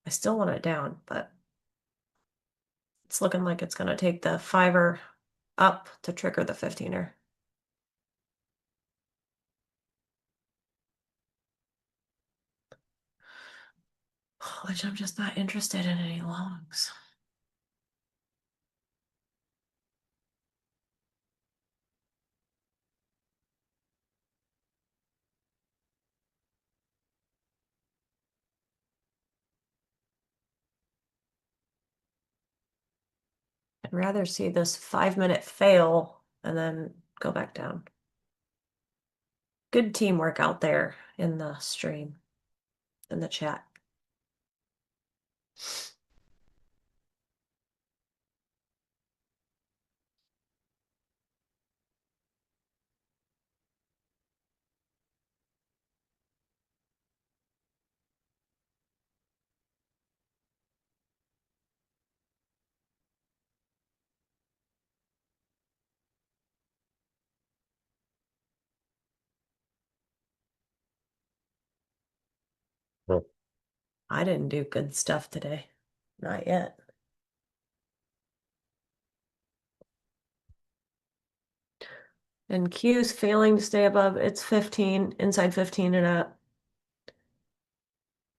Speaker 3: I still want it down, but it's looking like it's going to take the 5-er up to trigger the 15-er. Which I'm just not interested in any longs. I'd rather see this 5-minute fail and then go back down. Good teamwork out there in the stream, in the chat. I didn't do good stuff today. Not yet. And Q's failing to stay above its 15, inside 15 and up,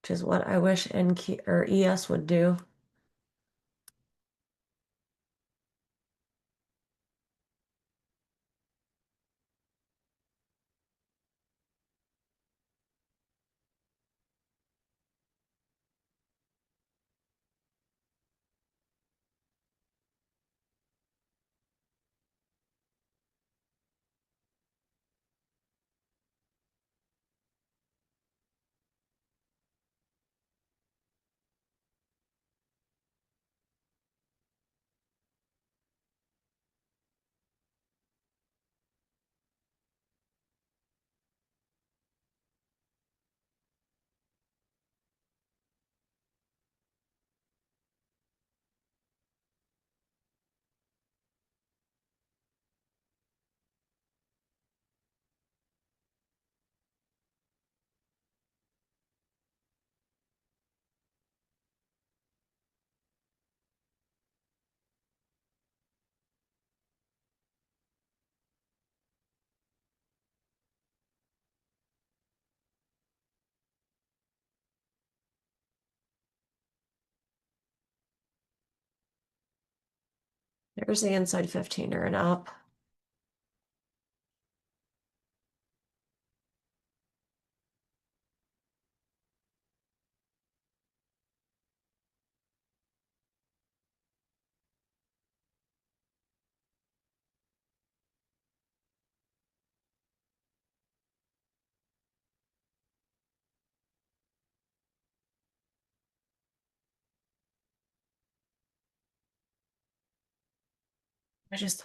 Speaker 3: which is what I wish NQ or ES would do. There's the inside 15er and up.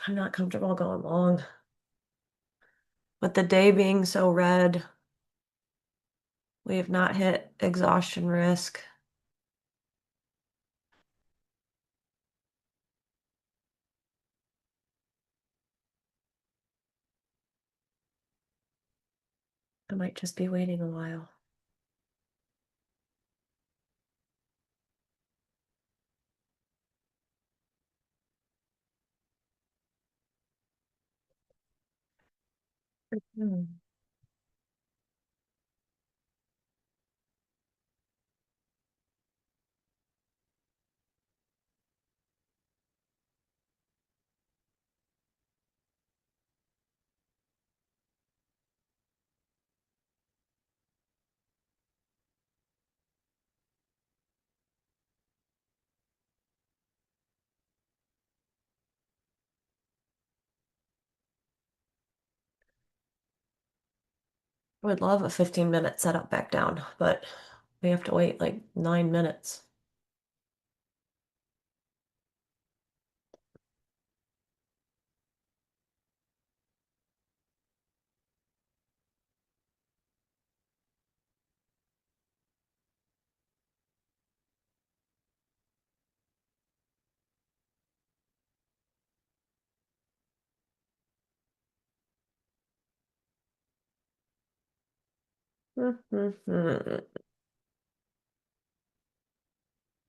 Speaker 3: I'm not comfortable going long. With the day being so red, we have not hit exhaustion risk. I might just be waiting a while. Hmm. I would love a 15-minute setup back down, but we have to wait like 9 minutes.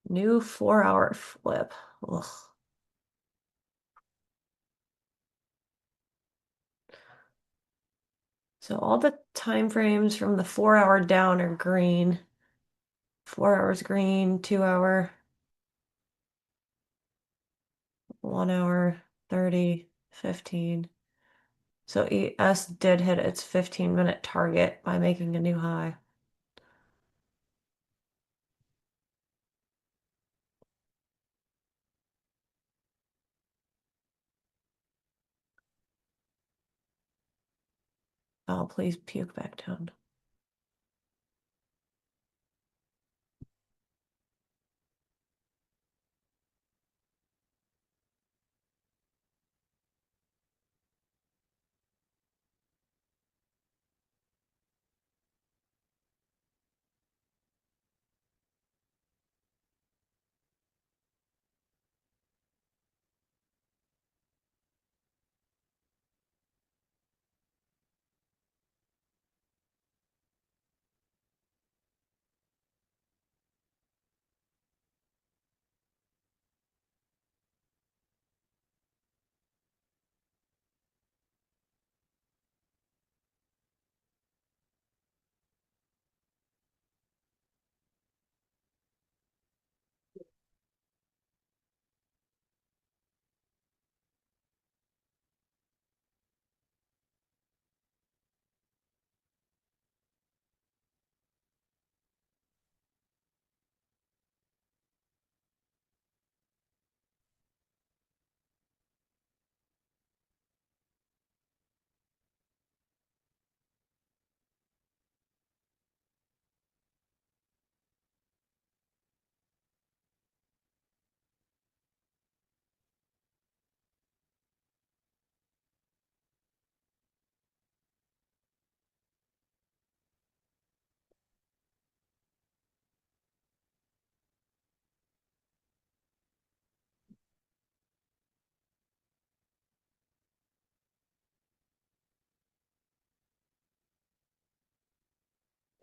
Speaker 3: New 4-hour flip. Ugh. So all the time frames from the 4-hour down are green. 4 hours green, 2-hour, 1 hour, 30, 15. So ES did hit its 15-minute target by making a new high. Oh, please puke back down.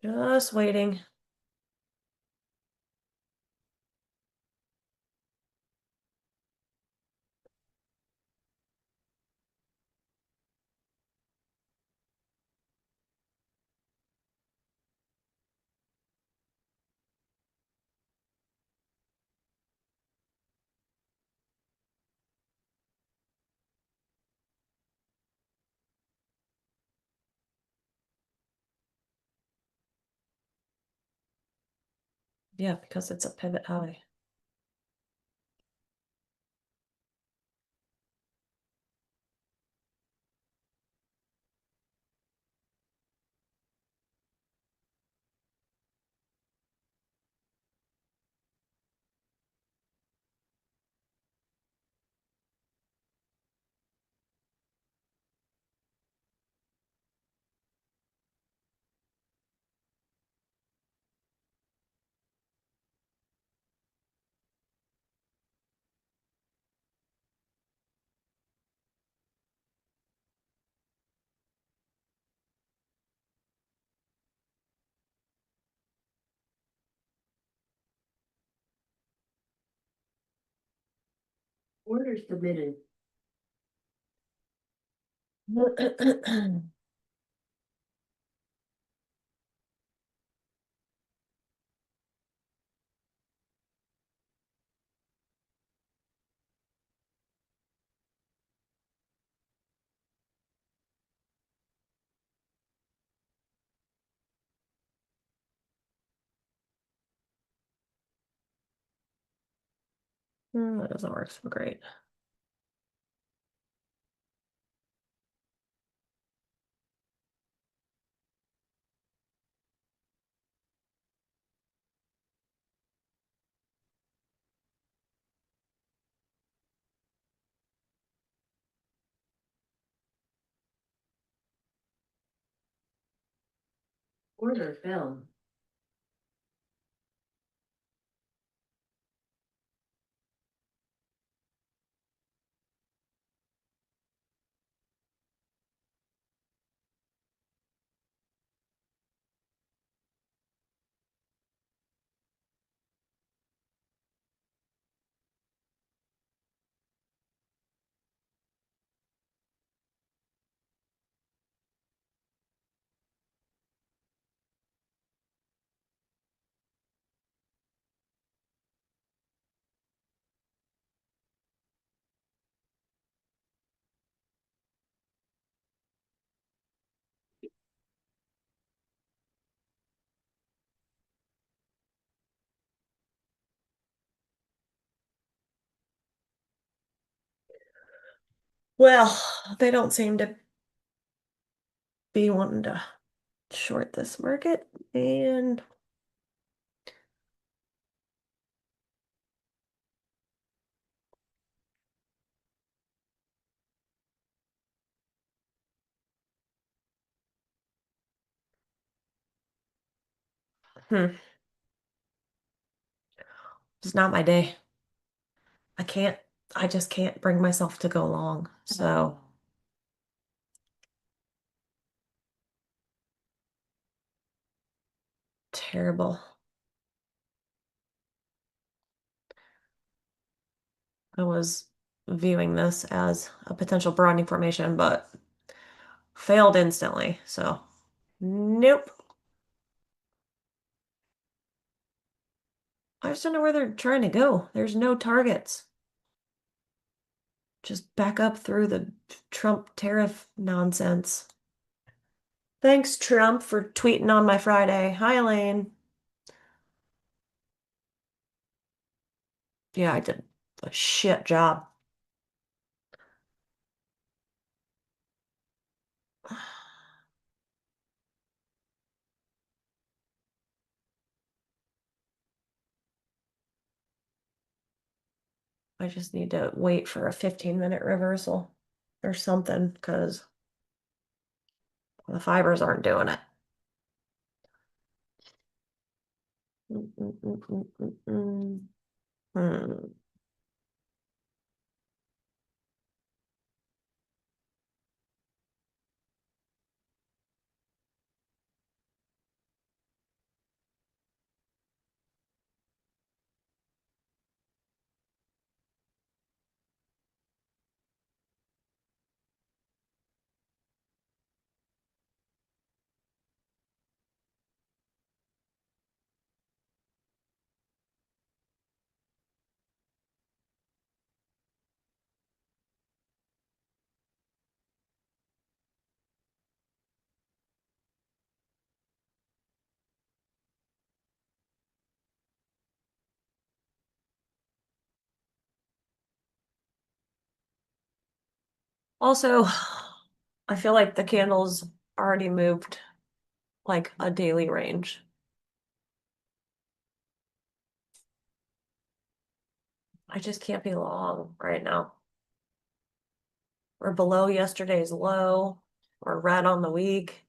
Speaker 3: Just waiting. Yeah, because it's a pivot high.
Speaker 4: Order submitted.
Speaker 3: That doesn't work so great.
Speaker 4: Order film.
Speaker 3: Well, they don't seem to be wanting to short this market, and it's not my day. I just can't bring myself to go long. So terrible. I was viewing this as a potential broadening formation, but failed instantly. So, nope. I just don't know where they're trying to go. There's no targets. Just back up through the Trump tariff nonsense. Thanks, Trump, for tweeting on my Friday. Hi, Elaine. Yeah, I did a shit job. I just need to wait for a 15-minute reversal or something because the fibers aren't doing it. Hmm. Also, I feel like the candles already moved like a daily range. I just can't be long right now. We're below yesterday's low. We're red on the week.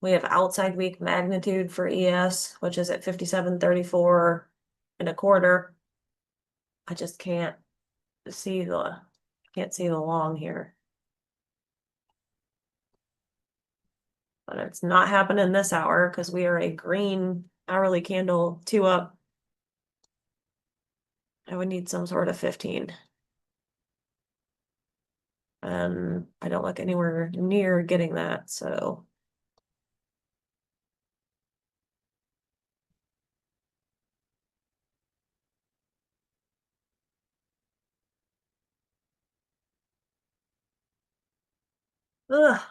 Speaker 3: We have outside week magnitude for ES, which is at 57.34 and a quarter. I just can't see the long here. But it's not happening this hour because we are a green hourly candle 2 up. I would need some sort of 15. And I don't look anywhere near getting that, so. Ugh.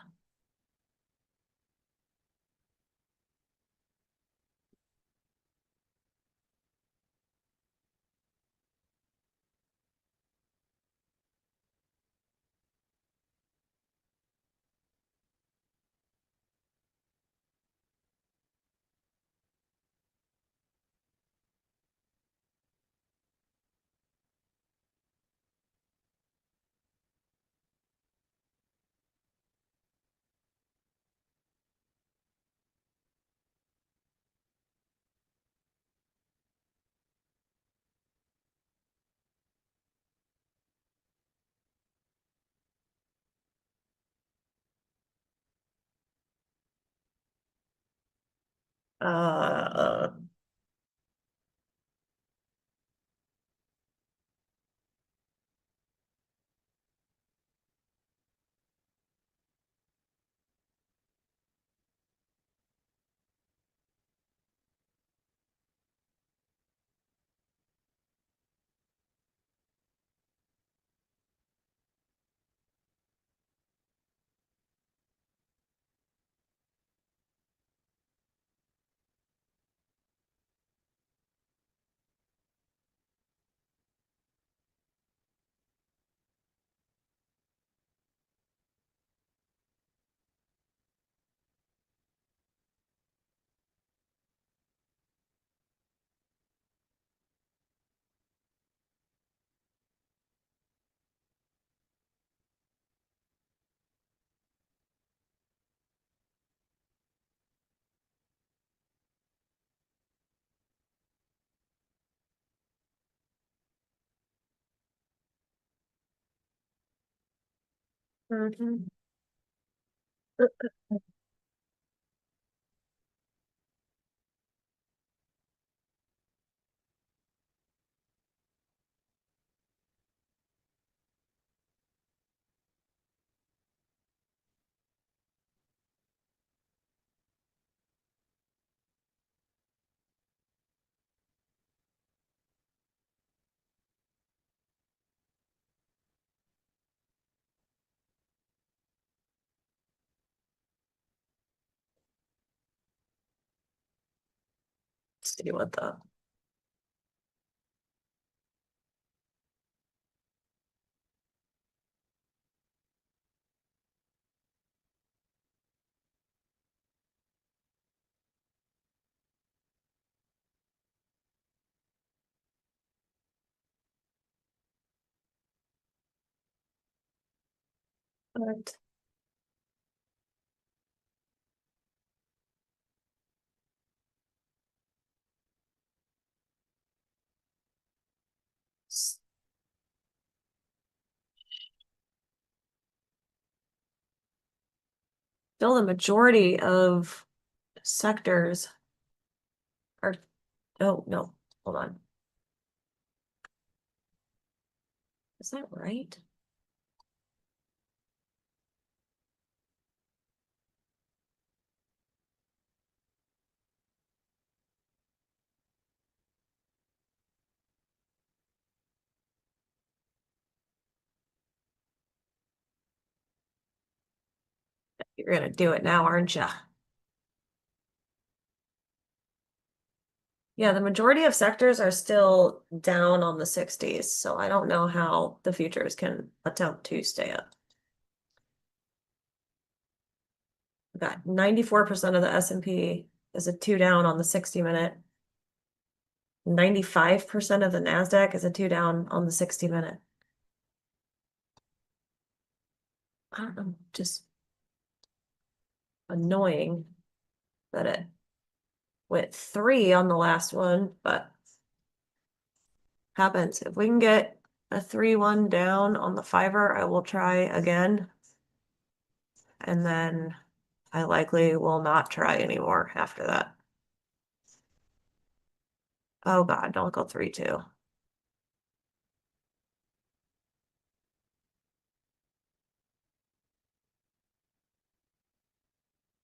Speaker 3: Uh, mhm. See what the but still the majority of sectors are, oh no, hold on. Is that right? You're gonna do it now, aren't you? Yeah, the majority of sectors are still down on the 60s, so I don't know how the futures can attempt to stay up. We got 94% of the S&P is a 2 down on the 60-minute. 95% of the NASDAQ is a 2 down on the 60-minute. I don't know, just annoying that it went 3 on the last one, but happens. If we can get a 3-1 down on the fiver, I will try again. And then I likely will not try anymore after that. Oh God, don't go 3-2.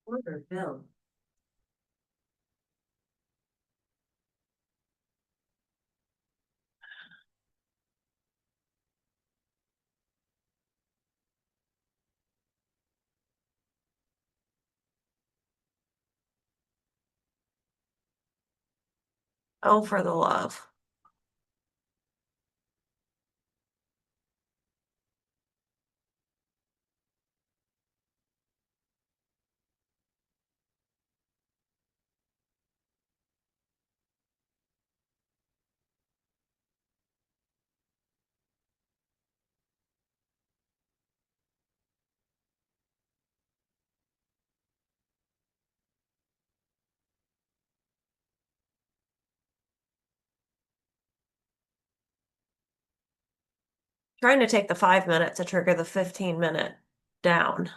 Speaker 4: Order filled.
Speaker 3: Oh, for the love. Trying to take the 5 minute to trigger the 15-minute down.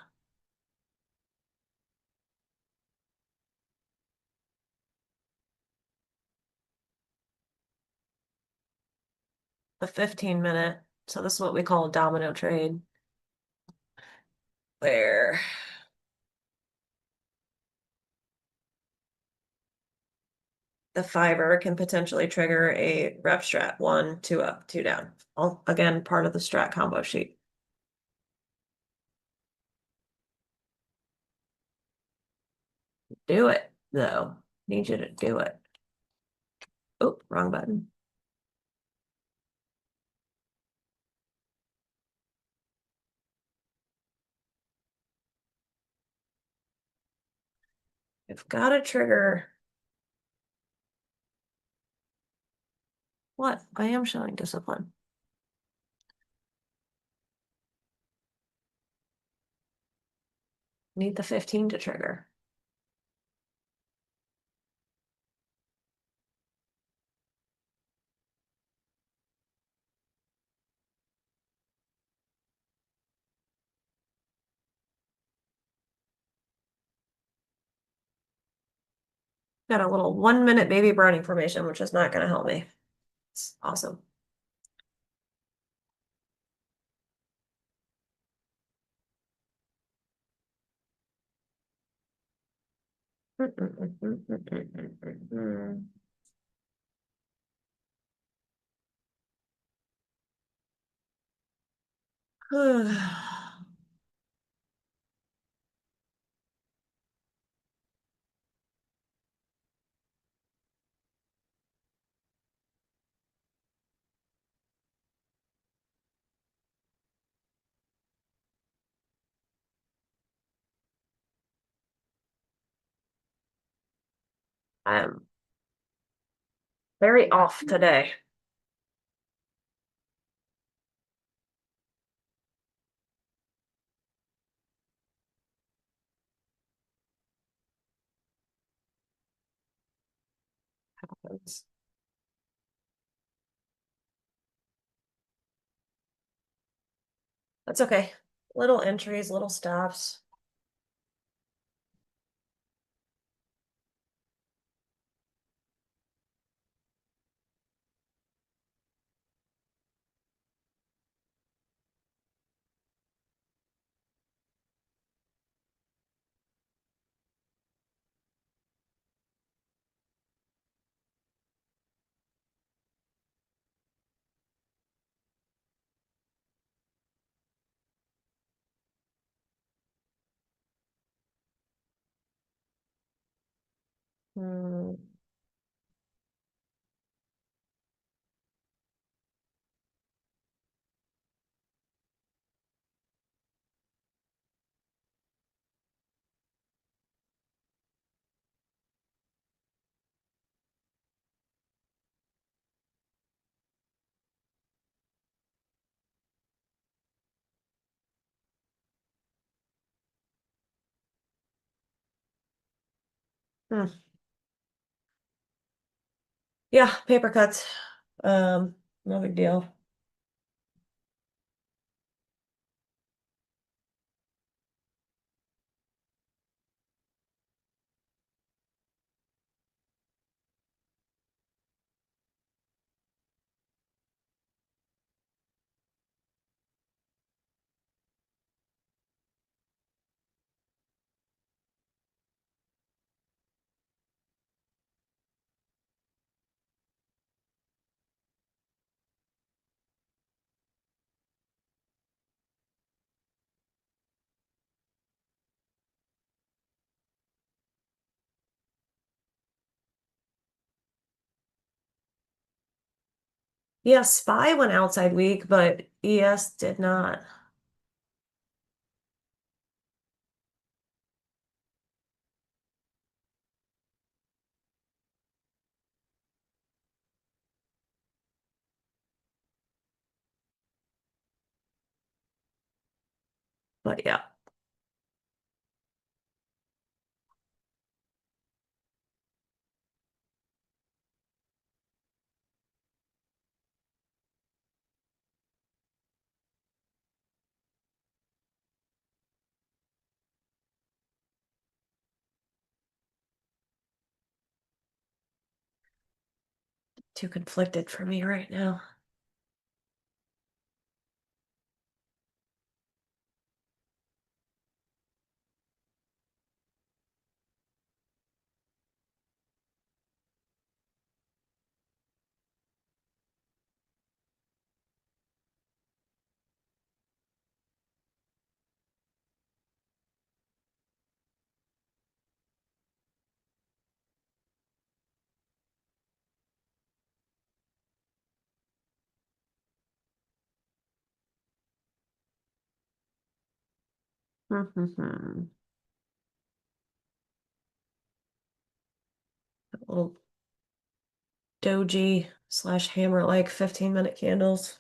Speaker 3: The 15-minute. So this is what we call a domino trade. Where the fiver can potentially trigger a rep strat 1, 2 up, 2 down. All again, part of the strat combo sheet. Do it though. Need you to do it. Oh, wrong button. I've got to trigger. What? I am showing discipline. Need the 15 to trigger. Got a little 1-minute baby burning formation, which is not going to help me. It's awesome. I'm very off today. That's okay. Little entries, little stops. Hmm. Yeah, paper cuts. No big deal. Yeah, SPY went outside week, but ES did not. But yeah. Too conflicted for me right now. Little doji slash hammer like 15-minute candles.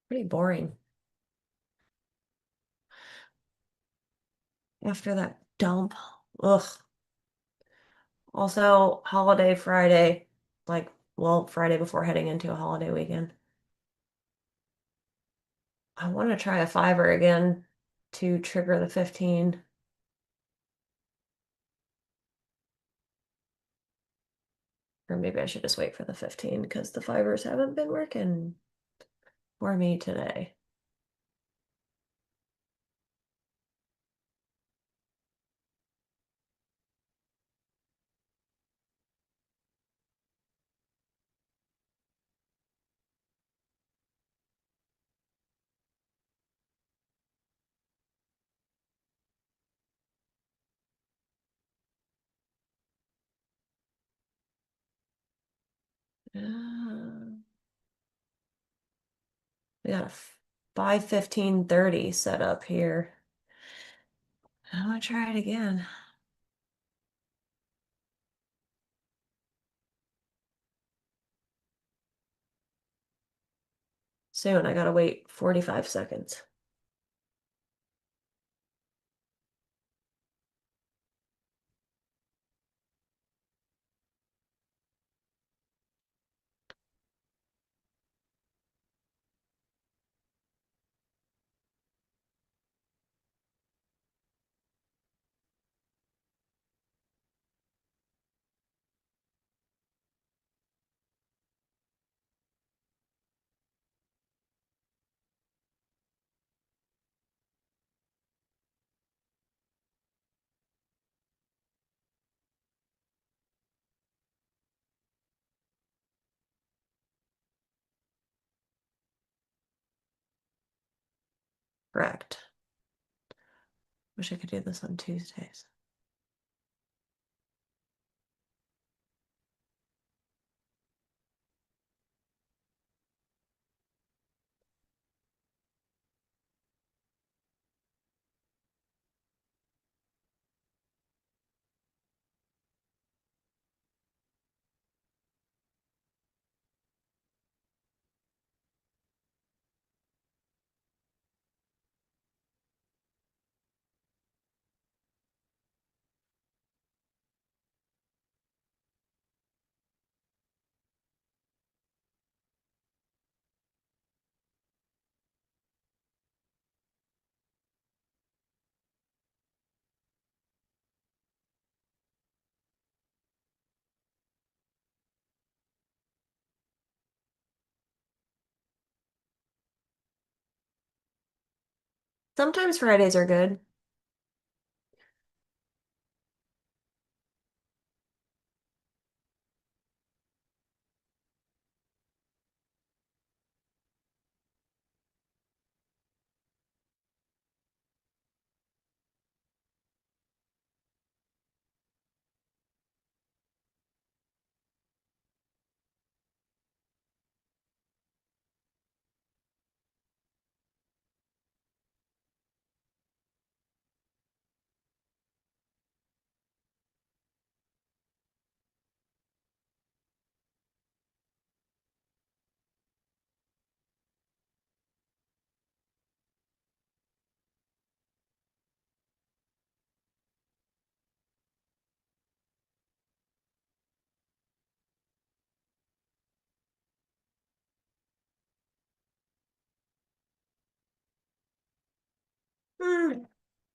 Speaker 3: Pretty boring. After that dump. Ugh. Also, holiday Friday, like, well, Friday before heading into a holiday weekend. I want to try a fiver again to trigger the 15. Or maybe I should just wait for the 15 because the fivers haven't been working for me today. We got a 5:15:30 set up here. I'm gonna try it again. Soon, I gotta wait 45 seconds. Correct. Wish I could do this on Tuesdays. Sometimes Fridays are good.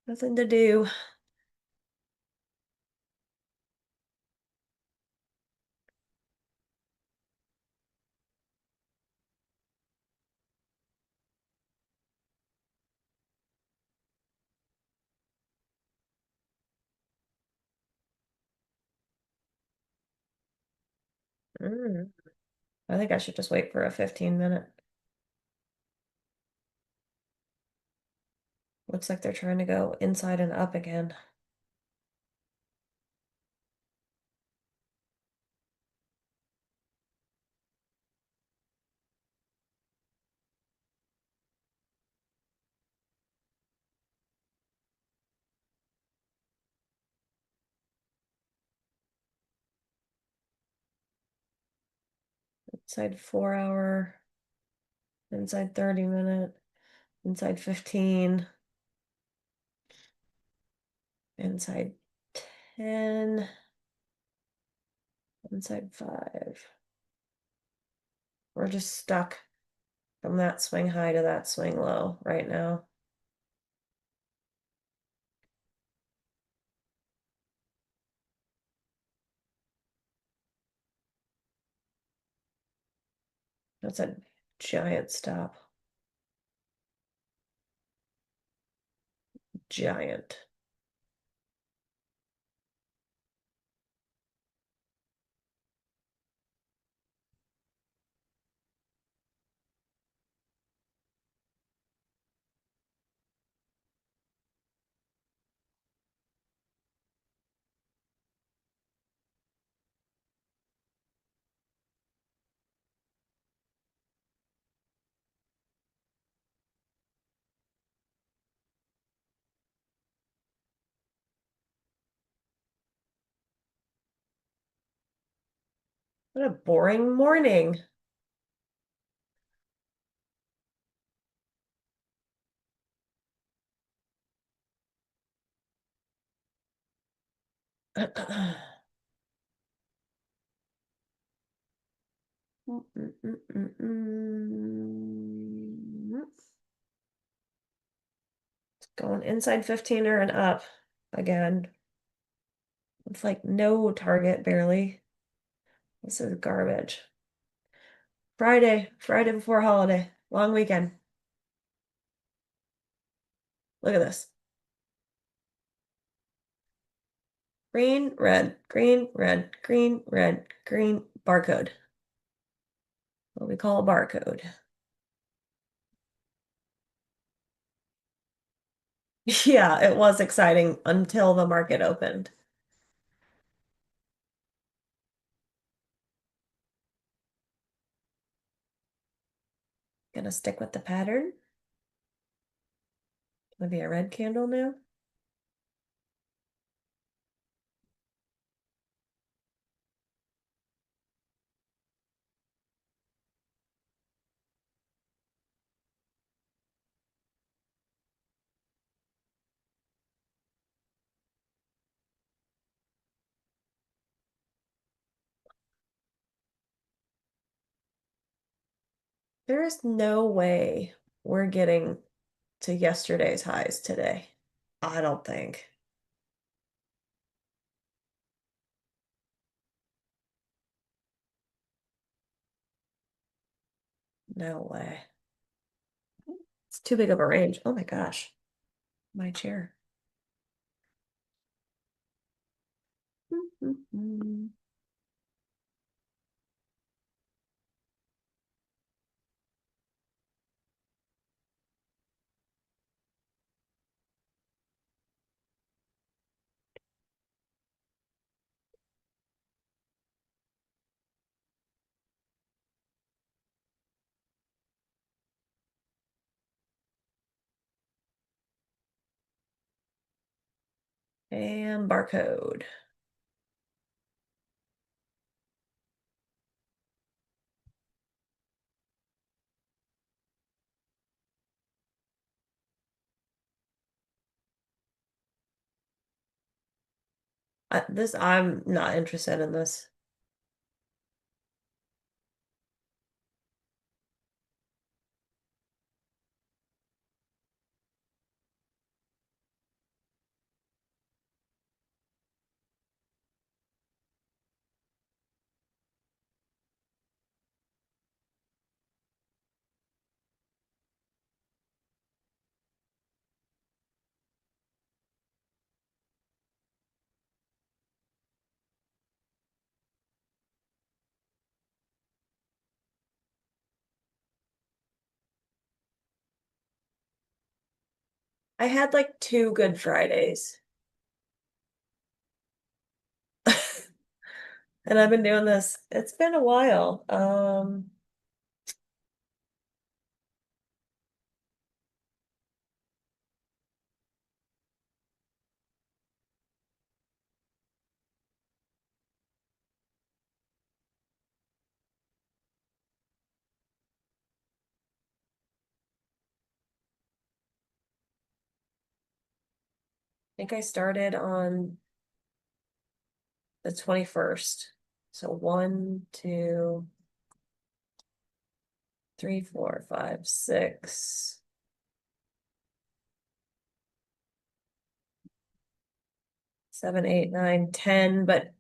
Speaker 3: Nothing to do. I think I should just wait for a 15-minute. Looks like they're trying to go inside and up again. Inside 4 hour, inside 30-minute, inside 15, inside 10, inside 5. We're just stuck from that swing high to that swing low right now. That's a giant stop. Giant. What a boring morning. It's going inside 15 or and up again. It's like no target barely. This is garbage. Friday before holiday, long weekend. Look at this. Green, red, green, red, green, red, green, barcode. What we call a barcode. Yeah, it was exciting until the market opened. Gonna stick with the pattern. Maybe a red candle now. There is no way we're getting to yesterday's highs today. I don't think. No way. It's too big of a range. Oh my gosh. My chair. And barcode. I'm not interested in this. I had like 2 good Fridays. And I've been doing this. It's been a while. I think I started on the 21st. So 1, 2, 3, 4, 5, 6. 7, 8, 9, 10, but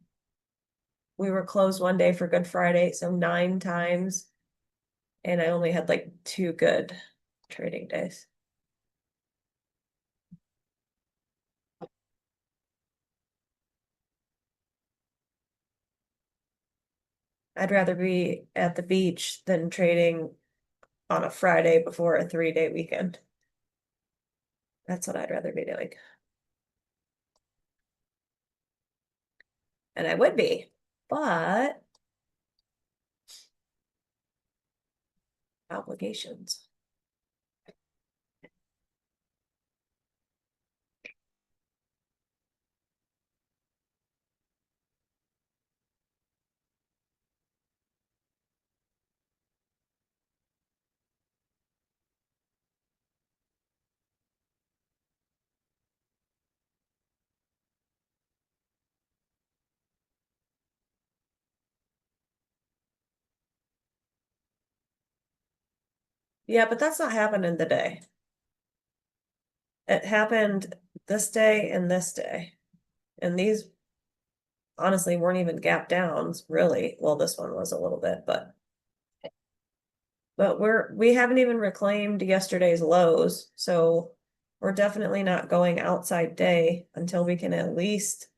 Speaker 3: we were closed one day for Good Friday, so 9 times. And I only had like 2 good trading days. I'd rather be at the beach than trading on a Friday before a 3-day weekend. That's what I'd rather be doing. And I would be, but obligations. Yeah, but that's not happening today. It happened this day and this day. And these honestly weren't even gap downs, really. Well, this one was a little bit, but we haven't even reclaimed yesterday's lows, so we're definitely not going outside day until we can at least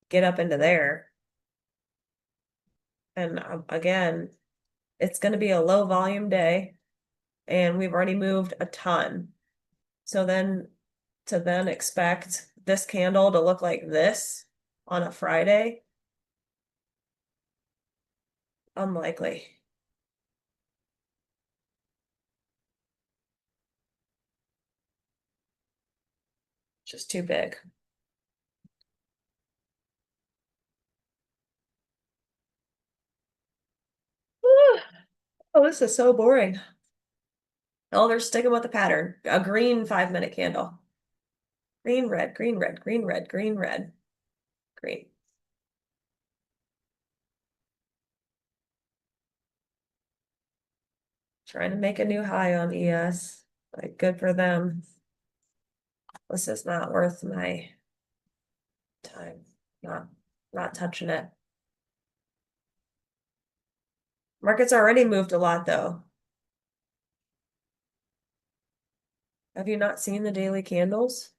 Speaker 3: get up into there. And again, it's going to be a low volume day, and we've already moved a ton. So then to then expect this candle to look like this on a Friday? Unlikely. Just too big. Oh, this is so boring. Oh, they're sticking with the pattern. A green 5-minute candle. Green, red, green, red, green, red, green, red, green. Trying to make a new high on ES. Like, good for them. This is not worth my time. Not touching it. Market's already moved a lot though. Have you not seen the daily candles?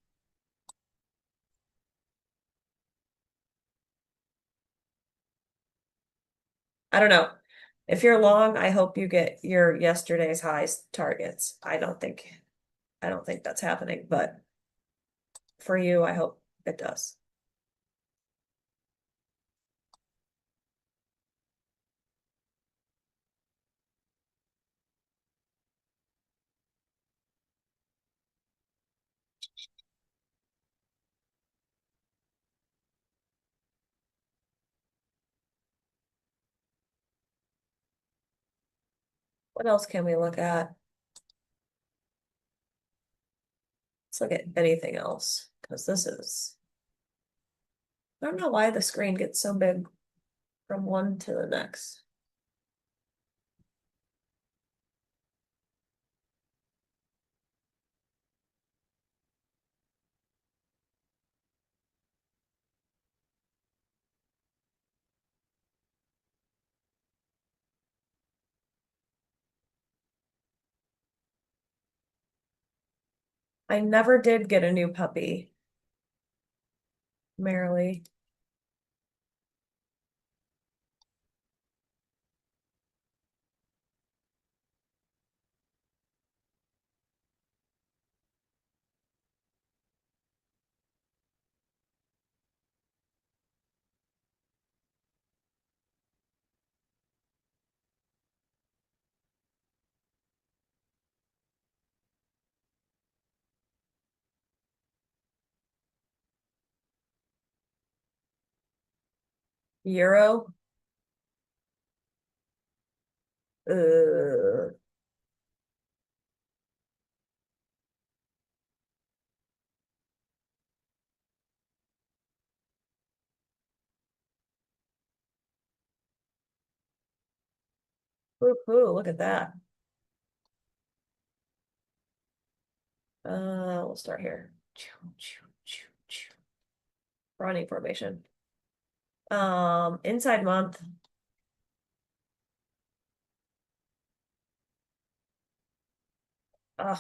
Speaker 3: I don't know. If you're long, I hope you get your yesterday's highs targets. I don't think that's happening, but for you, I hope it does. What else can we look at? Let's look at anything else, because this is, I don't know why the screen gets so big from one to the next. I never did get a new puppy, merrily. Euro. Uh, look at that. We'll start here. Running formation. Inside month. Ugh.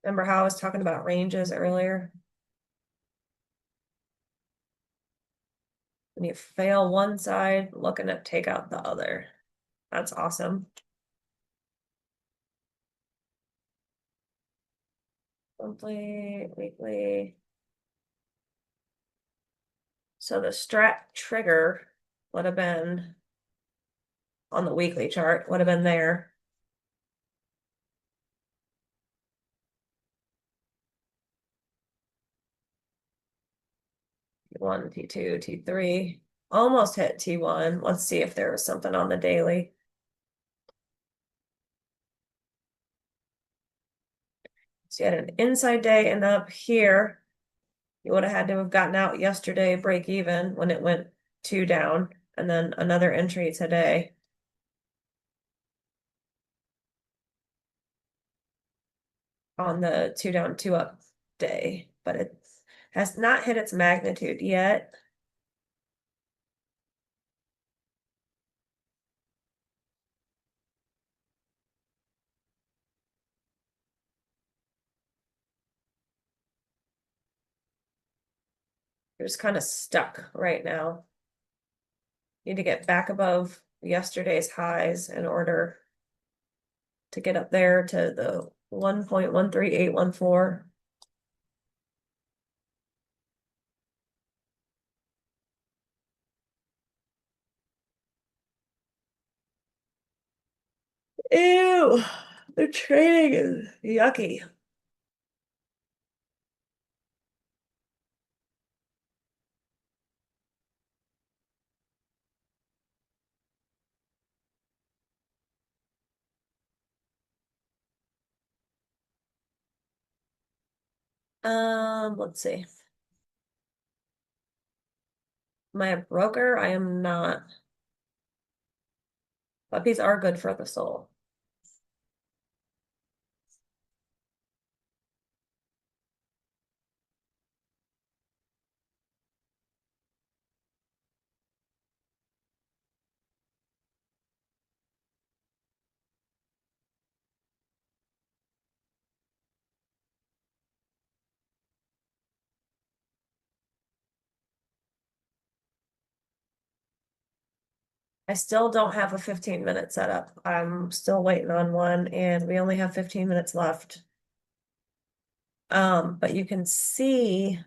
Speaker 3: Remember how I was talking about ranges earlier? When you fail one side, looking to take out the other. That's awesome. Monthly, weekly. So the Strat trigger would have been on the weekly chart, would have been there. T1, T2, T3. Almost hit T1. Let's see if there was something on the daily. So you had an inside day, and up here, you would have had to have gotten out yesterday, break even when it went 2 down, and then another entry today. On the 2 down, 2 up day, but it has not hit its magnitude yet. You're just kind of stuck right now. Need to get back above yesterday's highs in order to get up there to the 1.13814. Ew, the trading is yucky. Let's see. Am I a broker? I am not. Puppies are good for the soul. I still don't have a 15-minute setup. I'm still waiting on one, and we only have 15 minutes left. But you can see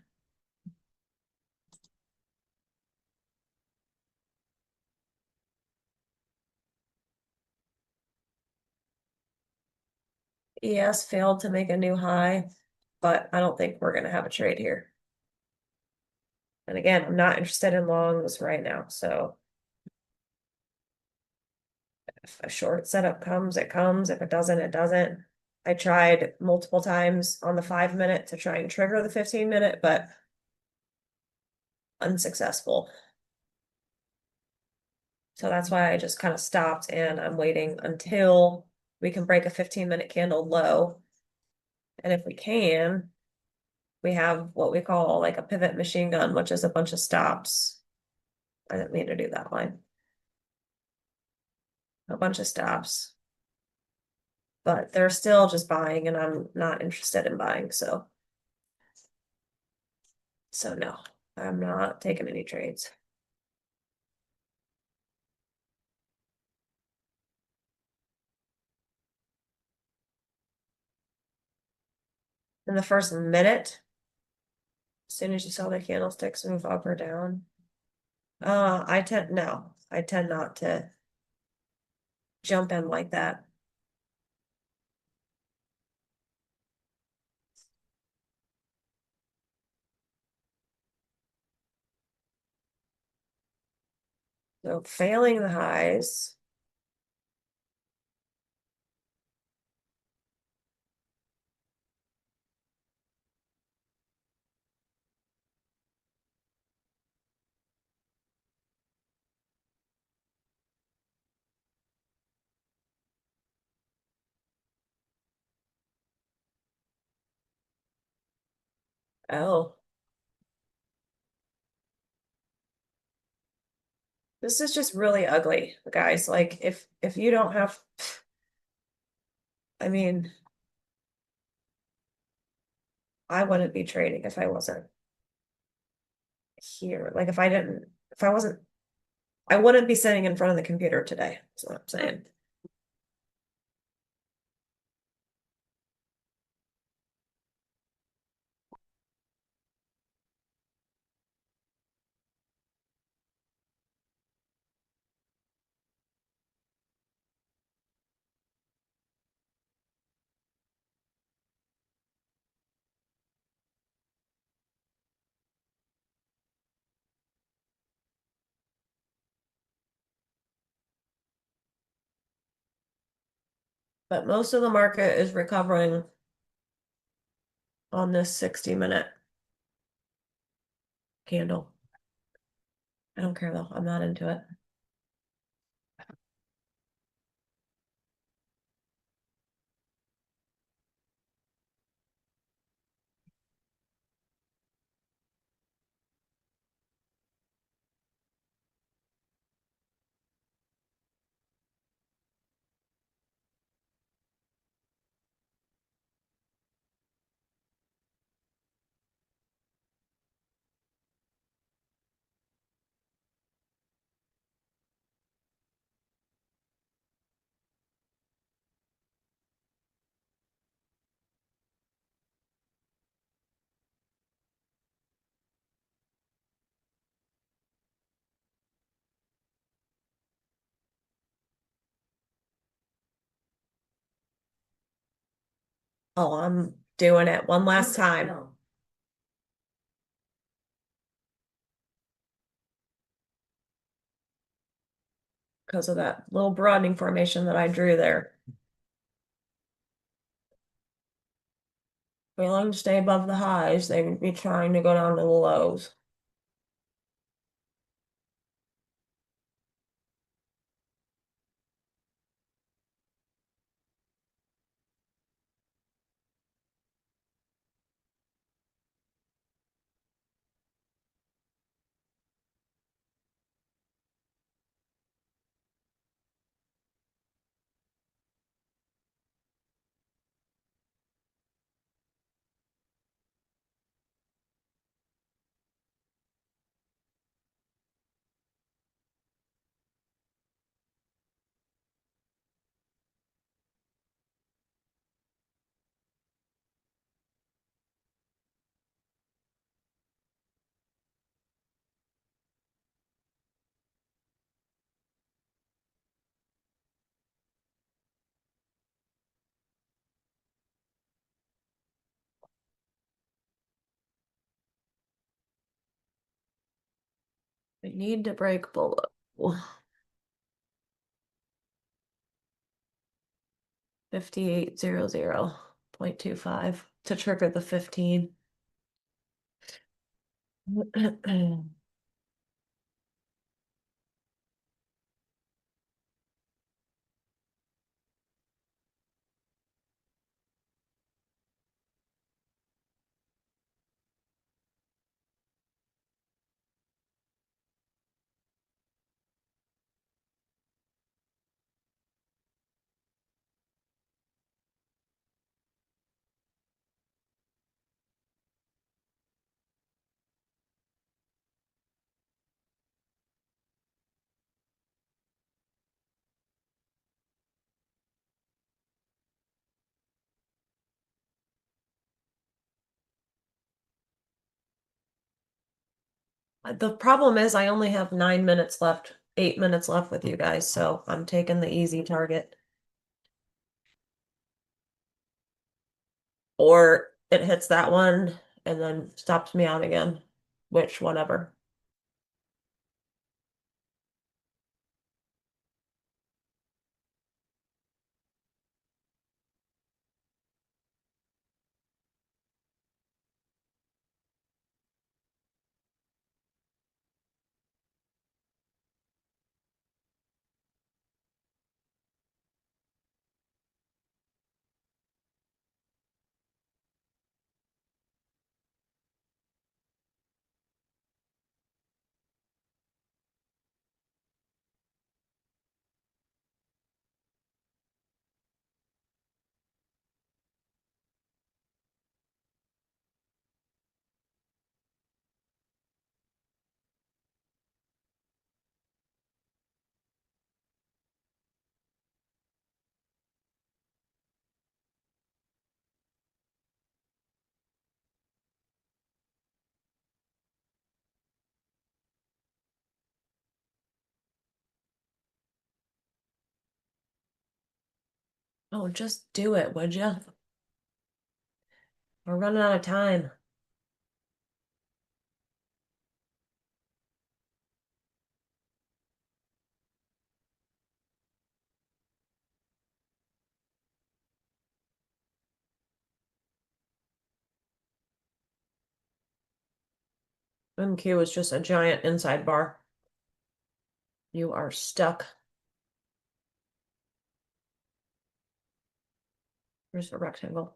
Speaker 3: ES failed to make a new high, but I don't think we're gonna have a trade here. And again, I'm not interested in longs right now, so if a short setup comes, it comes. If it doesn't, it doesn't. I tried multiple times on the 5-minute to try and trigger the 15-minute, but unsuccessful. So that's why I just kind of stopped and I'm waiting until we can break a 15-minute candle low. And if we can, we have what we call like a pivot machine gun, which is a bunch of stops. I didn't mean to do that line. A bunch of stops. But they're still just buying and I'm not interested in buying, so no, I'm not taking any trades. In the first minute, as soon as you saw the candlesticks move up or down, I tend not to jump in like that. So failing the highs. Oh. This is just really ugly, guys. Like if you don't have, I mean, I wouldn't be trading if I wasn't here. Like if I wasn't, I wouldn't be sitting in front of the computer today. That's what I'm saying. But most of the market is recovering on this 60-minute candle. I don't care though. I'm not into it. Oh, I'm doing it one last time.
Speaker 4: Film.
Speaker 3: Because of that little broadening formation that I drew there. Failing to stay above the highs, they would be trying to go down to the lows. We need to break below 5800.25 to trigger the 15. The problem is I only have 9 minutes left, 8 minutes left with you guys, so I'm taking the easy target. Or it hits that one and then stops me out again, which whatever. Oh, just do it, would you? We're running out of time. MQ is just a giant inside bar. You are stuck. Here's a rectangle.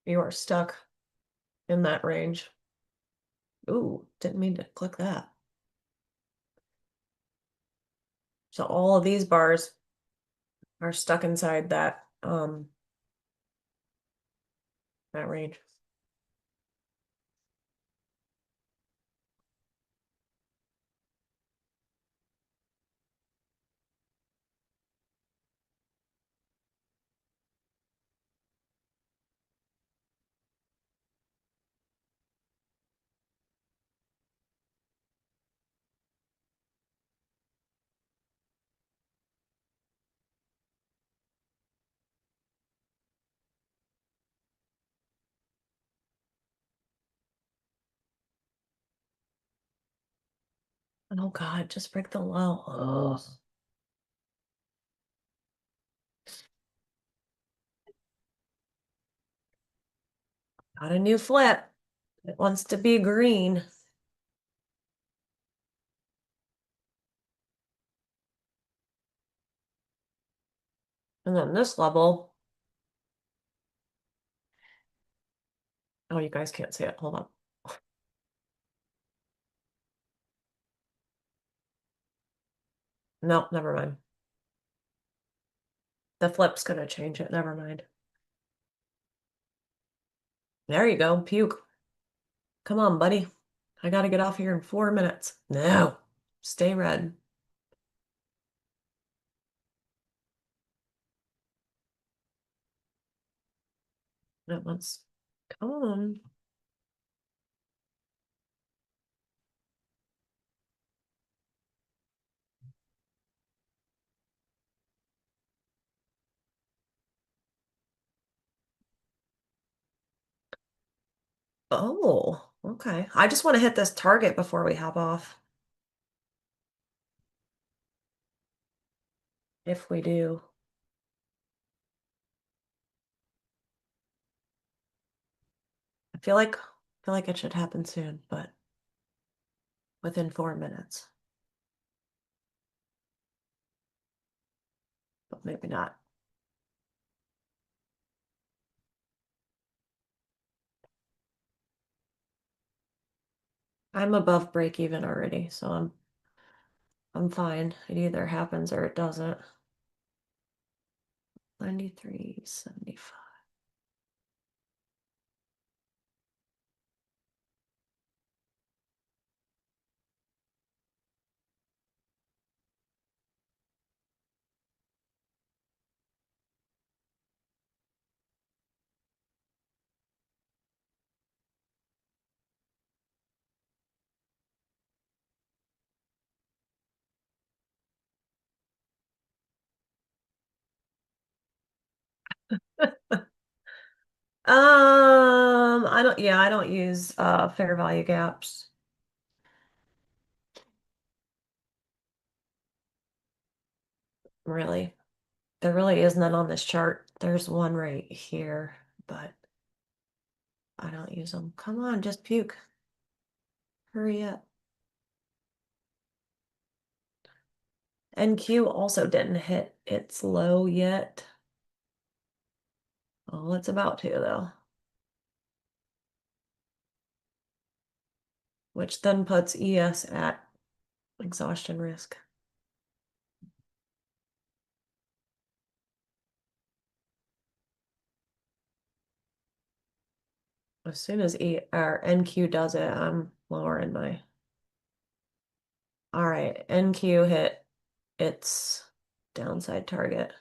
Speaker 3: You are stuck in that range. Ooh, didn't mean to click that. So all of these bars are stuck inside that range. Oh God, just break the low. Oh. Got a new flip. It wants to be green. And then this level. Oh, you guys can't see it. Hold on. No, never mind. The flip's gonna change it. Never mind. There you go. Puke. Come on, buddy. I gotta get off here in 4 minutes. No. Stay red. That one's. Come on. Oh, okay. I just want to hit this target before we hop off. If we do. I feel like it should happen soon, but within 4 minutes. But maybe not. I'm above break even already, so I'm fine. It either happens or it doesn't. 93.75. I don't use fair value gaps. Really. There really is none on this chart. There's one right here, but I don't use them. Come on, just puke. Hurry up. NQ also didn't hit its low yet. Oh, it's about to though. Which then puts ES at exhaustion risk. As soon as NQ does it, I'm lowering my. All right, NQ hit its downside target.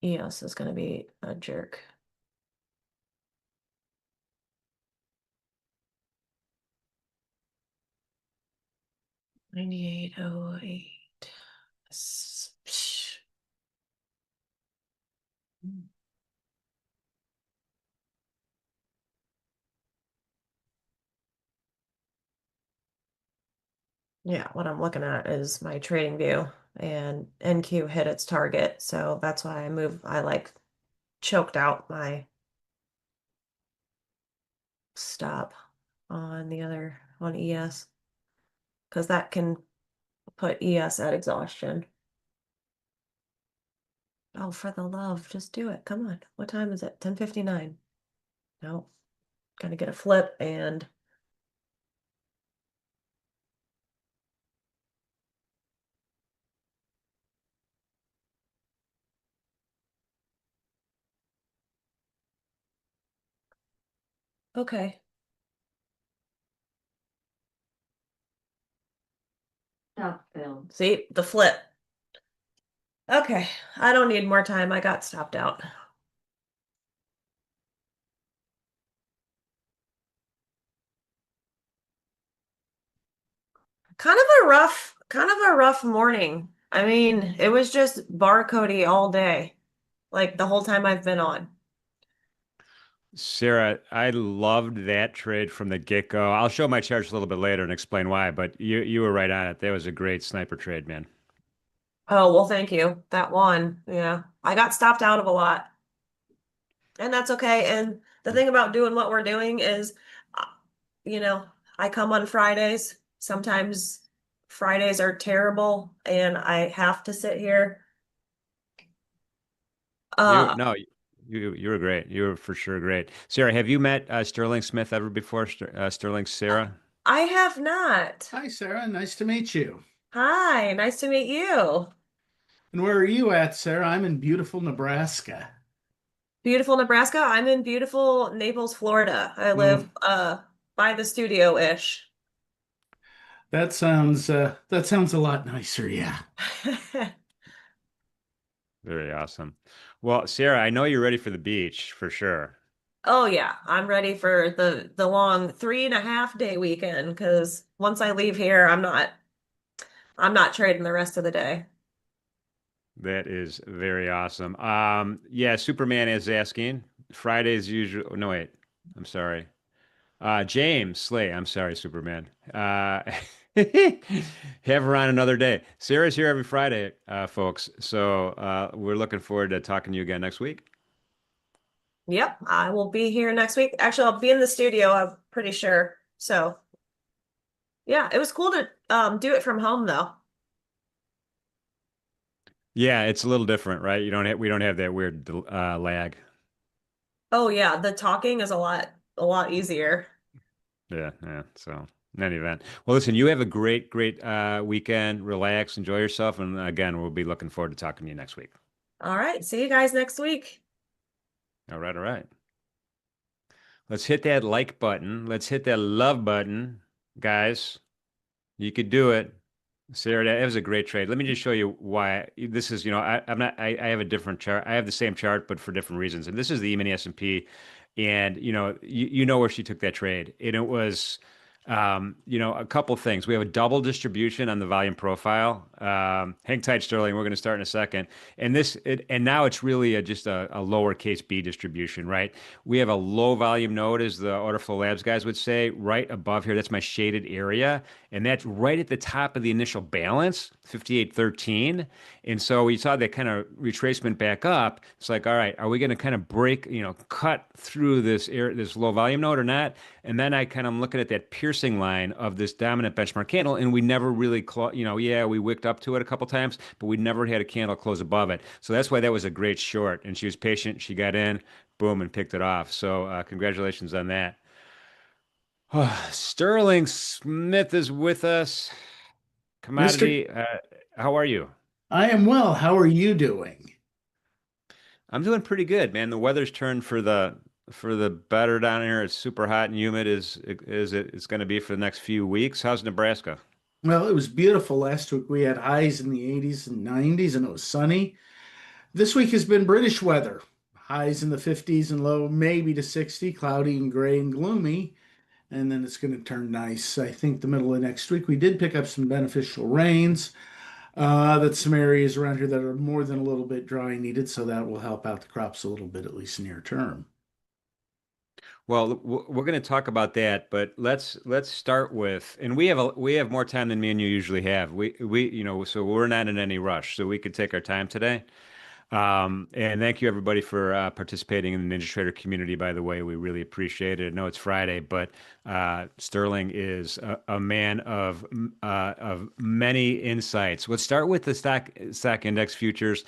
Speaker 3: ES is going to be a jerk. $98.08. Yeah, what I'm looking at is my trading view, and NQ hit its target, so that's why I like choked out my stop on ES, because that can put ES at exhaustion. Oh, for the love, just do it. Come on. What time is it? 10:59. No, gotta get a flip and okay.
Speaker 4: Stop film.
Speaker 3: See, the flip. Okay, I don't need more time. I got stopped out. Kind of a rough morning. I mean, it was just barcodey all day, like the whole time I've been on.
Speaker 1: Sarah, I loved that trade from the get-go. I'll show my charts a little bit later and explain why, but you were right on it. That was a great sniper trade, man.
Speaker 3: Oh, well, thank you. That one. Yeah. I got stopped out of a lot, and that's okay. And the thing about doing what we're doing is, uh, you know, I come on Fridays. Sometimes Fridays are terrible, and I have to sit here.
Speaker 1: You
Speaker 3: Uh,
Speaker 1: no, you were great. You were for sure great. Sarah, have you met Sterling Smith ever before? Sterling Sarah?
Speaker 3: I have not.
Speaker 5: Hi, Sarah. Nice to meet you.
Speaker 3: Hi, nice to meet you.
Speaker 5: And where are you at, Sarah? I'm in beautiful Nebraska.
Speaker 3: Beautiful Nebraska. I'm in beautiful Naples, Florida. I live
Speaker 5: Mm,
Speaker 3: by the studio-ish.
Speaker 5: that sounds a lot nicer, yeah.
Speaker 1: Very awesome. Well, Sarah, I know you're ready for the beach for sure.
Speaker 3: Oh yeah, I'm ready for the long 3.5 day weekend because once I leave here, I'm not trading the rest of the day.
Speaker 1: That is very awesome. Yeah, Superman is asking. Friday's usual. No, wait. I'm sorry. James Slay. I'm sorry, Superman. Have her on another day. Sarah's here every Friday, folks. So we're looking forward to talking to you again next week.
Speaker 3: Yep, I will be here next week. Actually, I'll be in the studio, I'm pretty sure. So yeah, it was cool to do it from home though.
Speaker 1: Yeah, it's a little different, right? We don't have that weird lag.
Speaker 3: Oh yeah, the talking is a lot easier.
Speaker 1: Yeah, yeah. So in any event, well, listen, you have a great weekend. Relax, enjoy yourself, and again, we'll be looking forward to talking to you next week.
Speaker 3: All right, see you guys next week.
Speaker 1: All right, all right. Let's hit that like button. Let's hit that love button, guys. You could do it. Sarah, that was a great trade. Let me just show you why this is, I'm not, I have a different chart. I have the same chart, but for different reasons. And this is the E-mini S&P. And, you know where she took that trade. And it was, a couple things. We have a double distribution on the volume profile. Hang tight, Sterling. We're going to start in a second. And now it's really just a lowercase b distribution, right? We have a low volume node, as the Order Flow Labs guys would say, right above here. That's my shaded area. And that's right at the top of the initial balance, 58.13. And so we saw that kind of retracement back up. It's like, all right, are we going to kind of break, cut through this low volume node or not? And then I kind of am looking at that piercing line of this dominant benchmark candle, and we never really, yeah, we wicked up to it a couple times, but we never had a candle close above it. So that's why that was a great short. And she was patient. She got in, boom, and picked it off. So congratulations on that. Sterling Smith is with us.
Speaker 5: Mr.
Speaker 1: Commodity, how are you?
Speaker 5: I am well. How are you doing?
Speaker 1: I'm doing pretty good, man. The weather's turned for the better down here. It's super hot and humid it's going to be for the next few weeks. How's Nebraska?
Speaker 5: Well, it was beautiful last week. We had highs in the 80s and 90s, and it was sunny. This week has been British weather. Highs in the 50s and low maybe to 60, cloudy and gray and gloomy. And then it's going to turn nice. I think the middle of next week, we did pick up some beneficial rains. That some areas around here that are more than a little bit dry needed, so that will help out the crops a little bit, at least near term.
Speaker 1: Well, we're going to talk about that, but let's start with, and we have more time than me and you usually have. So we're not in any rush, so we could take our time today. And thank you everybody for participating in the NinjaTrader community. By the way, we really appreciate it. I know it's Friday, but Sterling is a man of many insights. Let's start with the stock index futures.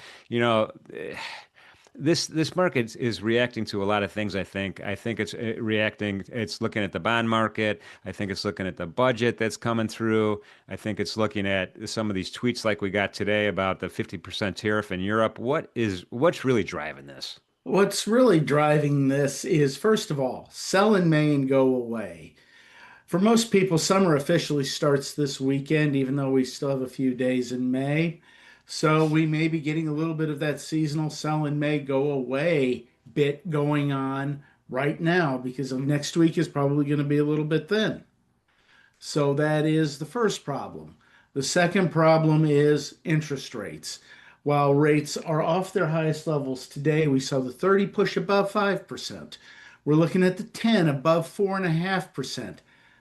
Speaker 1: This market is reacting to a lot of things, I think. I think it's reacting, it's looking at the bond market. I think it's looking at the budget that's coming through. I think it's looking at some of these tweets like we got today about the 50% tariff in Europe. What's really driving this?
Speaker 5: What's really driving this is, first of all, sell in May and go away. For most people, summer officially starts this weekend, even though we still have a few days in May. So we may be getting a little bit of that seasonal sell in May, go away bit going on right now because next week is probably going to be a little bit thin. So that is the first problem. The second problem is interest rates. While rates are off their highest levels today, we saw the 30 push above 5%. We're looking at the 10 above 4.5%.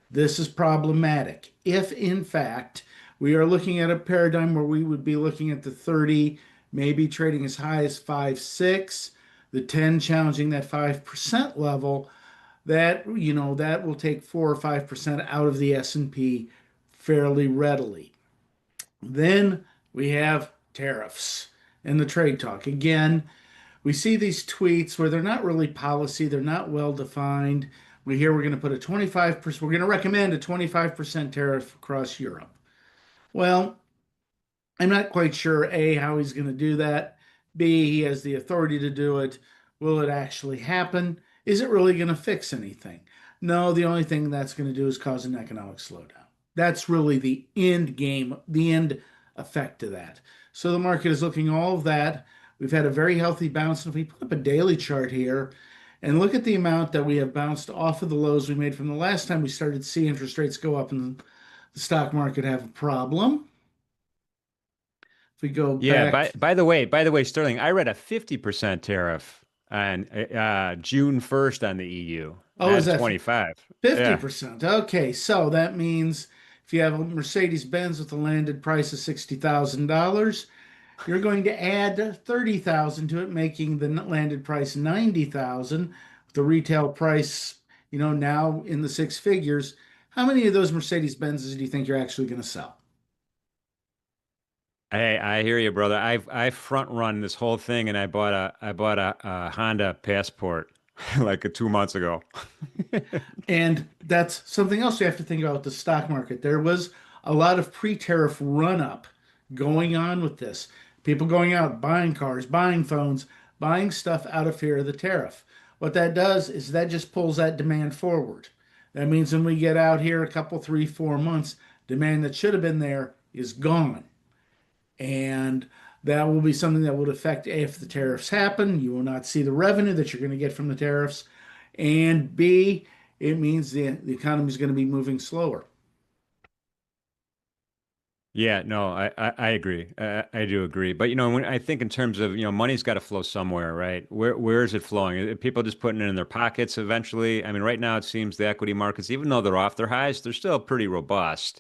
Speaker 5: This is problematic. If in fact we are looking at a paradigm where we would be looking at the 30, maybe trading as high as 5, 6, the 10 challenging that 5% level, that that will take 4 or 5% out of the S&P fairly readily. Then we have tariffs and the trade talk. Again, we see these tweets where they're not really policy, they're not well defined. We hear we're going to put a 25%, we're going to recommend a 25% tariff across Europe. Well, I'm not quite sure, A, how he's going to do that. B, he has the authority to do it. Will it actually happen? Is it really going to fix anything? No, the only thing that's going to do is cause an economic slowdown. That's really the end game, the end effect of that. So the market is looking all of that. We've had a very healthy bounce. And if we put up a daily chart here and look at the amount that we have bounced off of the lows we made from the last time we started to see interest rates go up and the stock market have a problem. If we go
Speaker 1: Yeah,
Speaker 5: back,
Speaker 1: by the way, Sterling, I read a 50% tariff on June 1st on the EU,
Speaker 5: oh, is
Speaker 1: not
Speaker 5: that
Speaker 1: 25. Yeah.
Speaker 5: 50%? Okay, so that means if you have a Mercedes-Benz with a landed price of $60,000, you're going to add 30,000 to it, making the landed price 90,000. The retail price, now in the six figures. How many of those Mercedes-Benzes do you think you're actually going to sell?
Speaker 1: Hey, I hear you, brother. I front run this whole thing, and I bought a Honda Passport like 2 months ago.
Speaker 5: And that's something else you have to think about with the stock market. There was a lot of pre-tariff run-up going on with this. People going out, buying cars, buying phones, buying stuff out of fear of the tariff. What that does is that just pulls that demand forward. That means when we get out here a couple, 3, 4 months, demand that should have been there is gone. And that will be something that would affect A, if the tariffs happen, you will not see the revenue that you're going to get from the tariffs. And B, it means the economy is going to be moving slower.
Speaker 1: Yeah, no, I agree. I do agree. But when I think in terms of, money's got to flow somewhere, right? Where is it flowing? Are people just putting it in their pockets eventually? I mean, right now it seems the equity markets, even though they're off their highs, they're still pretty robust.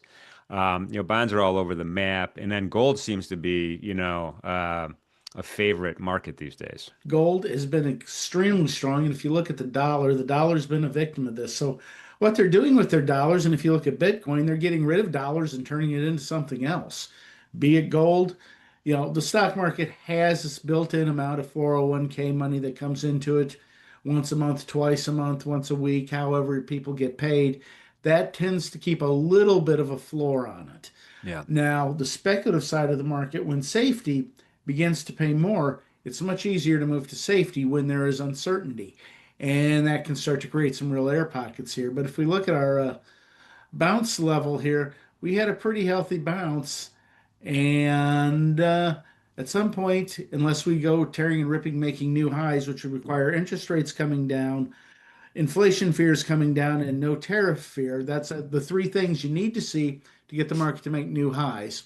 Speaker 1: Bonds are all over the map, and then gold seems to be, a favorite market these days.
Speaker 5: Gold has been extremely strong. And if you look at the dollar's been a victim of this. So what they're doing with their dollars, and if you look at Bitcoin, they're getting rid of dollars and turning it into something else. Be it gold, the stock market has this built-in amount of 401k money that comes into it once a month, twice a month, once a week, however people get paid. That tends to keep a little bit of a floor on it.
Speaker 1: Yeah.
Speaker 5: Now, the speculative side of the market, when safety begins to pay more, it's much easier to move to safety when there is uncertainty. And that can start to create some real air pockets here. But if we look at our bounce level here, we had a pretty healthy bounce. And at some point, unless we go tearing and ripping, making new highs, which would require interest rates coming down, inflation fears coming down, and no tariff fear, that's the three things you need to see to get the market to make new highs.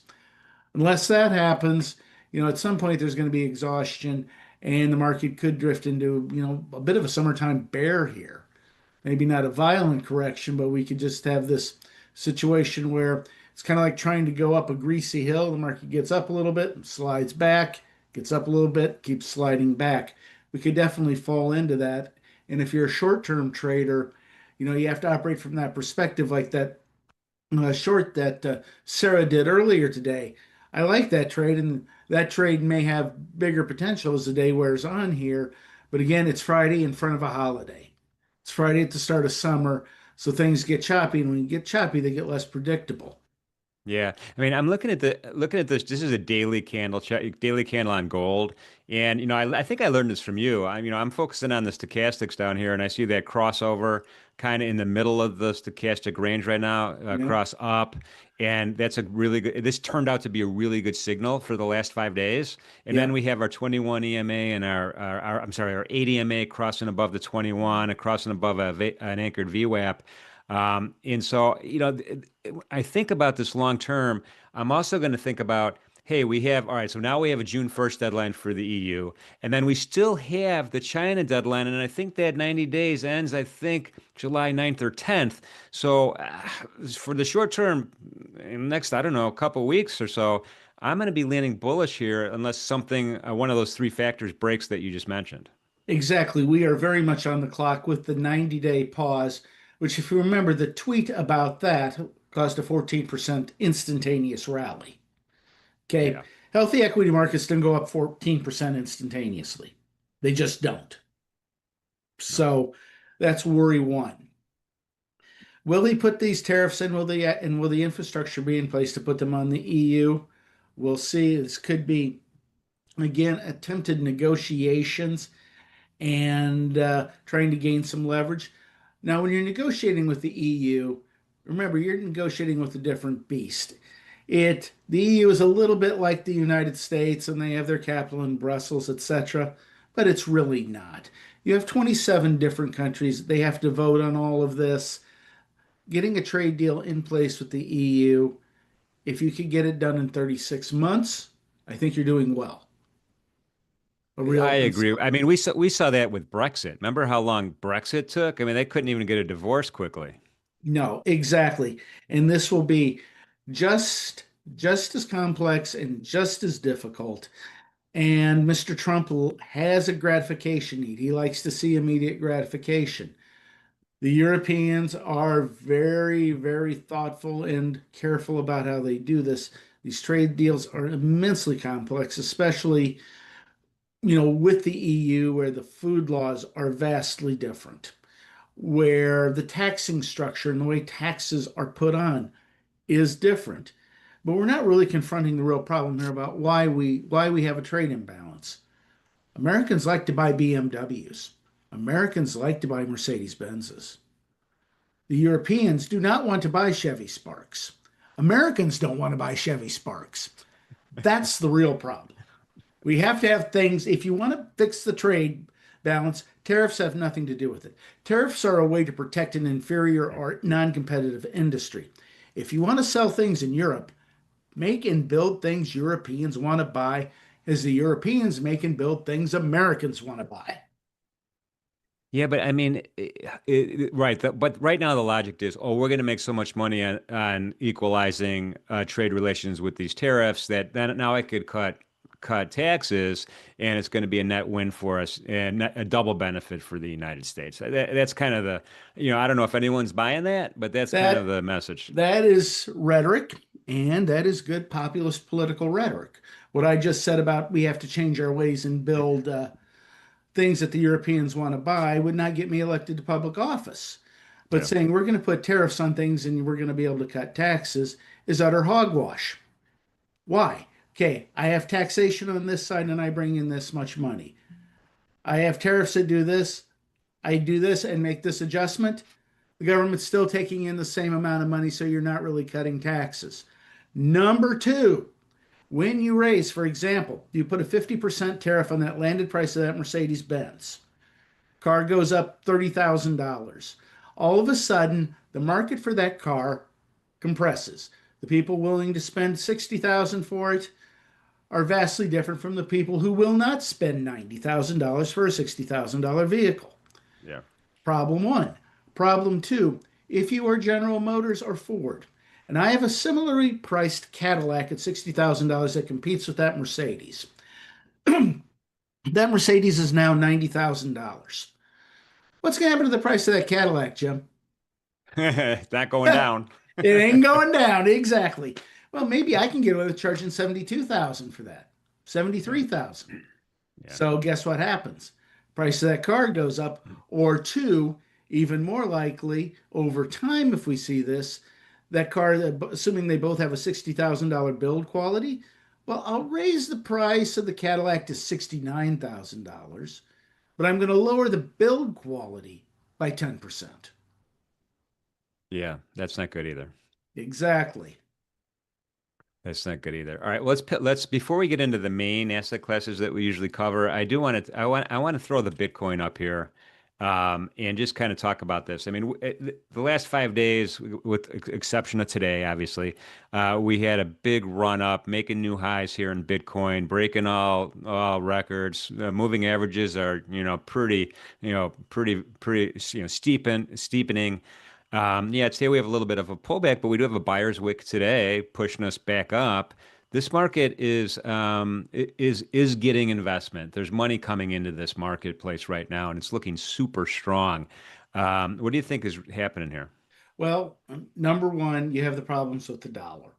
Speaker 5: Unless that happens, at some point there's going to be exhaustion and the market could drift into, a bit of a summertime bear here. Maybe not a violent correction, but we could just have this situation where it's kind of like trying to go up a greasy hill. The market gets up a little bit, slides back, gets up a little bit, keeps sliding back. We could definitely fall into that. And if you're a short-term trader, you have to operate from that perspective, like that short that Sara did earlier today. I like that trade, and that trade may have bigger potential as the day wears on here. But again, it's Friday in front of a holiday. It's Friday at the start of summer, so things get choppy, and when you get choppy, they get less predictable.
Speaker 1: Yeah, I mean, I'm looking at this. This is a daily candle on gold, and I think I learned this from you. I'm focusing on the stochastics down here, and I see that crossover kind of in the middle of the stochastic range right now,
Speaker 5: Yeah.
Speaker 1: cross up, and that's a really good. This turned out to be a really good signal for the last 5 days, and
Speaker 5: Yeah.
Speaker 1: then we have our 21 EMA and our 8 EMA crossing above the 21, crossing above an anchored VWAP. And so, I think about this long term. I'm also going to think about hey, we have, all right, so now we have a June 1st deadline for the EU, and then we still have the China deadline, and I think that 90 days ends, I think, July 9th or 10th. So for the short term, next, I don't know, a couple of weeks or so, I'm going to be leaning bullish here unless something, one of those three factors breaks that you just mentioned.
Speaker 5: Exactly. We are very much on the clock with the 90-day pause, which, if you remember, the tweet about that caused a 14% instantaneous rally. Okay.
Speaker 1: Yeah.
Speaker 5: Healthy equity markets don't go up 14% instantaneously. They just don't.
Speaker 1: No.
Speaker 5: So that's worry one. Will he put these tariffs in? Will the infrastructure be in place to put them on the EU? We'll see. This could be again attempted negotiations and trying to gain some leverage. Now, when you're negotiating with the EU, remember you're negotiating with a different beast. The EU is a little bit like the United States, and they have their capital in Brussels, etc., but it's really not. You have 27 different countries. They have to vote on all of this. Getting a trade deal in place with the EU, if you could get it done in 36 months, I think you're doing well. A real
Speaker 1: I agree. I
Speaker 5: insight.
Speaker 1: mean, we saw that with Brexit. Remember how long Brexit took? I mean, they couldn't even get a divorce quickly.
Speaker 5: No, exactly. And this will be just just as complex and just as difficult. And Mr. Trump has a gratification need. He likes to see immediate gratification. The Europeans are very, very thoughtful and careful about how they do this. These trade deals are immensely complex, especially, with the EU, where the food laws are vastly different, where the taxing structure and the way taxes are put on is different. But we're not really confronting the real problem here about why we have a trade imbalance. Americans like to buy BMWs. Americans like to buy Mercedes Benzes. The Europeans do not want to buy Chevy Sparks. Americans don't want to buy Chevy Sparks. That's the real problem. We have to have things, if you want to fix the trade balance, tariffs have nothing to do with it. Tariffs are a way to protect an inferior or non competitive industry. If you want to sell things in Europe, make and build things Europeans want to buy, as the Europeans make and build things Americans want to buy.
Speaker 1: Yeah, but I mean, right. But right now the logic is, oh, we're going to make so much money on equalizing trade relations with these tariffs that then now I could cut taxes, and it's going to be a net win for us and a double benefit for the United States. That's kind of I don't know if anyone's buying that, but that's kind of
Speaker 5: That
Speaker 1: the message.
Speaker 5: that is rhetoric, and that is good populist political rhetoric. What I just said about we have to change our ways and build things that the Europeans want to buy would not get me elected to public office. But
Speaker 1: Yeah.
Speaker 5: saying we're going to put tariffs on things and we're going to be able to cut taxes is utter hogwash. Why? Okay, I have taxation on this side and I bring in this much money. I have tariffs that do this. I do this and make this adjustment. The government's still taking in the same amount of money, so you're not really cutting taxes. Number two, when you raise, for example, you put a 50% tariff on that landed price of that Mercedes Benz. Car goes up $30,000. All of a sudden, the market for that car compresses. The people willing to spend $60,000 for it are vastly different from the people who will not spend $90,000 for a $60,000 vehicle.
Speaker 1: Yeah.
Speaker 5: Problem one. Problem two, if you are General Motors or Ford, and I have a similarly priced Cadillac at $60,000 that competes with that Mercedes. That Mercedes is now $90,000. What's going to happen to the price of that Cadillac, Jim?
Speaker 1: It's not going down.
Speaker 5: It ain't going down. Exactly. Well, maybe I can get away with charging 72,000 for that. 73,000.
Speaker 1: Yeah.
Speaker 5: So guess what happens? Price of that car goes up, or two, even more likely, over time, if we see this, that car, assuming they both have a $60,000 build quality, well, I'll raise the price of the Cadillac to $69,000, but I'm going to lower the build quality by 10%.
Speaker 1: Yeah, that's not good either.
Speaker 5: Exactly.
Speaker 1: That's not good either. All right, let's before we get into the main asset classes that we usually cover, I want to throw the Bitcoin up here. and just kind of talk about this. I mean, the last 5 days, with exception of today, obviously, we had a big run up, making new highs here in Bitcoin, breaking all records. Moving averages are, pretty, steepening. Yeah, today we have a little bit of a pullback, but we do have a buyer's wick today pushing us back up. This market is getting investment. There's money coming into this marketplace right now, and it's looking super strong. What do you think is happening here?
Speaker 5: Well, number one, you have the problems with the dollar.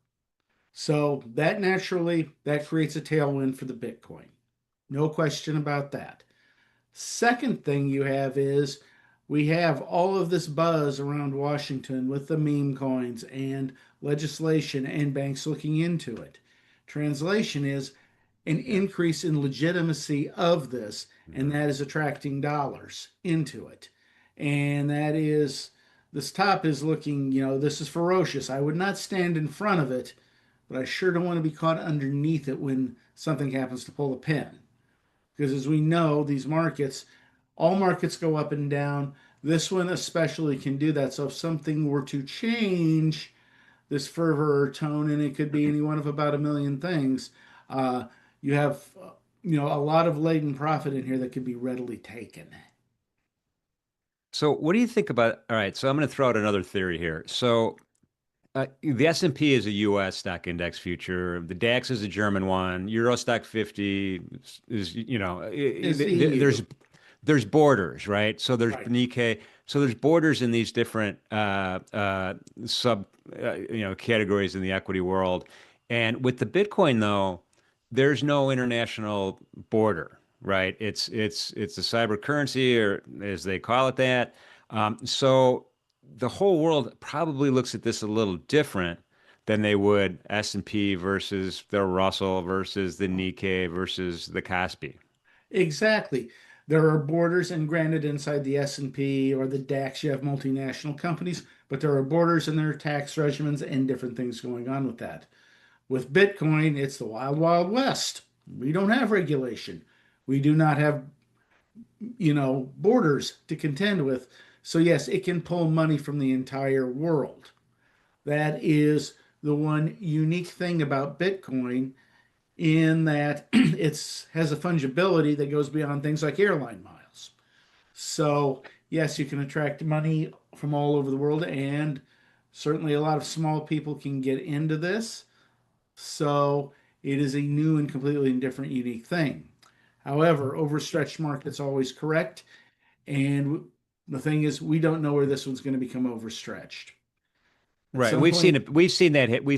Speaker 5: So that naturally that creates a tailwind for the Bitcoin. No question about that. Second thing you have is we have all of this buzz around Washington with the meme coins and legislation and banks looking into it. Translation is an
Speaker 1: Yes.
Speaker 5: increase in legitimacy of this, and
Speaker 1: Mhm.
Speaker 5: that is attracting dollars into it. And that is, this top is looking, this is ferocious. I would not stand in front of it, but I sure don't want to be caught underneath it when something happens to pull a pin. Because as we know, these markets, all markets go up and down. This one especially can do that. So if something were to change this fervor or tone, and it could be any one of about a million things, you have a lot of latent profit in here that could be readily taken.
Speaker 1: So, what do you think about? All right, so I'm going to throw out another theory here. So, the S&P is a U.S. stock index future. The DAX is a German one. Euro stock 50 is,
Speaker 5: Is EU.
Speaker 1: there's borders, right? So there's
Speaker 5: Right.
Speaker 1: Nikkei. So there's borders in these different sub categories in the equity world. And with the Bitcoin though, there's no international border, right? It's a cyber currency, or as they call it that. So the whole world probably looks at this a little different than they would S&P versus the Russell versus the Nikkei versus the Kospi.
Speaker 5: Exactly. There are borders, and granted, inside the S&P or the DAX, you have multinational companies, but there are borders and there are tax regimens and different things going on with that. With Bitcoin, it's the wild, wild west. We don't have regulation. We do not have, borders to contend with. So yes, it can pull money from the entire world. That is the one unique thing about Bitcoin, in that it has a fungibility that goes beyond things like airline miles. So yes, you can attract money from all over the world, and certainly a lot of small people can get into this. So it is a new and completely different, unique thing. However, overstretched market's always correct. And the thing is, we don't know where this one's going to become overstretched. At
Speaker 1: Right.
Speaker 5: some
Speaker 1: We've seen
Speaker 5: point,
Speaker 1: it. We've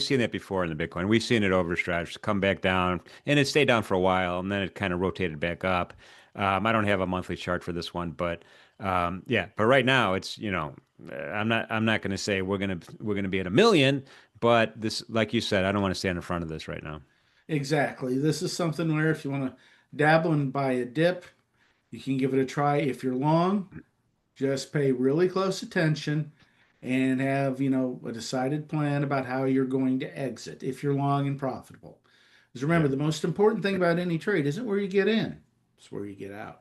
Speaker 1: seen that before in the Bitcoin. We've seen it overstretched, come back down, and it stayed down for a while, and then it kind of rotated back up. I don't have a monthly chart for this one, but yeah. But right now, I'm not going to say we're gonna be at a million, but this, like you said, I don't want to stand in front of this right now.
Speaker 5: exactly. This is something where if you want to dabble and buy a dip, you can give it a try. If you're long, just pay really close attention and have, a decided plan about how you're going to exit if you're long and profitable. Because remember,
Speaker 1: Yeah.
Speaker 5: the most important thing about any trade isn't where you get in, it's where you get out.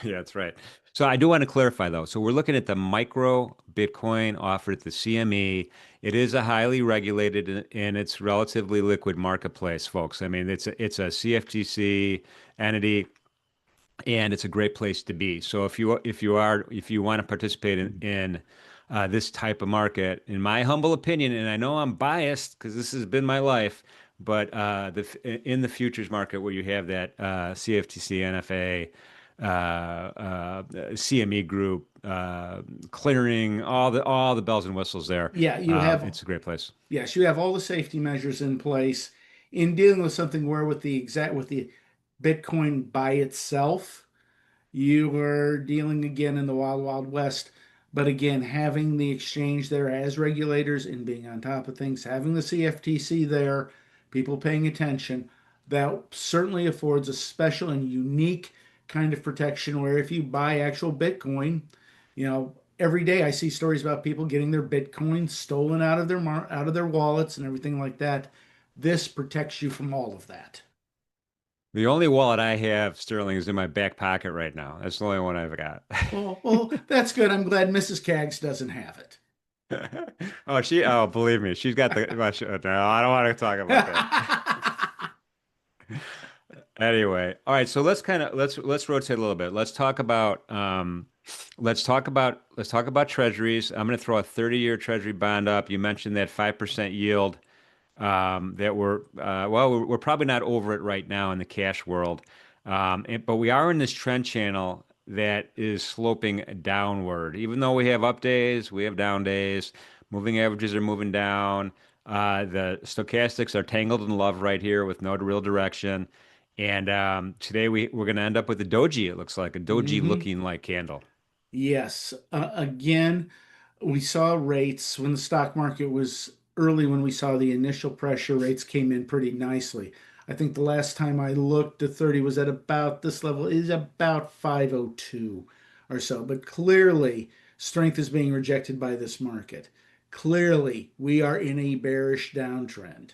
Speaker 1: Yeah, that's right. So I do want to clarify though. So we're looking at the micro Bitcoin offered at the CME. It is a highly regulated and it's relatively liquid marketplace, folks. I mean, it's a CFTC entity and it's a great place to be. So if you want to participate in this type of market, in my humble opinion, and I know I'm biased because this has been my life, but in the futures market where you have that CFTC, NFA, CME group, clearing all the bells and whistles there,
Speaker 5: Yeah, you have,
Speaker 1: it's a great place.
Speaker 5: yes, you have all the safety measures in place in dealing with something where with the Bitcoin by itself, you were dealing again in the wild, wild west. But again, having the exchange there as regulators and being on top of things, having the CFTC there, people paying attention, that certainly affords a special and unique kind of protection where if you buy actual Bitcoin, every day I see stories about people getting their Bitcoin stolen out of their wallets and everything like that. This protects you from all of that.
Speaker 1: The only wallet I have, Sterling, is in my back pocket right now. That's the only one I've got.
Speaker 5: Well, that's good. I'm glad Mrs. Kaggs doesn't have it.
Speaker 1: Oh, believe me, she's got the, well, no, I don't want to talk about that. Anyway, all right, so let's rotate a little bit. Let's talk about treasuries. I'm going to throw a 30-year treasury bond up. You mentioned that 5% yield. That we're probably not over it right now in the cash world. But we are in this trend channel that is sloping downward. Even though we have up days, we have down days. Moving averages are moving down. The stochastics are tangled in love right here with no real direction. And today we're going to end up with a doji. It looks like a doji
Speaker 5: hmm
Speaker 1: looking like candle.
Speaker 5: Yes. Again, we saw rates when the stock market was early, when we saw the initial pressure, rates came in pretty nicely. I think the last time I looked at 30 was at about this level, is about 502 or so. But clearly, strength is being rejected by this market. Clearly, we are in a bearish downtrend.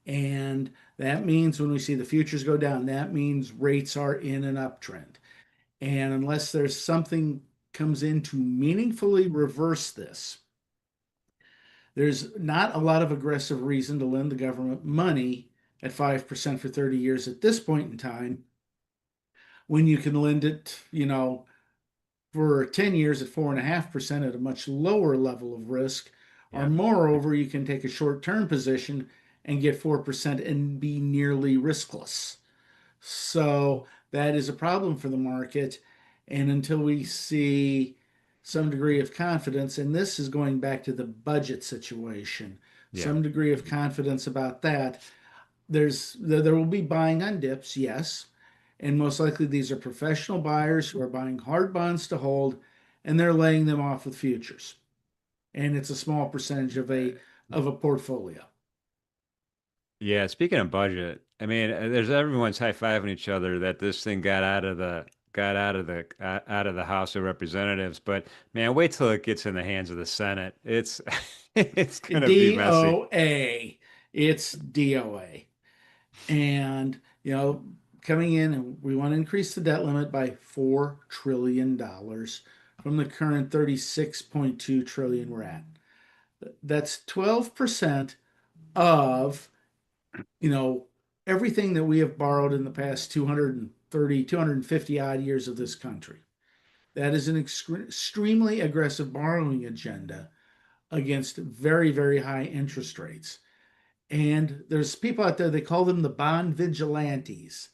Speaker 5: And that means when we see the futures go down, that means rates are in an uptrend. And unless there's something comes in to meaningfully reverse this, there's not a lot of aggressive reason to lend the government money at 5% for 30 years at this point in time when you can lend it, for 10 years at 4.5% at a much lower level of risk. Or
Speaker 1: Yeah.
Speaker 5: moreover, you can take a short-term position and get 4% and be nearly riskless. So that is a problem for the market. And until we see some degree of confidence, and this is going back to the budget situation,
Speaker 1: Yeah.
Speaker 5: some degree of confidence about that, there will be buying on dips, yes. And most likely these are professional buyers who are buying hard bonds to hold and they're laying them off with futures. And it's a small percentage of a portfolio.
Speaker 1: Yeah, speaking of budget, I mean, there's everyone's high-fiving each other that this thing got out of the House of Representatives, but man, wait till it gets in the hands of the Senate. It's it's gonna be messy.
Speaker 5: DOA. It's DOA. And, coming in, and we want to increase the debt limit by $4 trillion from the current 36.2 trillion we're at. That's 12% of, you know, everything that we have borrowed in the past 230, 250 odd years of this country. That is an extremely aggressive borrowing agenda against very, very high interest rates. And there's people out there, they call them the bond vigilantes.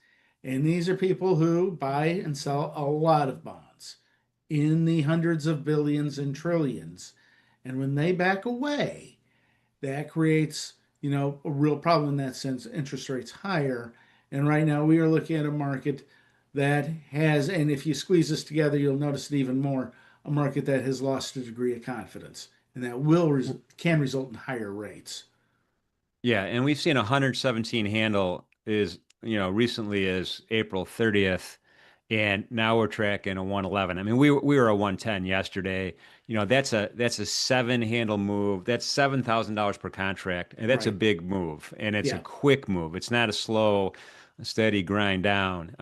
Speaker 5: And these are people who buy and sell a lot of bonds in the hundreds of billions and trillions. And when they back away, that creates, a real problem in that sense, interest rates higher. And right now we are looking at a market that has, and if you squeeze this together, you'll notice it even more, a market that has lost a degree of confidence. And that can result in higher rates.
Speaker 1: Yeah, and we've seen a 117 handle is, recently as April 30th, and now we're tracking a 111. I mean, we were a 110 yesterday. That's a seven handle move. That's $7,000 per contract, and that's a
Speaker 5: Right.
Speaker 1: big move, and it's a
Speaker 5: Yeah.
Speaker 1: quick move. It's not a slow, steady grind down.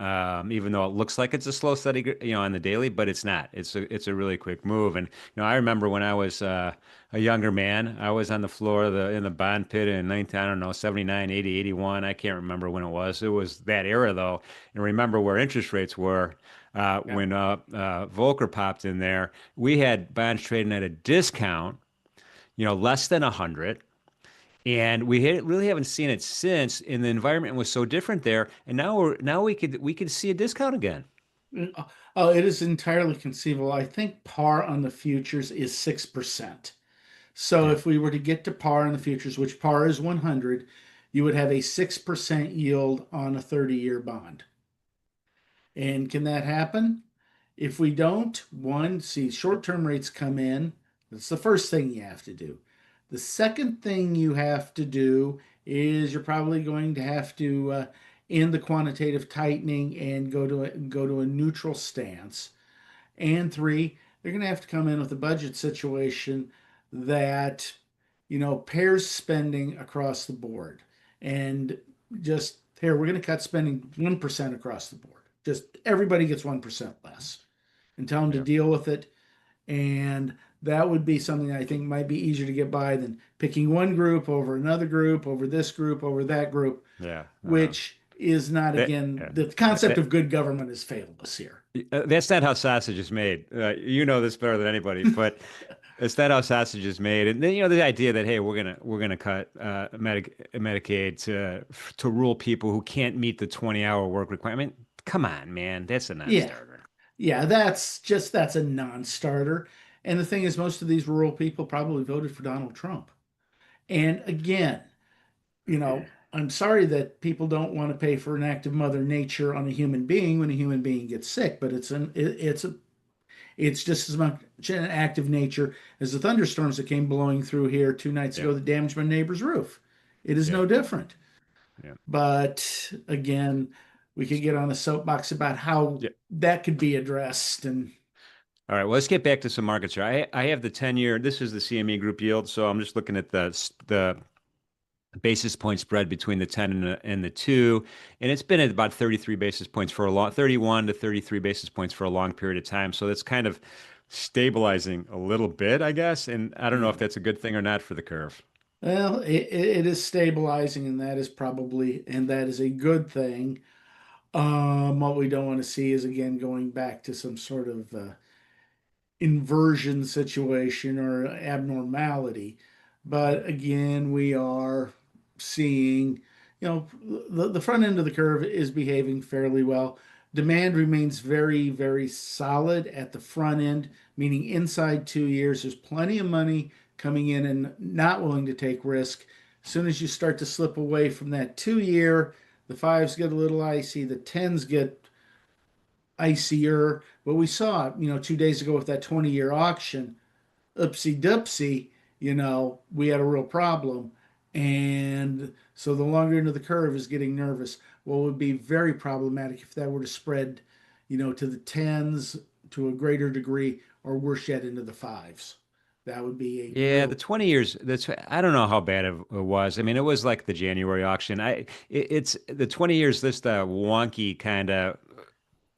Speaker 1: Even though it looks like it's a slow, steady, on the daily, but it's not. It's a really quick move. And I remember when I was a younger man, I was on the floor of in the bond pit in 19, I don't know, 79, 80, 81. I can't remember when it was. It was that era though. And remember where interest rates were
Speaker 5: Yeah.
Speaker 1: when Volcker popped in there. We had bonds trading at a discount, less than 100. And really haven't seen it since, and the environment was so different there. And now we could see a discount again.
Speaker 5: Oh, it is entirely conceivable. I think par on the futures is 6%. So
Speaker 1: Yeah.
Speaker 5: if we were to get to par on the futures, which par is 100, you would have a 6% yield on a 30-year bond. And can that happen? If we don't, one, see short-term rates come in. That's the first thing you have to do. The second thing you have to do is you're probably going to have to end the quantitative tightening and go to a neutral stance. And three, they're going to have to come in with a budget situation that, pairs spending across the board and just Here, we're going to cut spending 1% across the board. Just everybody gets 1% less and tell them to
Speaker 1: Yeah.
Speaker 5: deal with it. And that would be something I think might be easier to get by than picking one group over another group, over this group, over that group,
Speaker 1: Yeah.
Speaker 5: which is not,
Speaker 1: That,
Speaker 5: again,
Speaker 1: yeah.
Speaker 5: the concept
Speaker 1: That,
Speaker 5: of good government has failed us here.
Speaker 1: that's not how sausage is made. You know this better than anybody, but it's not how sausage is made. And then the idea that hey, we're gonna cut Medicaid to rule people who can't meet the 20-hour work requirement. Come on, man, that's a
Speaker 5: Yeah.
Speaker 1: non-starter.
Speaker 5: Yeah, that's a non-starter. And the thing is, most of these rural people probably voted for Donald Trump. And again, I'm sorry that people don't want to pay for an act of Mother Nature on a human being when a human being gets sick, but it's just as much an act of nature as the thunderstorms that came blowing through here 2 nights
Speaker 1: Yeah.
Speaker 5: ago that damaged my neighbor's roof. It is
Speaker 1: Yeah.
Speaker 5: no different.
Speaker 1: Yeah.
Speaker 5: But again, we could get on a soapbox about how
Speaker 1: Yeah.
Speaker 5: that could be addressed. And
Speaker 1: All right, well, let's get back to some markets here. I have the 10-year. This is the CME Group yield, so I'm just looking at the basis point spread between the 10 and the 2, and it's been at about 33 basis points for a long 31 to 33 basis points for a long period of time. So that's kind of stabilizing a little bit, I guess. And I don't know if
Speaker 5: yeah.
Speaker 1: that's a good thing or not for the curve.
Speaker 5: Well, it is stabilizing, and that is a good thing. What we don't want to see is again going back to some sort of inversion situation or abnormality. But again, we are seeing, the front end of the curve is behaving fairly well. Demand remains very, very solid at the front end, meaning inside 2 years, there's plenty of money coming in and not willing to take risk. As soon as you start to slip away from that 2 year, the fives get a little icy, the tens get icier. But we saw, 2 days ago with that 20-year auction, oopsie doopsie, we had a real problem. And so the longer end of the curve is getting nervous. What would be very problematic if that were to spread, to the tens to a greater degree, or worse yet, into the fives. That would be a
Speaker 1: Yeah, the
Speaker 5: real
Speaker 1: 20 years, I don't know how bad it was. I mean, it was like the January auction. It's the 20 years, this wonky kind of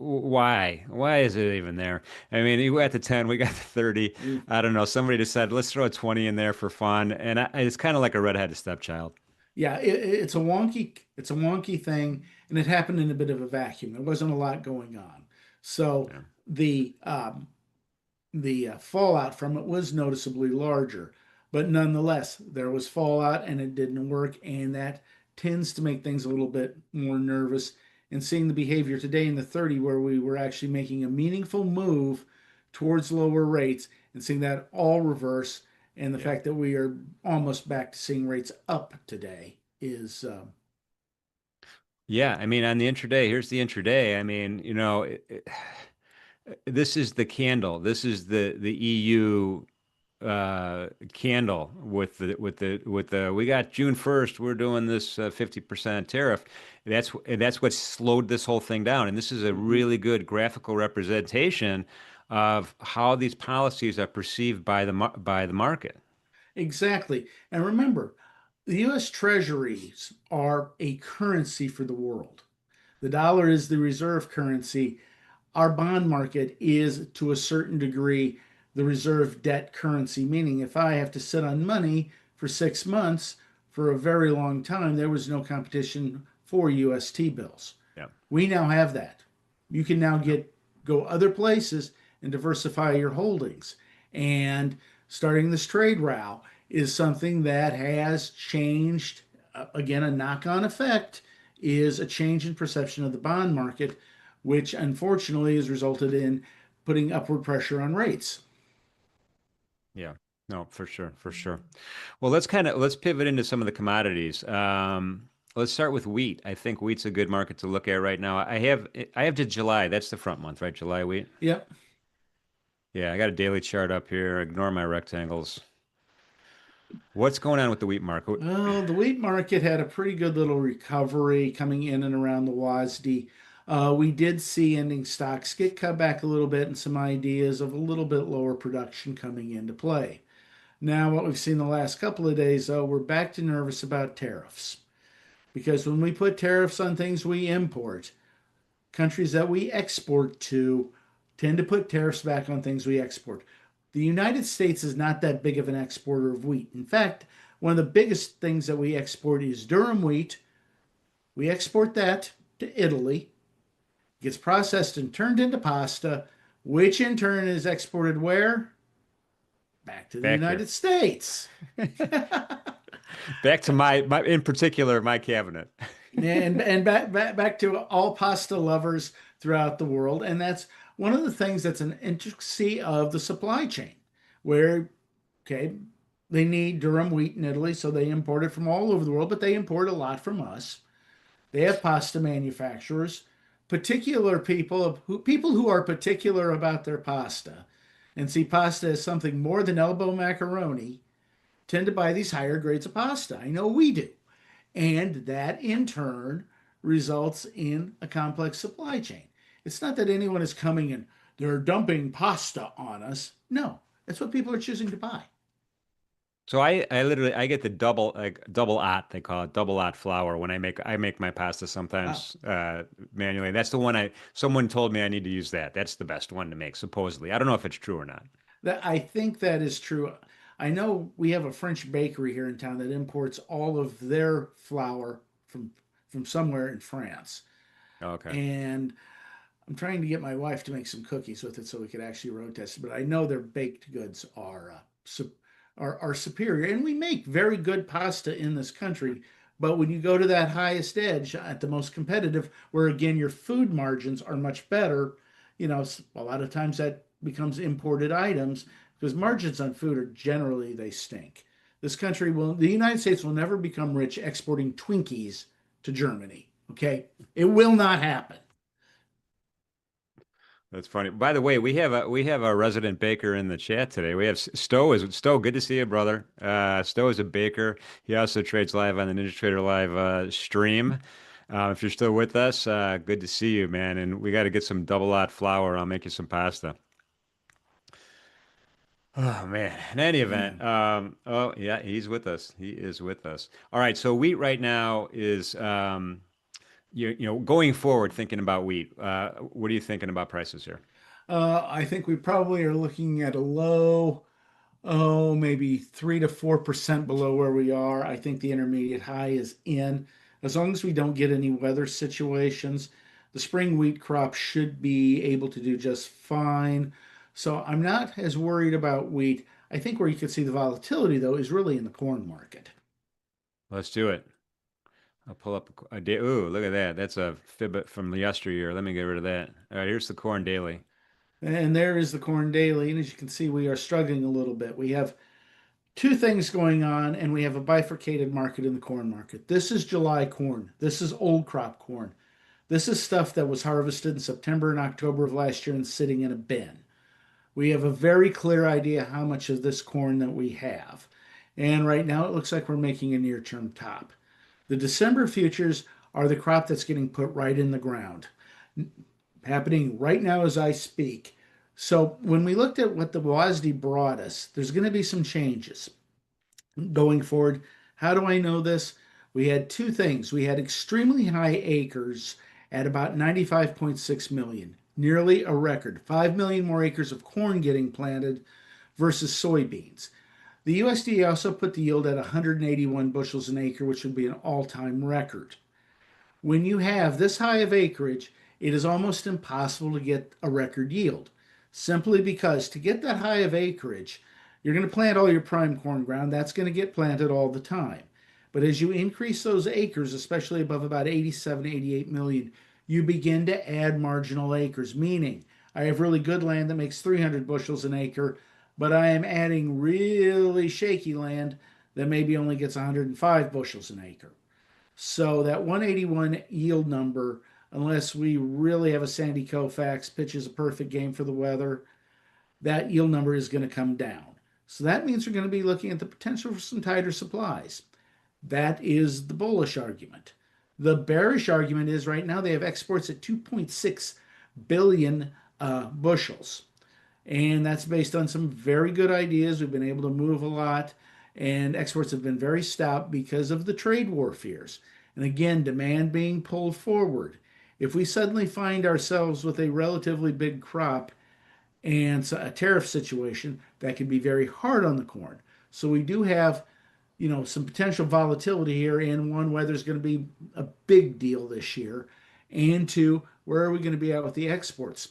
Speaker 1: why? Why is it even there? I mean, you got the 10, we got the 30. I don't know. Somebody decided, let's throw a 20 in there for fun. And it's kind of like a redheaded stepchild.
Speaker 5: yeah, it's a wonky thing, and it happened in a bit of a vacuum. There wasn't a lot going on. So
Speaker 1: Yeah.
Speaker 5: the fallout from it was noticeably larger, but nonetheless, there was fallout and it didn't work, and that tends to make things a little bit more nervous. And seeing the behavior today in the 30, where we were actually making a meaningful move towards lower rates, and seeing that all reverse, and the
Speaker 1: Yeah.
Speaker 5: fact that we are almost back to seeing rates up today is
Speaker 1: Yeah. I mean, on the intraday, here's the intraday. I mean, this is the candle. This is the EU candle with the we got June 1st, we're doing this 50% tariff. That's what slowed this whole thing down. And this is a
Speaker 5: Mhm.
Speaker 1: really good graphical representation of how these policies are perceived by the market.
Speaker 5: Exactly. And remember, the US Treasuries are a currency for the world. The dollar is the reserve currency. Our bond market is, to a certain degree, the reserve debt currency, meaning if I have to sit on money for 6 months for a very long time, there was no competition for UST bills.
Speaker 1: Yeah.
Speaker 5: We now have that. You can now go other places and diversify your holdings. And starting this trade row is something that has changed. Again, a knock-on effect is a change in perception of the bond market, which unfortunately has resulted in putting upward pressure on rates.
Speaker 1: Yeah. No, for sure, for sure. Well, let's pivot into some of the commodities. Let's start with wheat. I think wheat's a good market to look at right now. I have to July. That's the front month, right? July wheat.
Speaker 5: Yep.
Speaker 1: Yeah, I got a daily chart up here. Ignore my rectangles. What's going on with the wheat market?
Speaker 5: Well, the wheat market had a pretty good little recovery coming in and around the WASD. We did see ending stocks get cut back a little bit, and some ideas of a little bit lower production coming into play. Now, what we've seen the last couple of days, though, we're back to nervous about tariffs, because when we put tariffs on things we import, countries that we export to tend to put tariffs back on things we export. The United States is not that big of an exporter of wheat. In fact, one of the biggest things that we export is durum wheat. We export that to Italy, gets processed and turned into pasta, which in turn is exported where? Back to the
Speaker 1: Back here.
Speaker 5: United States.
Speaker 1: Back to my in particular, my cabinet.
Speaker 5: And back to all pasta lovers throughout the world. And that's one of the things that's an intricacy of the supply chain, where, okay, they need durum wheat in Italy, so they import it from all over the world, but they import a lot from us. They have pasta manufacturers, people who are particular about their pasta and see pasta as something more than elbow macaroni tend to buy these higher grades of pasta. I know we do. And that in turn results in a complex supply chain. It's not that anyone is coming and they're dumping pasta on us. No, that's what people are choosing to buy.
Speaker 1: So I literally I get the double ot, they call it double ot flour when I make my pasta sometimes manually. That's the one someone told me I need to use that. That's the best one to make supposedly. I don't know if it's true or not.
Speaker 5: I think that is true. I know we have a French bakery here in town that imports all of their flour from somewhere in France.
Speaker 1: Okay.
Speaker 5: And I'm trying to get my wife to make some cookies with it so we could actually road test it. But I know their baked goods are superior, and we make very good pasta in this country. But when you go to that highest edge at the most competitive, where again your food margins are much better, a lot of times that becomes imported items because margins on food are generally they stink. The United States will never become rich exporting Twinkies to Germany. Okay, it will not happen.
Speaker 1: That's funny. By the way, we have a resident baker in the chat today. We have Stowe. Good to see you, brother. Stowe is a baker. He also trades live on the NinjaTrader Live stream. If you're still with us, good to see you, man. And we got to get some double lot flour. I'll make you some pasta. Oh man. In any event, oh yeah, he's with us. He is with us. All right. So wheat right now is going forward, thinking about wheat, what are you thinking about prices here?
Speaker 5: I think we probably are looking at a low, maybe 3 to 4% below where we are. I think the intermediate high is in. As long as we don't get any weather situations, the spring wheat crop should be able to do just fine. So I'm not as worried about wheat. I think where you could see the volatility, though, is really in the corn market.
Speaker 1: Let's do it. I'll pull up a day. Ooh, look at that. That's a fib from yesteryear. Let me get rid of that. All right, here's the corn daily.
Speaker 5: And there is the corn daily. And as you can see, we are struggling a little bit. We have two things going on, and we have a bifurcated market in the corn market. This is July corn. This is old crop corn. This is stuff that was harvested in September and October of last year and sitting in a bin. We have a very clear idea how much of this corn that we have. And right now it looks like we're making a near-term top. The December futures are the crop that's getting put right in the ground, happening right now as I speak. So when we looked at what the WASDE brought us, there's going to be some changes going forward. How do I know this? We had two things. We had extremely high acres at about 95.6 million, nearly a record. 5 million more acres of corn getting planted versus soybeans. The USDA also put the yield at 181 bushels an acre, which would be an all-time record. When you have this high of acreage, it is almost impossible to get a record yield, simply because to get that high of acreage, you're going to plant all your prime corn ground. That's going to get planted all the time. But as you increase those acres, especially above about 87, 88 million, you begin to add marginal acres, meaning I have really good land that makes 300 bushels an acre, but I am adding really shaky land that maybe only gets 105 bushels an acre. So that 181 yield number, unless we really have a Sandy Koufax pitches a perfect game for the weather, that yield number is going to come down. So that means we're going to be looking at the potential for some tighter supplies. That is the bullish argument. The bearish argument is right now they have exports at 2.6 billion bushels. And that's based on some very good ideas. We've been able to move a lot, and exports have been very stout because of the trade war fears. And again, demand being pulled forward. If we suddenly find ourselves with a relatively big crop and a tariff situation, that can be very hard on the corn. So we do have, some potential volatility here. And one, whether it's going to be a big deal this year, and two, where are we going to be at with the exports?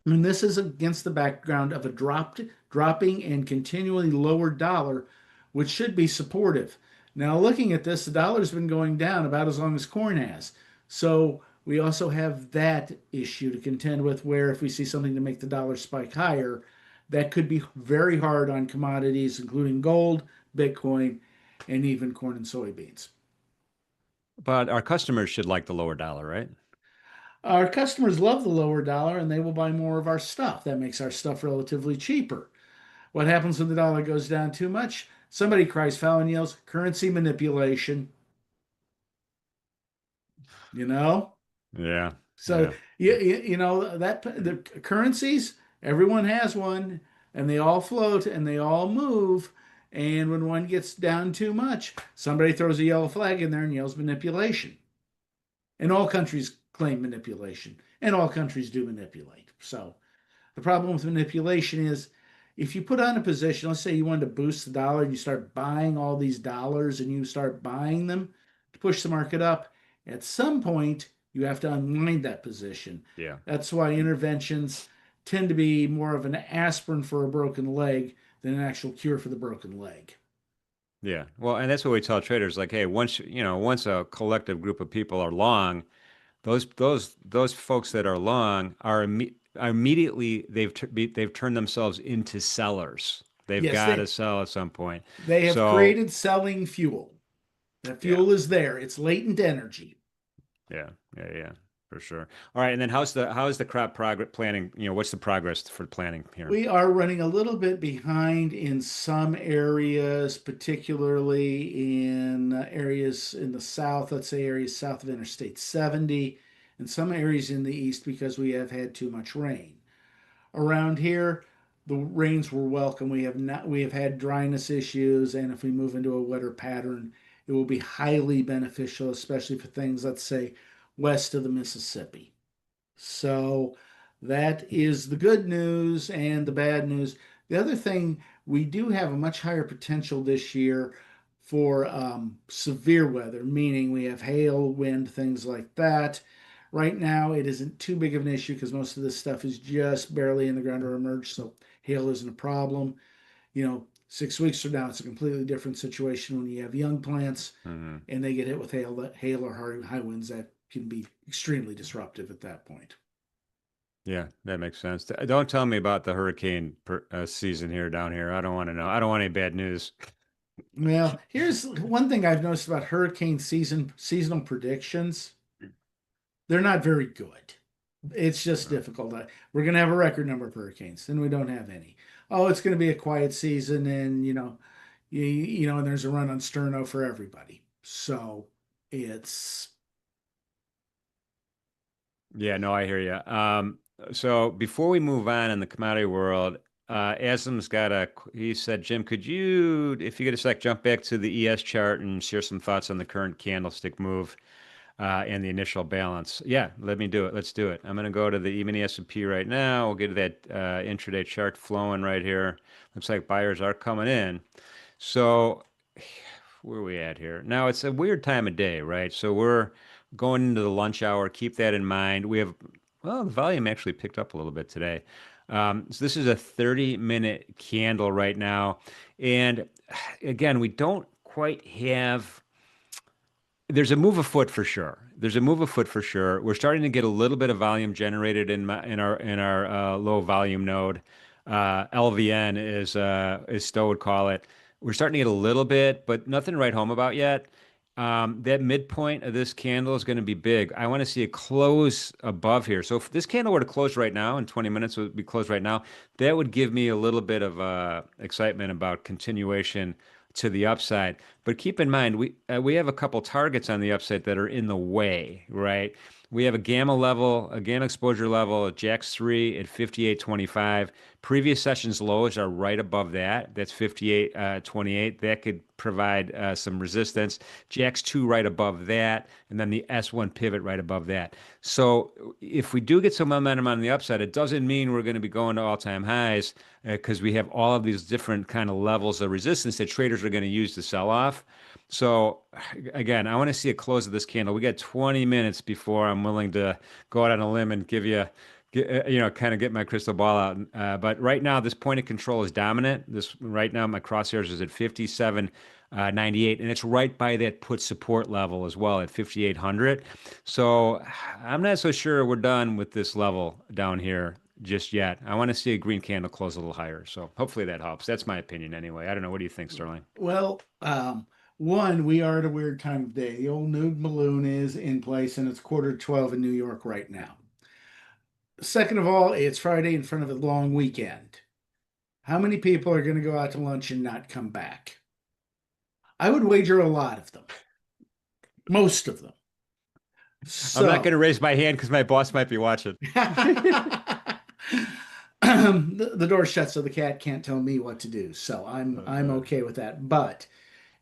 Speaker 5: And this is against the background of a dropping and continually lower dollar, which should be supportive. Now, looking at this, the dollar's been going down about as long as corn has. So we also have that issue to contend with, where if we see something to make the dollar spike higher, that could be very hard on commodities, including gold, Bitcoin, and even corn and soybeans.
Speaker 1: But our customers should like the lower dollar, right?
Speaker 5: Our customers love the lower dollar and they will buy more of our stuff. That makes our stuff relatively cheaper. What happens when the dollar goes down too much? Somebody cries foul and yells currency manipulation. You know?
Speaker 1: Yeah.
Speaker 5: So that the currencies, everyone has one, and they all float and they all move. And when one gets down too much, somebody throws a yellow flag in there and yells manipulation. And all countries claim manipulation, and all countries do manipulate. So the problem with manipulation is, if you put on a position, let's say you wanted to boost the dollar and you start buying all these dollars and you start buying them to push the market up, at some point you have to unwind that position.
Speaker 1: Yeah.
Speaker 5: That's why interventions tend to be more of an aspirin for a broken leg than an actual cure for the broken leg.
Speaker 1: Yeah. Well, and that's what we tell traders, like, hey, once a collective group of people are long, those folks that are long are immediately they've turned themselves into sellers. They've
Speaker 5: Yes,
Speaker 1: got to sell at some point.
Speaker 5: they have
Speaker 1: So
Speaker 5: created selling fuel. That
Speaker 1: yeah,
Speaker 5: fuel is there. It's latent energy.
Speaker 1: yeah, for sure. All right, and then how's the crop progress planning? What's the progress for planning here?
Speaker 5: We are running a little bit behind in some areas, particularly in areas in the south, let's say areas south of Interstate 70, and some areas in the east because we have had too much rain. Around here, the rains were welcome. We have had dryness issues, and if we move into a wetter pattern, it will be highly beneficial, especially for things, let's say, west of the Mississippi. So that is the good news and the bad news. The other thing, we do have a much higher potential this year for severe weather, meaning we have hail, wind, things like that. Right now, it isn't too big of an issue because most of this stuff is just barely in the ground or emerged, so hail isn't a problem. 6 weeks from now, it's a completely different situation when you have young plants
Speaker 1: Mm-hmm.
Speaker 5: and they get hit with hail or high winds that can be extremely disruptive at that point.
Speaker 1: Yeah, that makes sense. Don't tell me about the hurricane season here down here. I don't want to know. I don't want any bad news.
Speaker 5: Well, here's one thing I've noticed about hurricane seasonal predictions. They're not very good. It's just difficult. We're going to have a record number of hurricanes, then we don't have any. Oh, it's going to be a quiet season, and and there's a run on sterno for everybody. So it's
Speaker 1: Yeah, no, I hear you. So before we move on in the commodity world, Aslam's he said, Jim, could you, if you could just jump back to the ES chart and share some thoughts on the current candlestick move and the initial balance? Yeah, let me do it. Let's do it. I'm going to go to the E-mini S&P right now. We'll get to that intraday chart flowing right here. Looks like buyers are coming in. So where are we at here? Now, it's a weird time of day, right? So we're going into the lunch hour. Keep that in mind. The volume actually picked up a little bit today. So this is a 30-minute candle right now. And again, we don't quite have, there's a move afoot for sure. We're starting to get a little bit of volume generated in our low volume node. LVN is Stowe would call it. We're starting to get a little bit, but nothing to write home about yet. That midpoint of this candle is going to be big. I want to see a close above here. So if this candle were to close right now, in 20 minutes would be closed right now, that would give me a little bit of excitement about continuation to the upside. But keep in mind, we have a couple targets on the upside that are in the way, right? We have a gamma level, a gamma exposure level at Jax 3 at 58.25. Previous session's lows are right above that. That's 58.28. That could provide some resistance. Jax 2 right above that, and then the S1 pivot right above that. So if we do get some momentum on the upside, it doesn't mean we're going to be going to all-time highs because we have all of these different kind of levels of resistance that traders are going to use to sell off. So again, I want to see a close of this candle. We got 20 minutes before I'm willing to go out on a limb and give you, kind of get my crystal ball out. But right now, this point of control is dominant. This right now, my crosshairs is at 57.98, and it's right by that put support level as well at 5,800. So I'm not so sure we're done with this level down here just yet. I want to see a green candle close a little higher. So hopefully that helps. That's my opinion anyway. I don't know. What do you think, Sterling?
Speaker 5: Well, one, we are at a weird time of day. The old nude balloon is in place and it's quarter to 12 in New York right now. Second of all, it's Friday in front of a long weekend. How many people are going to go out to lunch and not come back? I would wager a lot of them. Most of them. So,
Speaker 1: I'm not going to raise my hand because my boss might be watching.
Speaker 5: the door shut so the cat can't tell me what to do. So I'm okay with that. But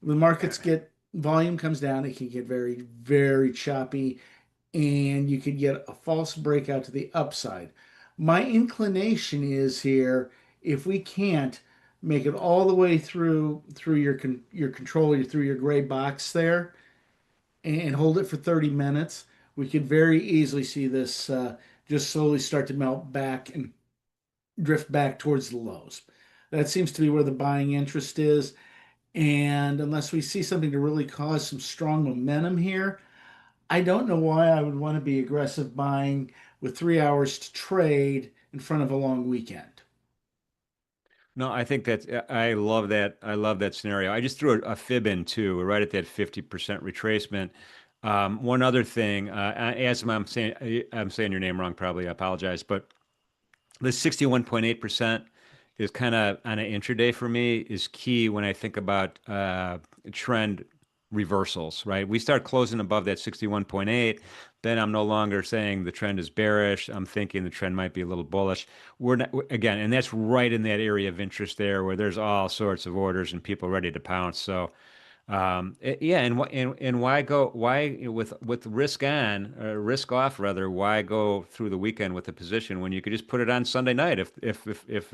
Speaker 5: when markets get volume comes down, it can get very, very choppy, and you could get a false breakout to the upside. My inclination is here, if we can't make it all the way through your control, through your gray box there, and hold it for 30 minutes, we could very easily see this just slowly start to melt back and drift back towards the lows. That seems to be where the buying interest is. And unless we see something to really cause some strong momentum here, I don't know why I would want to be aggressive buying with 3 hours to trade in front of a long weekend.
Speaker 1: No, I think I love that. I love that scenario. I just threw a fib in too. We're right at that 50% retracement. One other thing, as I'm saying your name wrong, probably. I apologize, but the 61.8% is kind of on an intraday for me is key when I think about trend reversals, right? We start closing above that 61.8, then I'm no longer saying the trend is bearish. I'm thinking the trend might be a little bullish. We're not, again, and that's right in that area of interest there where there's all sorts of orders and people ready to pounce. So yeah, and why with risk on, risk off rather, why go through the weekend with a position when you could just put it on Sunday night if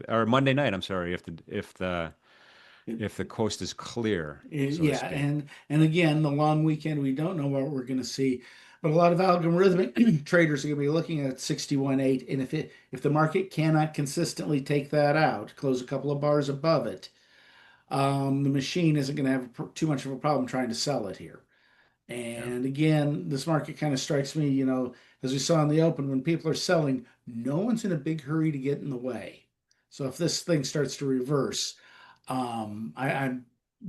Speaker 1: or Monday night, I'm sorry, if the coast is clear, so to
Speaker 5: Yeah,
Speaker 1: speak.
Speaker 5: and again, the long weekend, we don't know what we're going to see, but a lot of algorithmic traders are going to be looking at 61.8, and if the market cannot consistently take that out, close a couple of bars above it, the machine isn't going to have too much of a problem trying to sell it here. And again, this market kind of strikes me, as we saw in the open, when people are selling, no one's in a big hurry to get in the way. So if this thing starts to reverse, I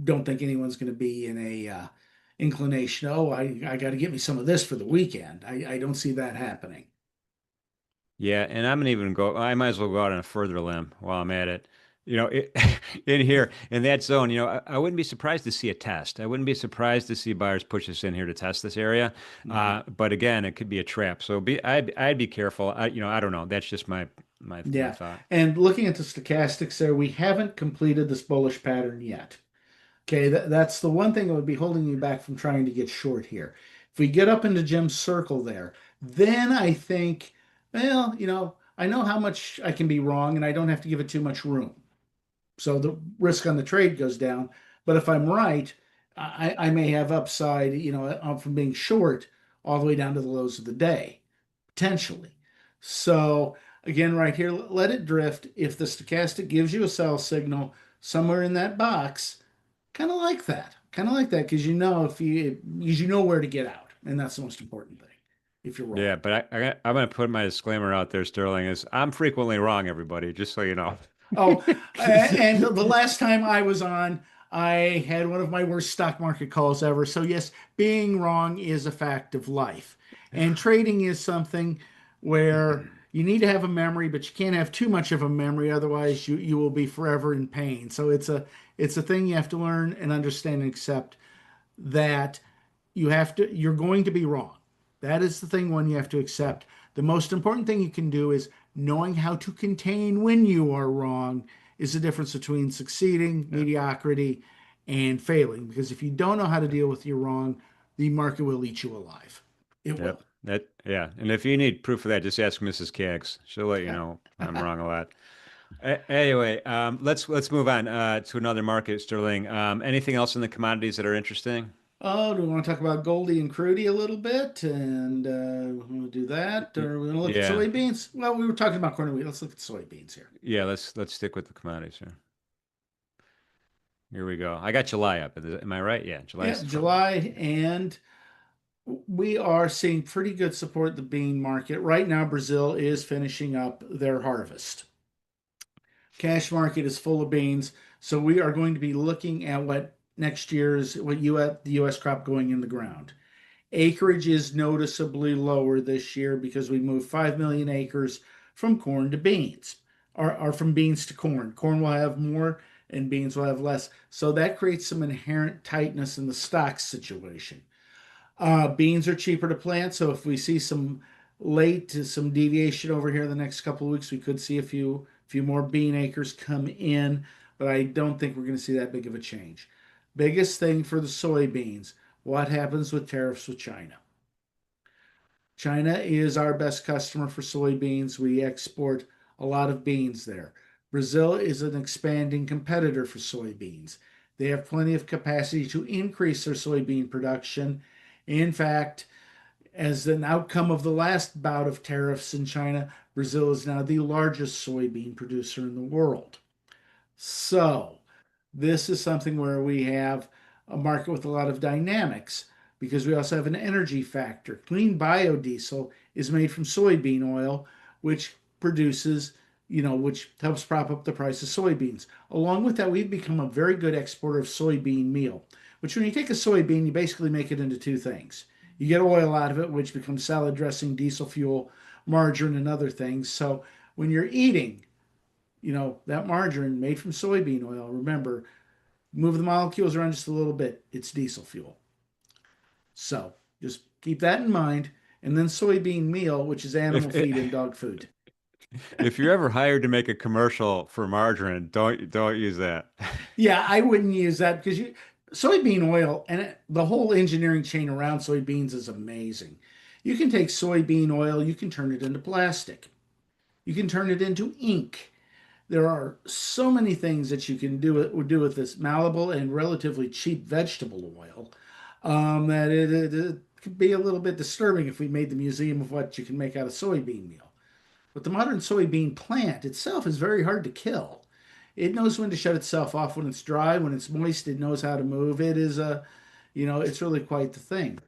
Speaker 5: don't think anyone's going to be in a inclination. Oh, I got to get me some of this for the weekend. I don't see that happening.
Speaker 1: Yeah, and I'm gonna even go. I might as well go out on a further limb while I'm at it. In here in that zone, I wouldn't be surprised to see a test. I wouldn't be surprised to see buyers push us in here to test this area. But again, it could be a trap. So I'd be careful. I don't know. That's just my
Speaker 5: Yeah.
Speaker 1: thought.
Speaker 5: And looking at the stochastics there, we haven't completed this bullish pattern yet. Okay, that's the one thing that would be holding you back from trying to get short here. If we get up into Jim's circle there, then I think, well, I know how much I can be wrong and I don't have to give it too much room. So the risk on the trade goes down. But if I'm right, I may have upside, from being short all the way down to the lows of the day, potentially. So again, right here, let it drift. If the stochastic gives you a sell signal somewhere in that box, kind of like that. Kind of like that because you know where to get out, and that's the most important thing. If you're wrong.
Speaker 1: Yeah, but I'm going to put my disclaimer out there, Sterling, is I'm frequently wrong, everybody, just so you know.
Speaker 5: Oh, and the last time I was on, I had one of my worst stock market calls ever. So yes, being wrong is a fact of life. And trading is something where you need to have a memory, but you can't have too much of a memory, otherwise you will be forever in pain. So it's a thing you have to learn and understand and accept. that you're going to be wrong. That is the thing one you have to accept. The most important thing you can do is knowing how to contain when you are wrong is the difference between succeeding, mediocrity, and failing. Because if you don't know how to deal with your wrong, the market will eat you alive. It will.
Speaker 1: Yep. Yeah. And if you need proof of that, just ask Mrs. Kaggs. She'll let you know I'm wrong a lot. Anyway, let's move on to another market, Sterling. Anything else in the commodities that are interesting?
Speaker 5: Oh, do we want to talk about Goldie and Crudy a little bit? And we want to do that, or we want to look at
Speaker 1: Yeah.
Speaker 5: soybeans? Well, we were talking about corn and wheat. Let's look at soybeans here.
Speaker 1: Yeah, let's stick with the commodities here. Here we go. I got July up. Am I right? Yeah, July
Speaker 5: Yeah,
Speaker 1: is the front.
Speaker 5: July, and we are seeing pretty good support in the bean market. Right now, Brazil is finishing up their harvest. Cash market is full of beans, so we are going to be looking at what the U.S. crop going in the ground. Acreage is noticeably lower this year because we moved 5 million acres from corn to beans, or from beans to corn. Corn will have more and beans will have less. So that creates some inherent tightness in the stocks situation. Beans are cheaper to plant, so if we see some deviation over here in the next couple of weeks, we could see a few more bean acres come in, but I don't think we're going to see that big of a change. Biggest thing for the soybeans, what happens with tariffs with China? China is our best customer for soybeans. We export a lot of beans there. Brazil is an expanding competitor for soybeans. They have plenty of capacity to increase their soybean production. In fact, as an outcome of the last bout of tariffs in China, Brazil is now the largest soybean producer in the world. So, this is something where we have a market with a lot of dynamics because we also have an energy factor. Clean biodiesel is made from soybean oil, which produces, which helps prop up the price of soybeans. Along with that, we've become a very good exporter of soybean meal, which when you take a soybean, you basically make it into two things. You get oil out of it, which becomes salad dressing, diesel fuel, margarine, and other things. So when you're eating, that margarine made from soybean oil, remember, move the molecules around just a little bit, it's diesel fuel. So just keep that in mind. And then soybean meal, which is animal
Speaker 1: If
Speaker 5: feed and dog food.
Speaker 1: if you're ever hired to make a commercial for margarine, don't use that.
Speaker 5: Yeah, I wouldn't use that because soybean oil and the whole engineering chain around soybeans is amazing. You can take soybean oil, you can turn it into plastic, you can turn it into ink. There are so many things that you can do with this malleable and relatively cheap vegetable oil that it could be a little bit disturbing if we made the museum of what you can make out of soybean meal. But the modern soybean plant itself is very hard to kill. It knows when to shut itself off when it's dry, when it's moist, it knows how to move. It's really quite the thing.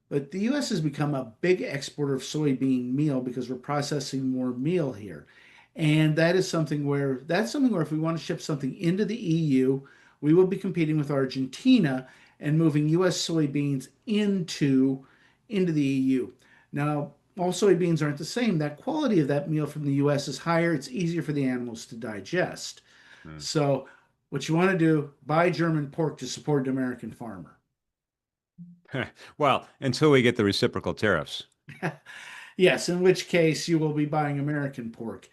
Speaker 5: But the U.S. has become a big exporter of soybean meal because we're processing more meal here. And that's something where if we want to ship something into the EU, we will be competing with Argentina and moving U.S. soybeans into the EU. Now, all soybeans aren't the same. That quality of that meal from the U.S. is higher. It's easier for the animals to digest.
Speaker 1: Hmm.
Speaker 5: So, what you want to do, buy German pork to support an American farmer.
Speaker 1: Well, until we get the reciprocal tariffs.
Speaker 5: Yes, in which case you will be buying American pork.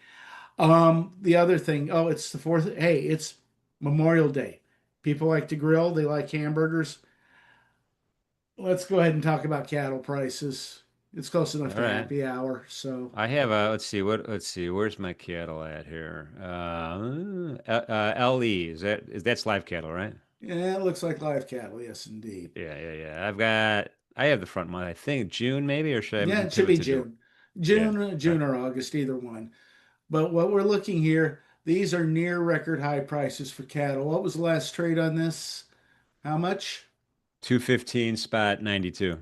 Speaker 5: The other thing, oh, it's the fourth. Hey, it's Memorial Day. People like to grill, they like hamburgers. Let's go ahead and talk about cattle prices. It's close enough
Speaker 1: All
Speaker 5: to
Speaker 1: right.
Speaker 5: happy hour. So,
Speaker 1: I have let's see, where's my cattle at here? LE, that's live cattle, right?
Speaker 5: yeah, it looks like live cattle. Yes, indeed.
Speaker 1: Yeah. I have the front month. I think June maybe, or should
Speaker 5: Yeah,
Speaker 1: I
Speaker 5: it should
Speaker 1: pivot
Speaker 5: be
Speaker 1: to July?
Speaker 5: June.
Speaker 1: Yeah. All
Speaker 5: June or August, either one. But what we're looking here, these are near record high prices for cattle. What was the last trade on this? How much?
Speaker 1: 215 spot 92.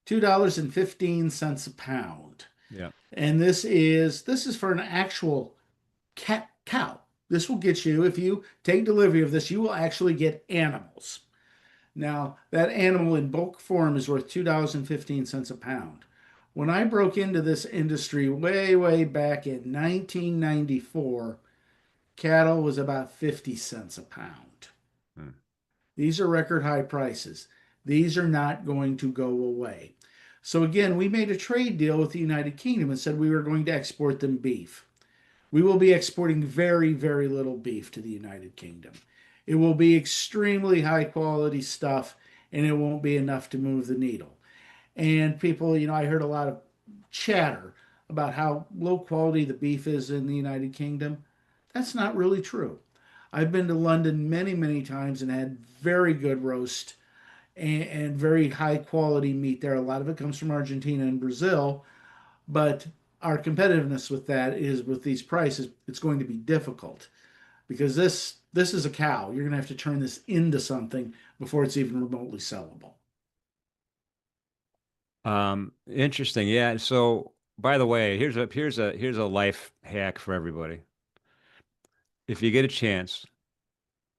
Speaker 5: $2.15 a pound.
Speaker 1: Yeah.
Speaker 5: And this is for an actual cow. This will get you, if you take delivery of this, you will actually get animals. Now, that animal in bulk form is worth $2.15 a pound. When I broke into this industry way, way back in 1994, cattle was about 50 cents a pound.
Speaker 1: Hmm.
Speaker 5: These are record high prices. These are not going to go away. So again, we made a trade deal with the United Kingdom and said we were going to export them beef. We will be exporting very, very little beef to the United Kingdom. It will be extremely high quality stuff, and it won't be enough to move the needle. And people, I heard a lot of chatter about how low quality the beef is in the United Kingdom. That's not really true. I've been to London many, many times and had very good roast and very high quality meat there. A lot of it comes from Argentina and Brazil, but our competitiveness with that is with these prices, it's going to be difficult because this is a cow. You're going to have to turn this into something before it's even remotely sellable.
Speaker 1: Interesting. Yeah. So by the way, here's a life hack for everybody. If you get a chance,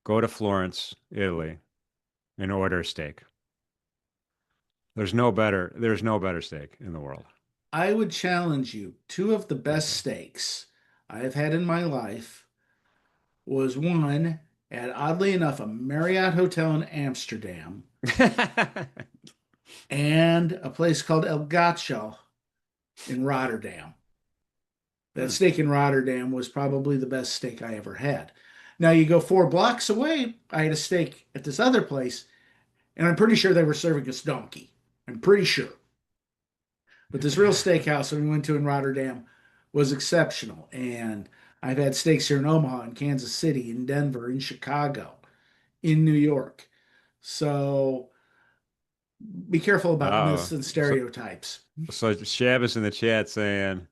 Speaker 1: go to Florence, Italy, and order a steak. There's no better steak in the world.
Speaker 5: I would challenge you. Two of the best steaks I have had in my life was one at, oddly enough, a Marriott hotel in Amsterdam and a place called El Gacho in Rotterdam. That steak in Rotterdam was probably the best steak I ever had. Now you go 4 blocks away, I had a steak at this other place, and I'm pretty sure they were serving us donkey. I'm pretty sure. But this real steakhouse that we went to in Rotterdam was exceptional. And I've had steaks here in Omaha, in Kansas City, in Denver, in Chicago, in New York. So be careful about
Speaker 1: Oh,
Speaker 5: myths and
Speaker 1: so
Speaker 5: stereotypes.
Speaker 1: Shab is in the chat saying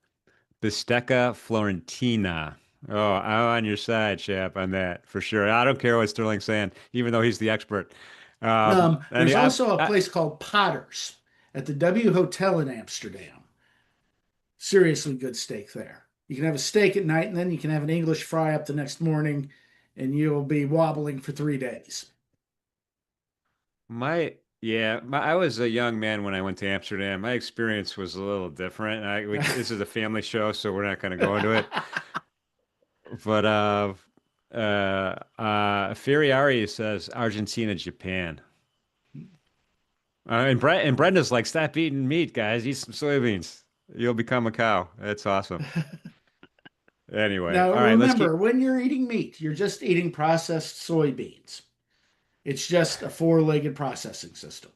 Speaker 1: Bistecca Florentina. Oh, I'm on your side, Shab, on that for sure. I don't care what Sterling's saying, even though he's the expert. And
Speaker 5: There's
Speaker 1: yeah,
Speaker 5: also a place called Potter's at the W Hotel in Amsterdam. Seriously good steak there. You can have a steak at night and then you can have an English fry up the next morning and you'll be wobbling for 3 days.
Speaker 1: I was a young man when I went to Amsterdam. My experience was a little different. This is a family show, so we're not going to go into it. But Ferriari says Argentina, Japan. And Brenda's like, stop eating meat, guys. Eat some soybeans. You'll become a cow. That's awesome. Anyway,
Speaker 5: Now,
Speaker 1: all right, let's
Speaker 5: remember,
Speaker 1: keep.
Speaker 5: when you're eating meat, you're just eating processed soybeans. It's just a four-legged processing system.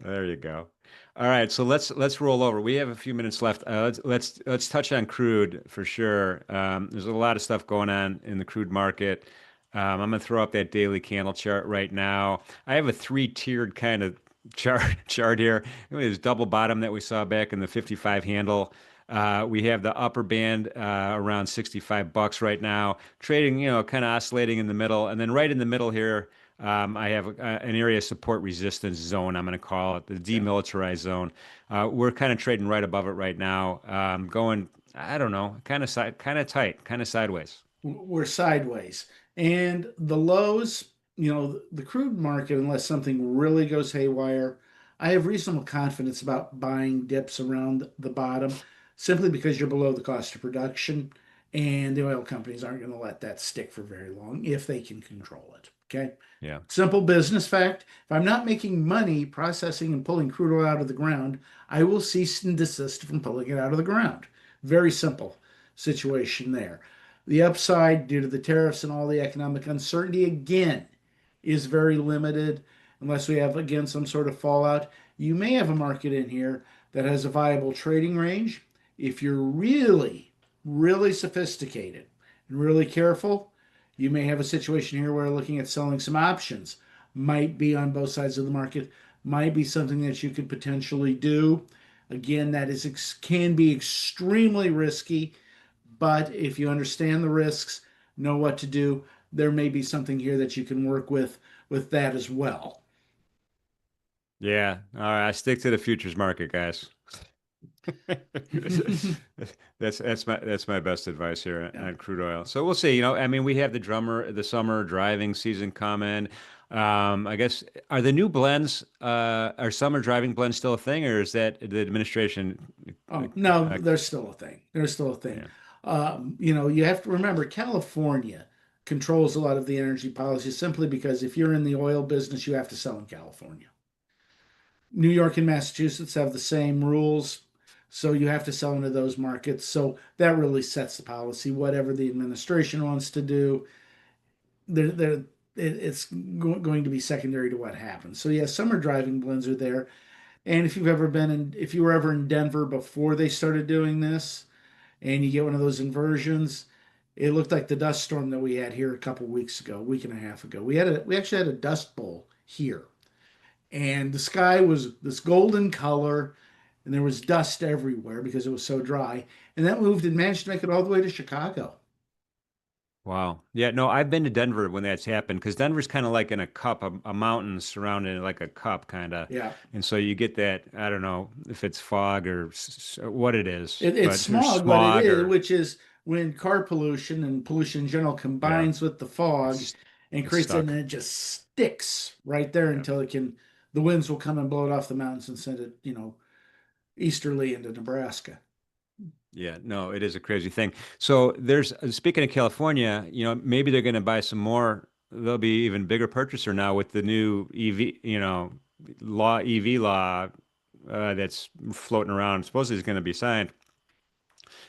Speaker 1: There you go. All right, so let's roll over. We have a few minutes left. Let's touch on crude for sure. There's a lot of stuff going on in the crude market. I'm going to throw up that daily candle chart right now. I have a three-tiered kind of chart here. There's double bottom that we saw back in the 55 handle. We have the upper band around $65 right now, trading, kind of oscillating in the middle, and then right in the middle here. I have an area of support resistance zone, I'm going to call it the demilitarized zone. We're kind of trading right above it right now, going, I don't know, kind of tight, kind of sideways.
Speaker 5: We're sideways. And the lows, the crude market, unless something really goes haywire, I have reasonable confidence about buying dips around the bottom simply because you're below the cost of production. And the oil companies aren't going to let that stick for very long if they can control it. Okay.
Speaker 1: Yeah.
Speaker 5: Simple business fact. If I'm not making money processing and pulling crude oil out of the ground, I will cease and desist from pulling it out of the ground. Very simple situation there. The upside, due to the tariffs and all the economic uncertainty, again, is very limited unless we have, again, some sort of fallout. You may have a market in here that has a viable trading range. If you're really, really sophisticated and really careful, you may have a situation here where looking at selling some options might be on both sides of the market, might be something that you could potentially do. Again, that can be extremely risky, but if you understand the risks, know what to do, there may be something here that you can work with that as well.
Speaker 1: Yeah. All right. I stick to the futures market, guys. That's my best advice here on crude oil. So we'll see. We have the summer driving season coming. I guess are the new blends, are summer driving blends still a thing, or is that the administration?
Speaker 5: Oh no, they're still a thing. They're still a thing.
Speaker 1: Yeah.
Speaker 5: You have to remember California controls a lot of the energy policy simply because if you're in the oil business, you have to sell in California. New York and Massachusetts have the same rules, so you have to sell into those markets. So that really sets the policy. Whatever the administration wants to do, it's going to be secondary to what happens. So yeah, summer driving blends are there. And if you were ever in Denver before they started doing this, and you get one of those inversions, it looked like the dust storm that we had here a couple weeks ago, a week and a half ago. We actually had a dust bowl here, and the sky was this golden color, and there was dust everywhere because it was so dry. And that moved and managed to make it all the way to Chicago.
Speaker 1: Wow. Yeah, no, I've been to Denver when that's happened because Denver's kind of like in a cup, a mountain surrounded in like a cup, kind of.
Speaker 5: Yeah,
Speaker 1: And so you get that, I don't know if it's fog or what it is,
Speaker 5: it's
Speaker 1: but there's
Speaker 5: smog, but it
Speaker 1: smog
Speaker 5: is,
Speaker 1: or
Speaker 5: which is when car pollution and pollution in general
Speaker 1: yeah,
Speaker 5: combines with the fog
Speaker 1: it's,
Speaker 5: and
Speaker 1: it's
Speaker 5: creates it, and
Speaker 1: stuck.
Speaker 5: it just sticks right there
Speaker 1: Yeah.
Speaker 5: until the winds will come and blow it off the mountains and send it, easterly into Nebraska.
Speaker 1: Yeah, no, it is a crazy thing. So there's speaking of California, maybe they're going to buy some more. They'll be even bigger purchaser now with the new EV, EV law that's floating around. Supposedly is going to be signed.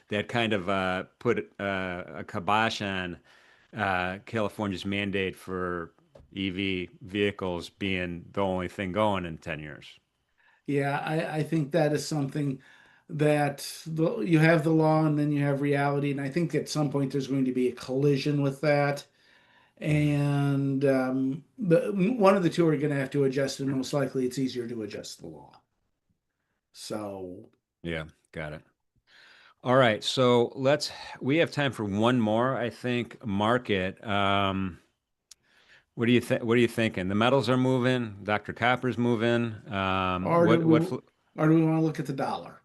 Speaker 1: That kind of put a kibosh on California's mandate for EV vehicles being the only thing going in 10 years.
Speaker 5: Yeah, I think that is something that you have the law and then you have reality. And I think at some point there's going to be a collision with that.
Speaker 1: Mhm.
Speaker 5: And one of the two are going to have to adjust, and most likely it's easier to adjust the law. So,
Speaker 1: Yeah, got it. All right, so we have time for one more, I think, market. What are you thinking? The metals are moving, Dr. Copper's moving.
Speaker 5: or do we, or do we want to look at the dollar?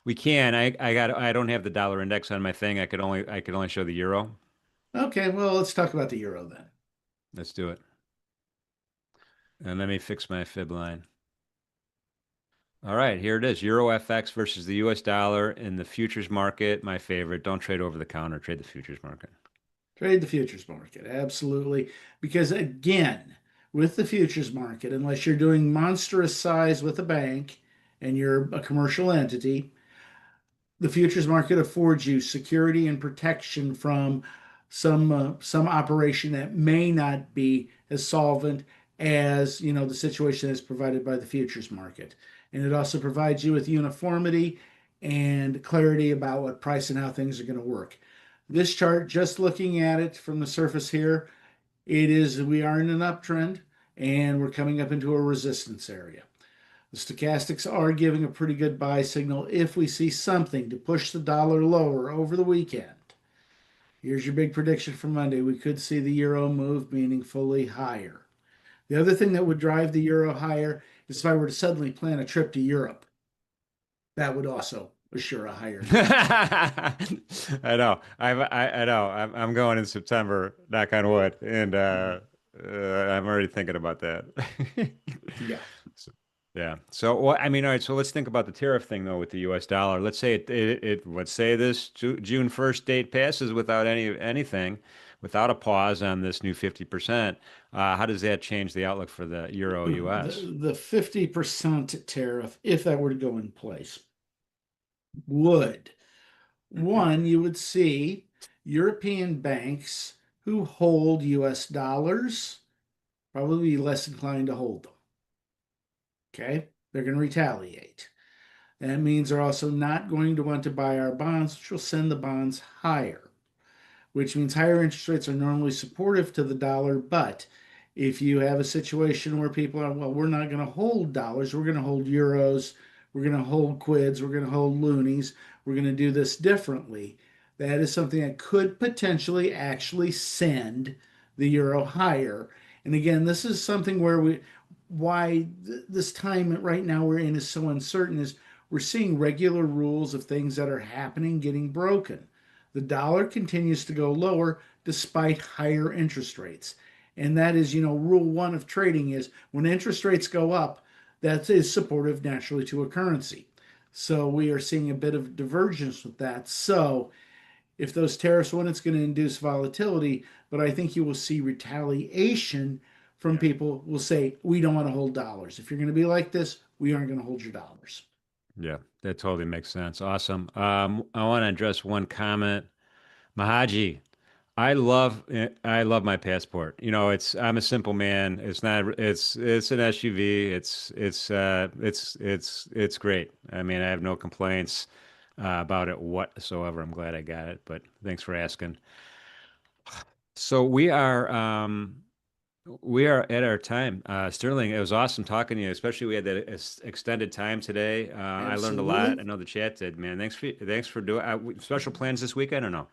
Speaker 1: We can. I don't have the dollar index on my thing. I could only show the euro.
Speaker 5: Okay, well, let's talk about the euro then.
Speaker 1: Let's do it. And let me fix my fib line. All right, here it is. Euro FX versus the US dollar in the futures market. My favorite. Don't trade over the counter, trade the futures market.
Speaker 5: Trade the futures market, absolutely. Because again, with the futures market, unless you're doing monstrous size with a bank and you're a commercial entity, the futures market affords you security and protection from some operation that may not be as solvent as the situation that's provided by the futures market. And it also provides you with uniformity and clarity about what price and how things are going to work. This chart, just looking at it from the surface here, we are in an uptrend and we're coming up into a resistance area. The stochastics are giving a pretty good buy signal if we see something to push the dollar lower over the weekend. Here's your big prediction for Monday. We could see the euro move meaningfully higher. The other thing that would drive the euro higher is if I were to suddenly plan a trip to Europe. That would also assure a higher trend.
Speaker 1: I know. I know. I'm going in September, knock on wood, and I'm already thinking about that.
Speaker 5: Yeah.
Speaker 1: So, yeah. So, I mean, all right. So let's think about the tariff thing though with the U.S. dollar. Let's say let's say this June 1st date passes without anything, without a pause on this new 50%. How does that change the outlook for the euro U.S.?
Speaker 5: The 50% tariff, if that were to go in place, would one, you would see European banks who hold US dollars probably be less inclined to hold them. Okay? They're going to retaliate. That means they're also not going to want to buy our bonds, which will send the bonds higher, which means higher interest rates are normally supportive to the dollar. But if you have a situation where people are, well, we're not going to hold dollars, we're going to hold euros, we're going to hold quids, we're going to hold loonies, we're going to do this differently, that is something that could potentially actually send the euro higher. And again, this is something why this time right now we're in is so uncertain is we're seeing regular rules of things that are happening getting broken. The dollar continues to go lower despite higher interest rates. And that is, rule one of trading is when interest rates go up, that is supportive naturally to a currency. So we are seeing a bit of divergence with that. So if those tariffs, one, it's going to induce volatility, but I think you will see retaliation from
Speaker 1: Yeah.
Speaker 5: people will say, we don't want to hold dollars. If you're going to be like this, we aren't going to hold your dollars.
Speaker 1: Yeah, that totally makes sense. Awesome. I want to address one comment. Mahaji, I love my passport. You know, I'm a simple man. It's an SUV. It's great. I mean, I have no complaints about it whatsoever. I'm glad I got it, but thanks for asking. So we are at our time. Sterling, it was awesome talking to you, especially we had that extended time today. I learned a lot. I
Speaker 5: Absolutely.
Speaker 1: know the chat did, man. Thanks for doing special plans this weekend or no?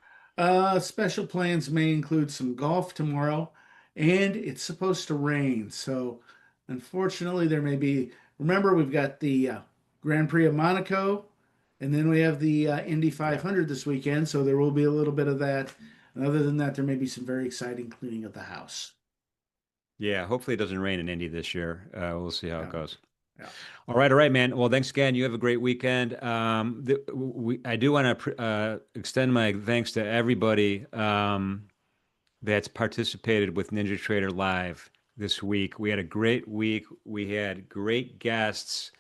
Speaker 5: Special plans may include some golf tomorrow, and it's supposed to rain. So, unfortunately, there may be. Remember, we've got the Grand Prix of Monaco, and then we have the Indy
Speaker 1: Yeah.
Speaker 5: 500 this weekend. So, there will be a little bit of that. And other than that, there may be some very exciting cleaning of the house.
Speaker 1: Yeah, hopefully it doesn't rain in Indy this year. We'll see how it
Speaker 5: Yeah.
Speaker 1: goes.
Speaker 5: Yeah.
Speaker 1: All right, man. Well, thanks again. You have a great weekend. I do want to extend my thanks to everybody that's participated with NinjaTrader Live this week. We had a great week. We had great guests.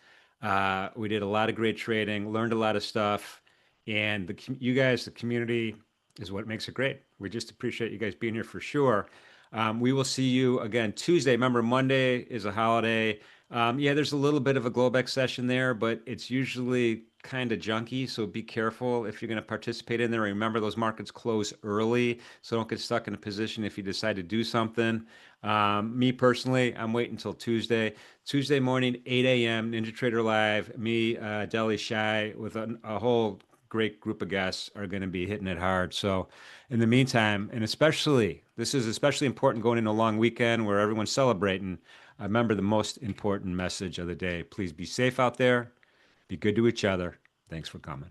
Speaker 1: We did a lot of great trading, learned a lot of stuff, and you guys, the community, is what makes it great. We just appreciate you guys being here for sure. We will see you again Tuesday. Remember, Monday is a holiday. Yeah, there's a little bit of a Globex session there, but it's usually kind of junky. So be careful if you're going to participate in there. Remember, those markets close early, so don't get stuck in a position if you decide to do something. Me personally, I'm waiting until Tuesday. Tuesday morning, 8 a.m., NinjaTrader Live. Me, Deli Shy, with a whole great group of guests are going to be hitting it hard. So, in the meantime, and this is especially important going into a long weekend where everyone's celebrating. I remember the most important message of the day. Please be safe out there. Be good to each other. Thanks for coming.